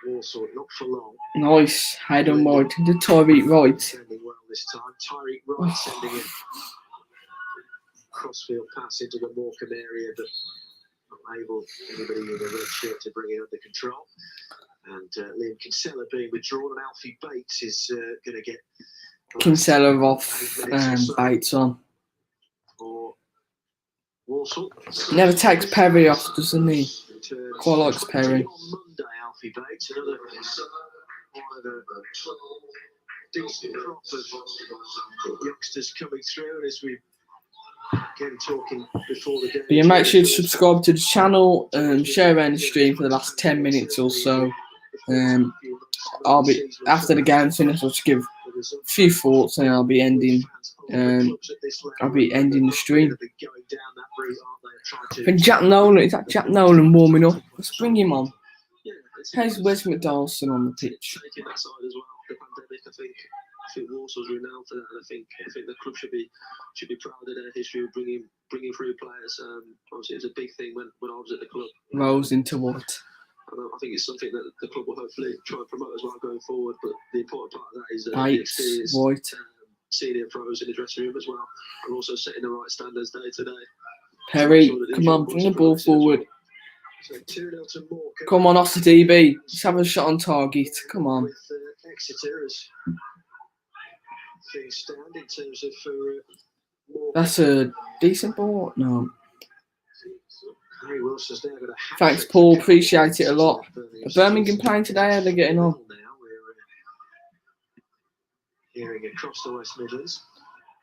A: Walsall, not for long.
B: Nice, Hayden White to Tyreek Wright.
A: Sending well this time. Tyreek Wright sending a crossfield pass into the Morecambe area, but not able anybody in a red shirt to bring it under control. And Liam Kinsella being withdrawn, and Alfie Bates is going to get
B: Kinsella off and Bates on.
A: For Walsall.
B: Never takes Perry off, doesn't he? Quite likes Perry.
A: On Monday, Alfie Bates, another one of the decent crop of youngsters coming through, and as we again talking before the game.
B: But yeah, make sure to subscribe to the channel, share around the stream for the last 10 minutes or so. I'll be after the game finished. I'll just give a few thoughts, and I'll be ending. I'll be ending the stream. I think Jack Nolan, is that Jack Nolan warming up? Let's bring him on. How's Wes McDonaldson on the pitch?
D: I think Walsall's renowned for that, and I think the club should be proud of their history of bringing through players. Obviously, it was a big thing when I was at the club.
B: Rose into what?
D: I think it's something that the club will hopefully try and promote as well going forward. But the important part of that is the
B: Bates,
D: experience,
B: White,
D: senior pros in the dressing room as well, and also setting the right standards day to day.
B: Perry, come on, bring the ball forward.
A: So 2-0 to Morecambe.
B: Come on, off the DB. Let's have a shot on target. Come on.
A: With Exeter as things stand in terms of Morecambe.
B: That's a decent ball. No.
A: Harry Wilson's now got a hat
B: Thanks,
A: trick
B: Paul.
A: to
B: Appreciate it a lot.
A: Birmingham
B: Are Birmingham
A: City.
B: playing today? How are they getting on?
A: Now we're hearing across the West Midlands.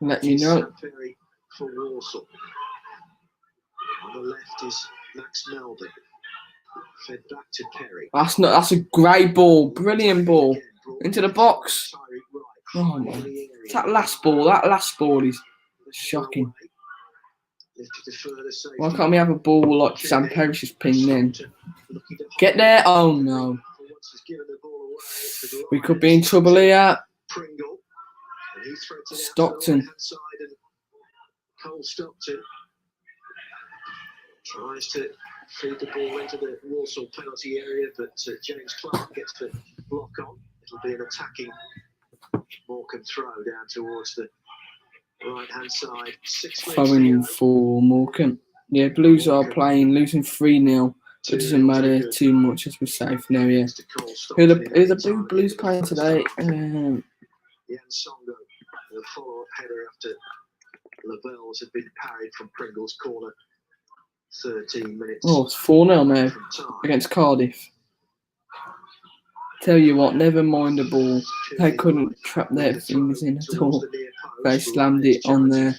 B: Let me know.
A: Sam Perry for Walsall. On the left is Max Melbourne. Fed back to Perry.
B: That's a great ball. Brilliant ball. Into the box. Oh man. That last ball is shocking. Why can't we have a ball like Sam Perry's just pinned in? Get there. Oh no. We could be in trouble here. Stockton.
A: Cole Stockton tries to feed the ball into the Walsall penalty area, but James Clark gets the block on. It'll be an attacking Morecambe throw down towards the right-hand side. 6 minutes
B: Throwing in
A: to go.
B: for Morecambe. Yeah, Blues are playing, losing 3-0. It doesn't matter too much as we're safe now, yeah. Who are the Blues playing today?
A: Jan Songo, the follow-up header after Lavelles had been parried from Pringle's corner. 13 minutes.
B: Oh, it's 4-0 now
A: from time.
B: against Cardiff. Tell you what, never mind the ball. They couldn't trap their fingers in at all. They slammed it on their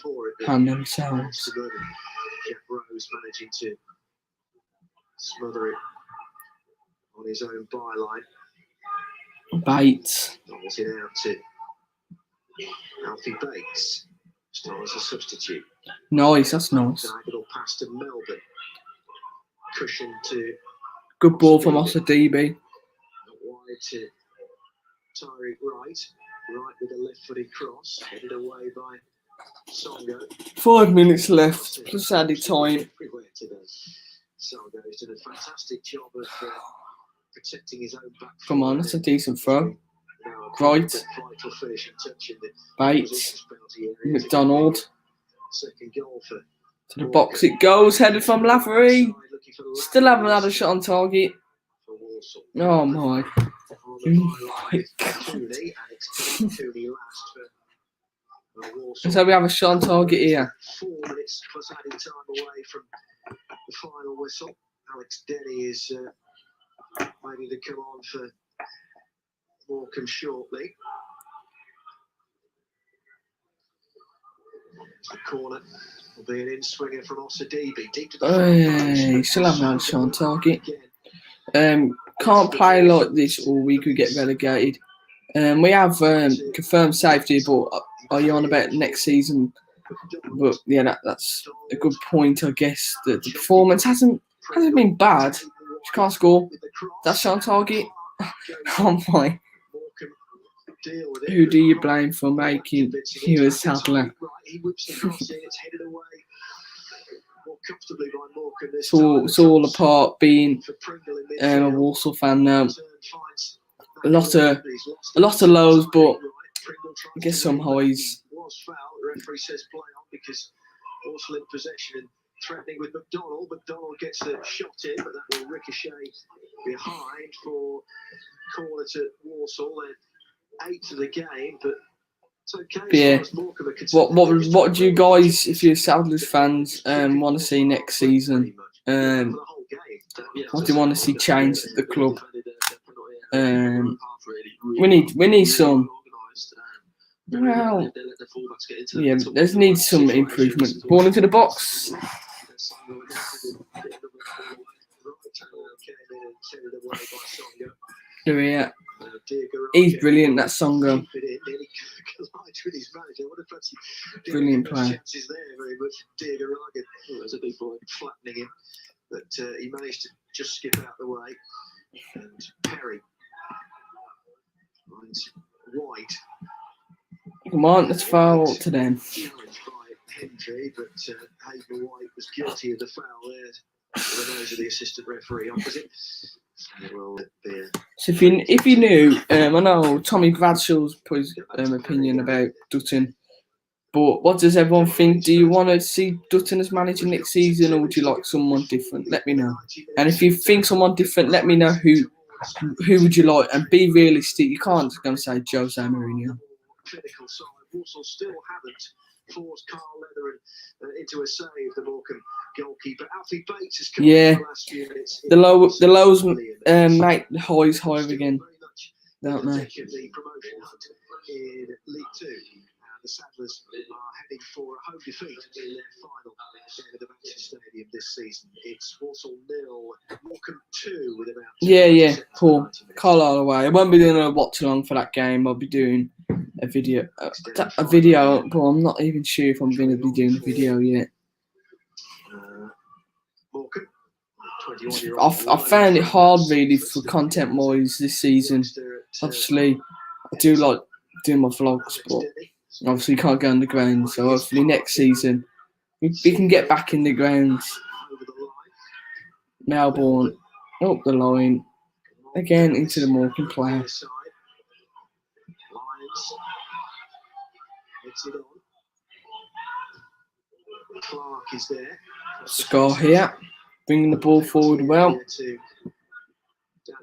B: hand themselves.
A: Jack Rose managing to smother it on his own byline.
B: Bates.
A: Knocks it out to Alfie Bates. Starts as a substitute.
B: Nice, that's nice.
A: Diagonal pass to Melbourne. Cushion to
B: Good ball from Ossa DB.
A: wide to Tyreek Wright. Right with a left-footed cross. Headed away by Songo.
B: 5 minutes left, plus added time.
A: Everywhere today. Songo's done a fantastic job of protecting his own back.
B: Come on, that's a decent throw.
A: Now,
B: Right.
A: vital finishing touch in the
B: Bates.
A: opposition's penalty area.
B: McDonald.
A: Second goal for
B: To the box it goes, headed from Lavery. Still haven't had a shot on target. Oh my. So we have a shot on target here.
A: 4 minutes plus added time away from the final whistle. Alex Denny is ready to come on for Morecambe shortly. The corner will be an in-swinger from Osadibi. Deep to the
B: Hey, still haven't had a shot on target. Can't play like this or we could get relegated. We have confirmed safety, but are you on about next season? But yeah, that's a good point, I guess. The performance hasn't been bad. Just can't score. That's on target. Oh my. Who do you blame for making you a Sadler? It's all apart being a Walsall fan now. A lot of lows, but I guess some highs.
A: Referee says play on because Walsall in possession and threatening with McDonald. McDonald gets the shot in, but that will ricochet behind for corner to Walsall. They're 8 to the game, but
B: But yeah, what do you guys, if you're Saddlers fans, want to see next season? What do you want to see changed at the club? We need some. Well, yeah, there's needs some improvement. Ball into the box. Yeah, he's brilliant. That Songo. Brilliant player.
A: But he managed to just skip out the way. And Perry finds White.
B: Come on, let's foul to them.
A: Challenged by Hendry, but Hayden White was guilty of the foul there. For the nose of the assistant referee opposite.
B: So if you knew, I know Tommy Bradshaw's put his opinion about Dutton, but what does everyone think? Do you want to see Dutton as manager next season, or would you like someone different? Let me know. And if you think someone different, let me know who would you like, and be realistic. You can't just go and say Jose Mourinho.
A: Walsall still haven't forced Carl Leather into a save. The Morecambe goalkeeper Alfie Bates has come in the last few minutes.
B: The lows make the highs higher again. Don't they?
A: The promotion hunt in League Two. The Saddlers are heading for a home defeat in their final game at the Manchester Stadium this season. It's Walsall 0, Morecambe 2 with about.
B: Yeah, cool. Carlisle away. I won't be doing a watch along for that game. I'll be doing a video, but I'm not even sure if I'm going to be doing a video yet. I found it hard really for content wise this season. Obviously, I do like doing my vlogs, but obviously you can't go on the ground. So hopefully next season we can get back in the grounds. Melbourne up the line again into the Morecambe player.
A: Clark is there.
B: Scar here, bringing the ball forward well.
A: Dan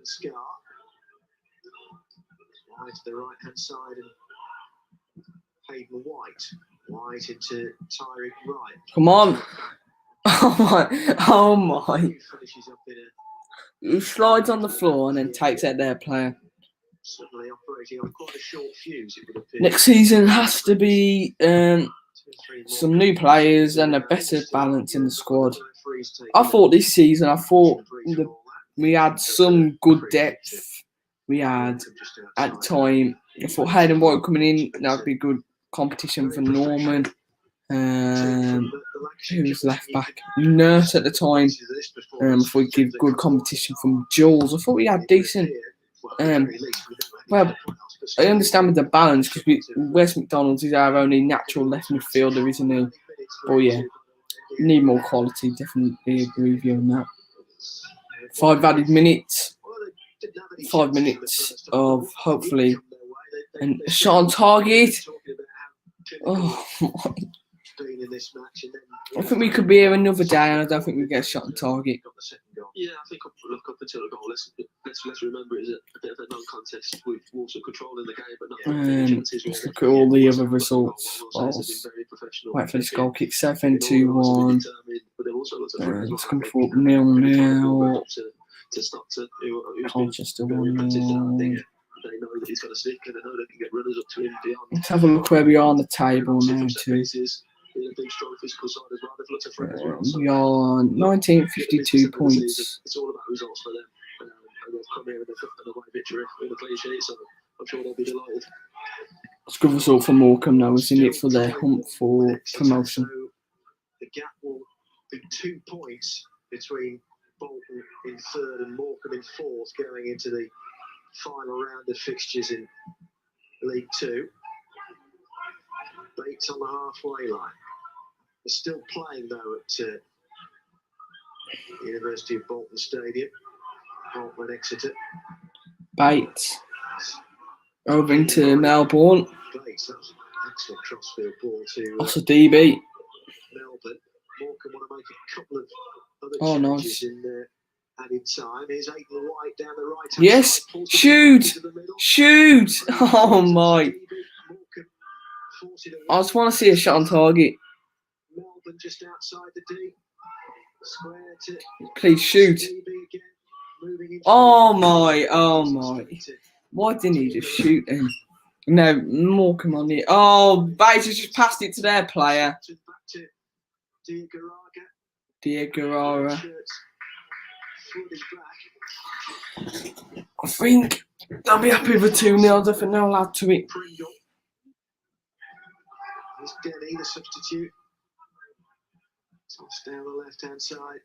A: Scar. Wide to the right hand side and Hayden White. White into Tyrick Wright.
B: Come on. Oh my. He slides on the floor and then takes out their player.
A: Suddenly operating on quite a short fuse, it would appear.
B: Next season has to be some new players and a better balance in the squad. I thought this season, we had some good depth. We had at the time. I thought Hayden White coming in, that would be good competition for Norman. Who was left back? Nurse at the time. If we give good competition from Jules, I thought we had decent. Well, I understand with the balance because Wes McDonald's is our only natural left midfielder, isn't he? But yeah, need more quality. Definitely agree with you on that. 5 added minutes. 5 minutes of hopefully and a shot on target. Oh my. I think we could be here another day, and I don't think we get a shot on target.
D: Yeah, I think up until the goal, let's remember it's a bit of a non-contest with Walsall controlling the game, but not chances.
B: Let's look at all the other results. Wait for this goal kick. 7-2-1. Let's come for 0-0. Colchester 1-0.
D: They know that he's got a stick, and they know they can get runners up to him beyond.
B: Let's have a look where we are on the table now too. We are 1952 points.
D: It's all about results for them. And they've come here and they've got an away victory with a clean sheet, so I'm sure they'll be delighted.
B: It's a good result for Morecambe now, isn't it, for their hunt for promotion?
A: So the gap will be 2 points between Bolton in third and Morecambe in fourth going into the final round of fixtures in League Two. Bates on the halfway line. They're still playing though at University of Bolton Stadium. Bolton and Exeter.
B: Bates over into Melbourne.
A: Bates, that was an excellent crossfield ball to
B: That's a DB.
A: Melbourne. Morecambe want to make a couple of other changes in there. Added time. Here's Hayden White down the right.
B: Yes, shoot! Shoot! Oh my! I just want to see a shot on target.
A: Melbourne just outside the D. Square to
B: Please shoot. Oh my. Why didn't he just shoot him? No, Morecambe on it. Oh, Bates has just passed it to their player. Diagara. I think they'll be happy with a 2-0. I think they're allowed to it.
A: Is Denny the substitute? Toss down the left hand side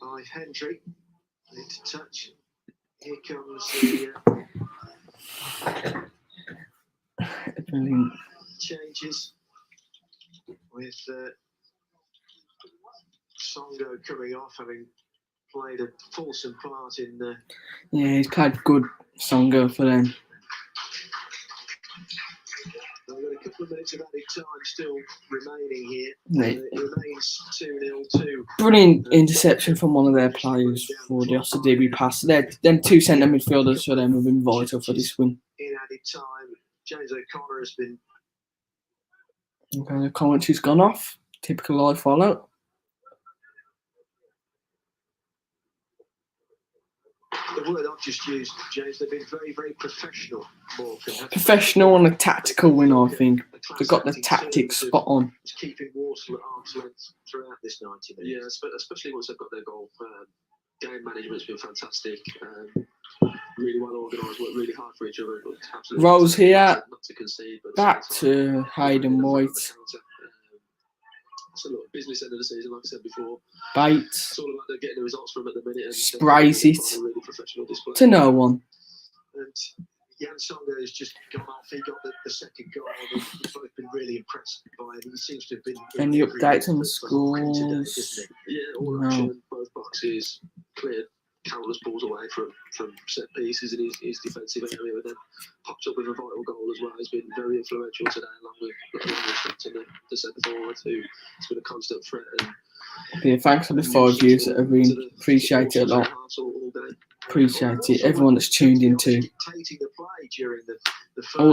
A: by Hendry. Need to touch. Here comes the
B: Brilliant.
A: changes with Songo coming off, having played a fulsome part in the.
B: Yeah, he's played good Songo for them.
A: We've got a couple of minutes of added time still remaining here.
B: Right.
A: It remains 2-0 to.
B: Brilliant interception from one of their players for the Osadibi pass. Them two centre midfielders for them have been vital for this win.
A: In added time, James O'Connor has been.
B: Okay, the commentary's gone off. Typical live follow.
A: The word I've just used, James, they've been very, very professional.
B: Professional and a tactical win, I think. They've got the tactics spot on.
A: Keeping Walsall at arm's length throughout this 90 minutes.
D: Yeah, especially once they've got their goal. Game management's been fantastic. Really well organised, worked really hard for each other.
B: Rose here.
D: Not to concede, but
B: Back to Hayden White.
D: It's a lot of business end of the season, like I said before.
B: Bates.
D: It's all about getting the results from at the minute. And
B: sprays it
D: really professional display.
B: to no one.
A: And Jan Songo has just gone off. He got the second goal. We've both been really impressed by him. He seems to have been.
B: Any updates on the scores?
D: Yeah, all action, both boxes, cleared countless balls away from set pieces in his defensive area, and then popped up with a vital goal as well. He's been very influential today, along with the centre forward, who has been a constant threat. And
B: yeah, thanks for the 5 views that have been. Appreciate it a lot. Appreciate it. Everyone that's tuned in too.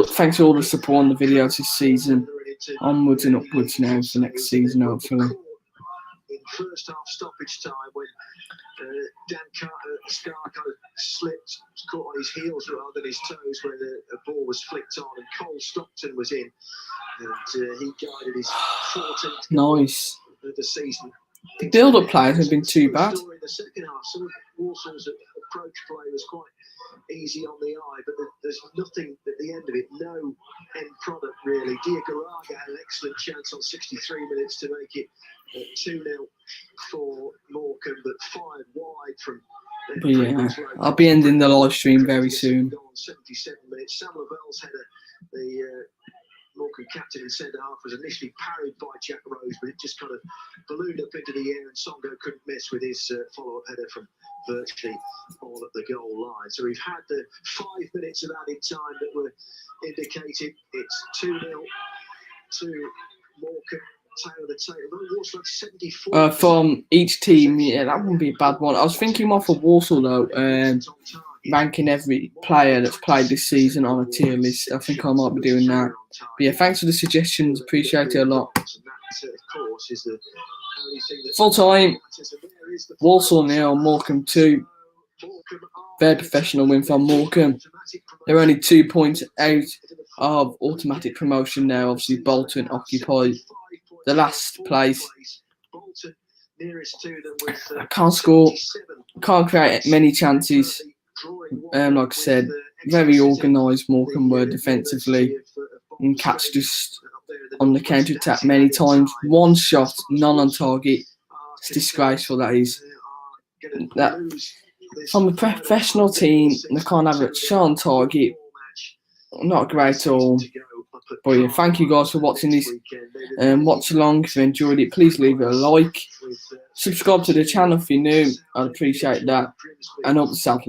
B: Thanks for all the support on the videos this season. Onwards and upwards now for next season, hopefully.
A: In first half stoppage time, when Dan Scar kind of slipped, caught on his heels rather than his toes, where the ball was flicked on, and Cole Stockton was in, and he guided his 14th
B: nice.
A: of the season.
B: The build-up players have been too bad.
A: In the second half, some of Walsall's approach play was quite easy on the eye, but there's nothing at the end of it, no end product really. Diagaraga had an excellent chance on 63 minutes to make it 2-0 for Morecambe, but fired wide from.
B: But yeah, I'll be ending the live stream very soon.
A: 77 minutes. Sam Lavell's header, the Morecambe captain in centre half, was initially parried by Jack Rose, but it just kind of ballooned up into the air, and Songo couldn't miss with his follow-up header from virtually all at the goal line. So we've had the 5 minutes of added time that were indicated. It's 2-0 to Morecambe.
B: From each team, yeah, that wouldn't be a bad one. I was thinking more for Walsall though, ranking every player that's played this season on a tier list. I think I might be doing that. But yeah, thanks for the suggestions. Appreciate it a lot. Full time, Walsall 0, Morecambe 2. Very professional win from Morecambe. They're only 2 points out of automatic promotion now. Obviously, Bolton occupy the last place. I can't score, can't create many chances. Like I said, very organised Morecambe were defensively, and Cats just on the counter attack many times. One shot, none on target. It's disgraceful, that is. That from a professional team, they can't have a shot on target. Not great at all. But yeah, thank you guys for watching this. Watch along if you enjoyed it. Please leave it a like. Subscribe to the channel if you're new. I'd appreciate that. And up the South.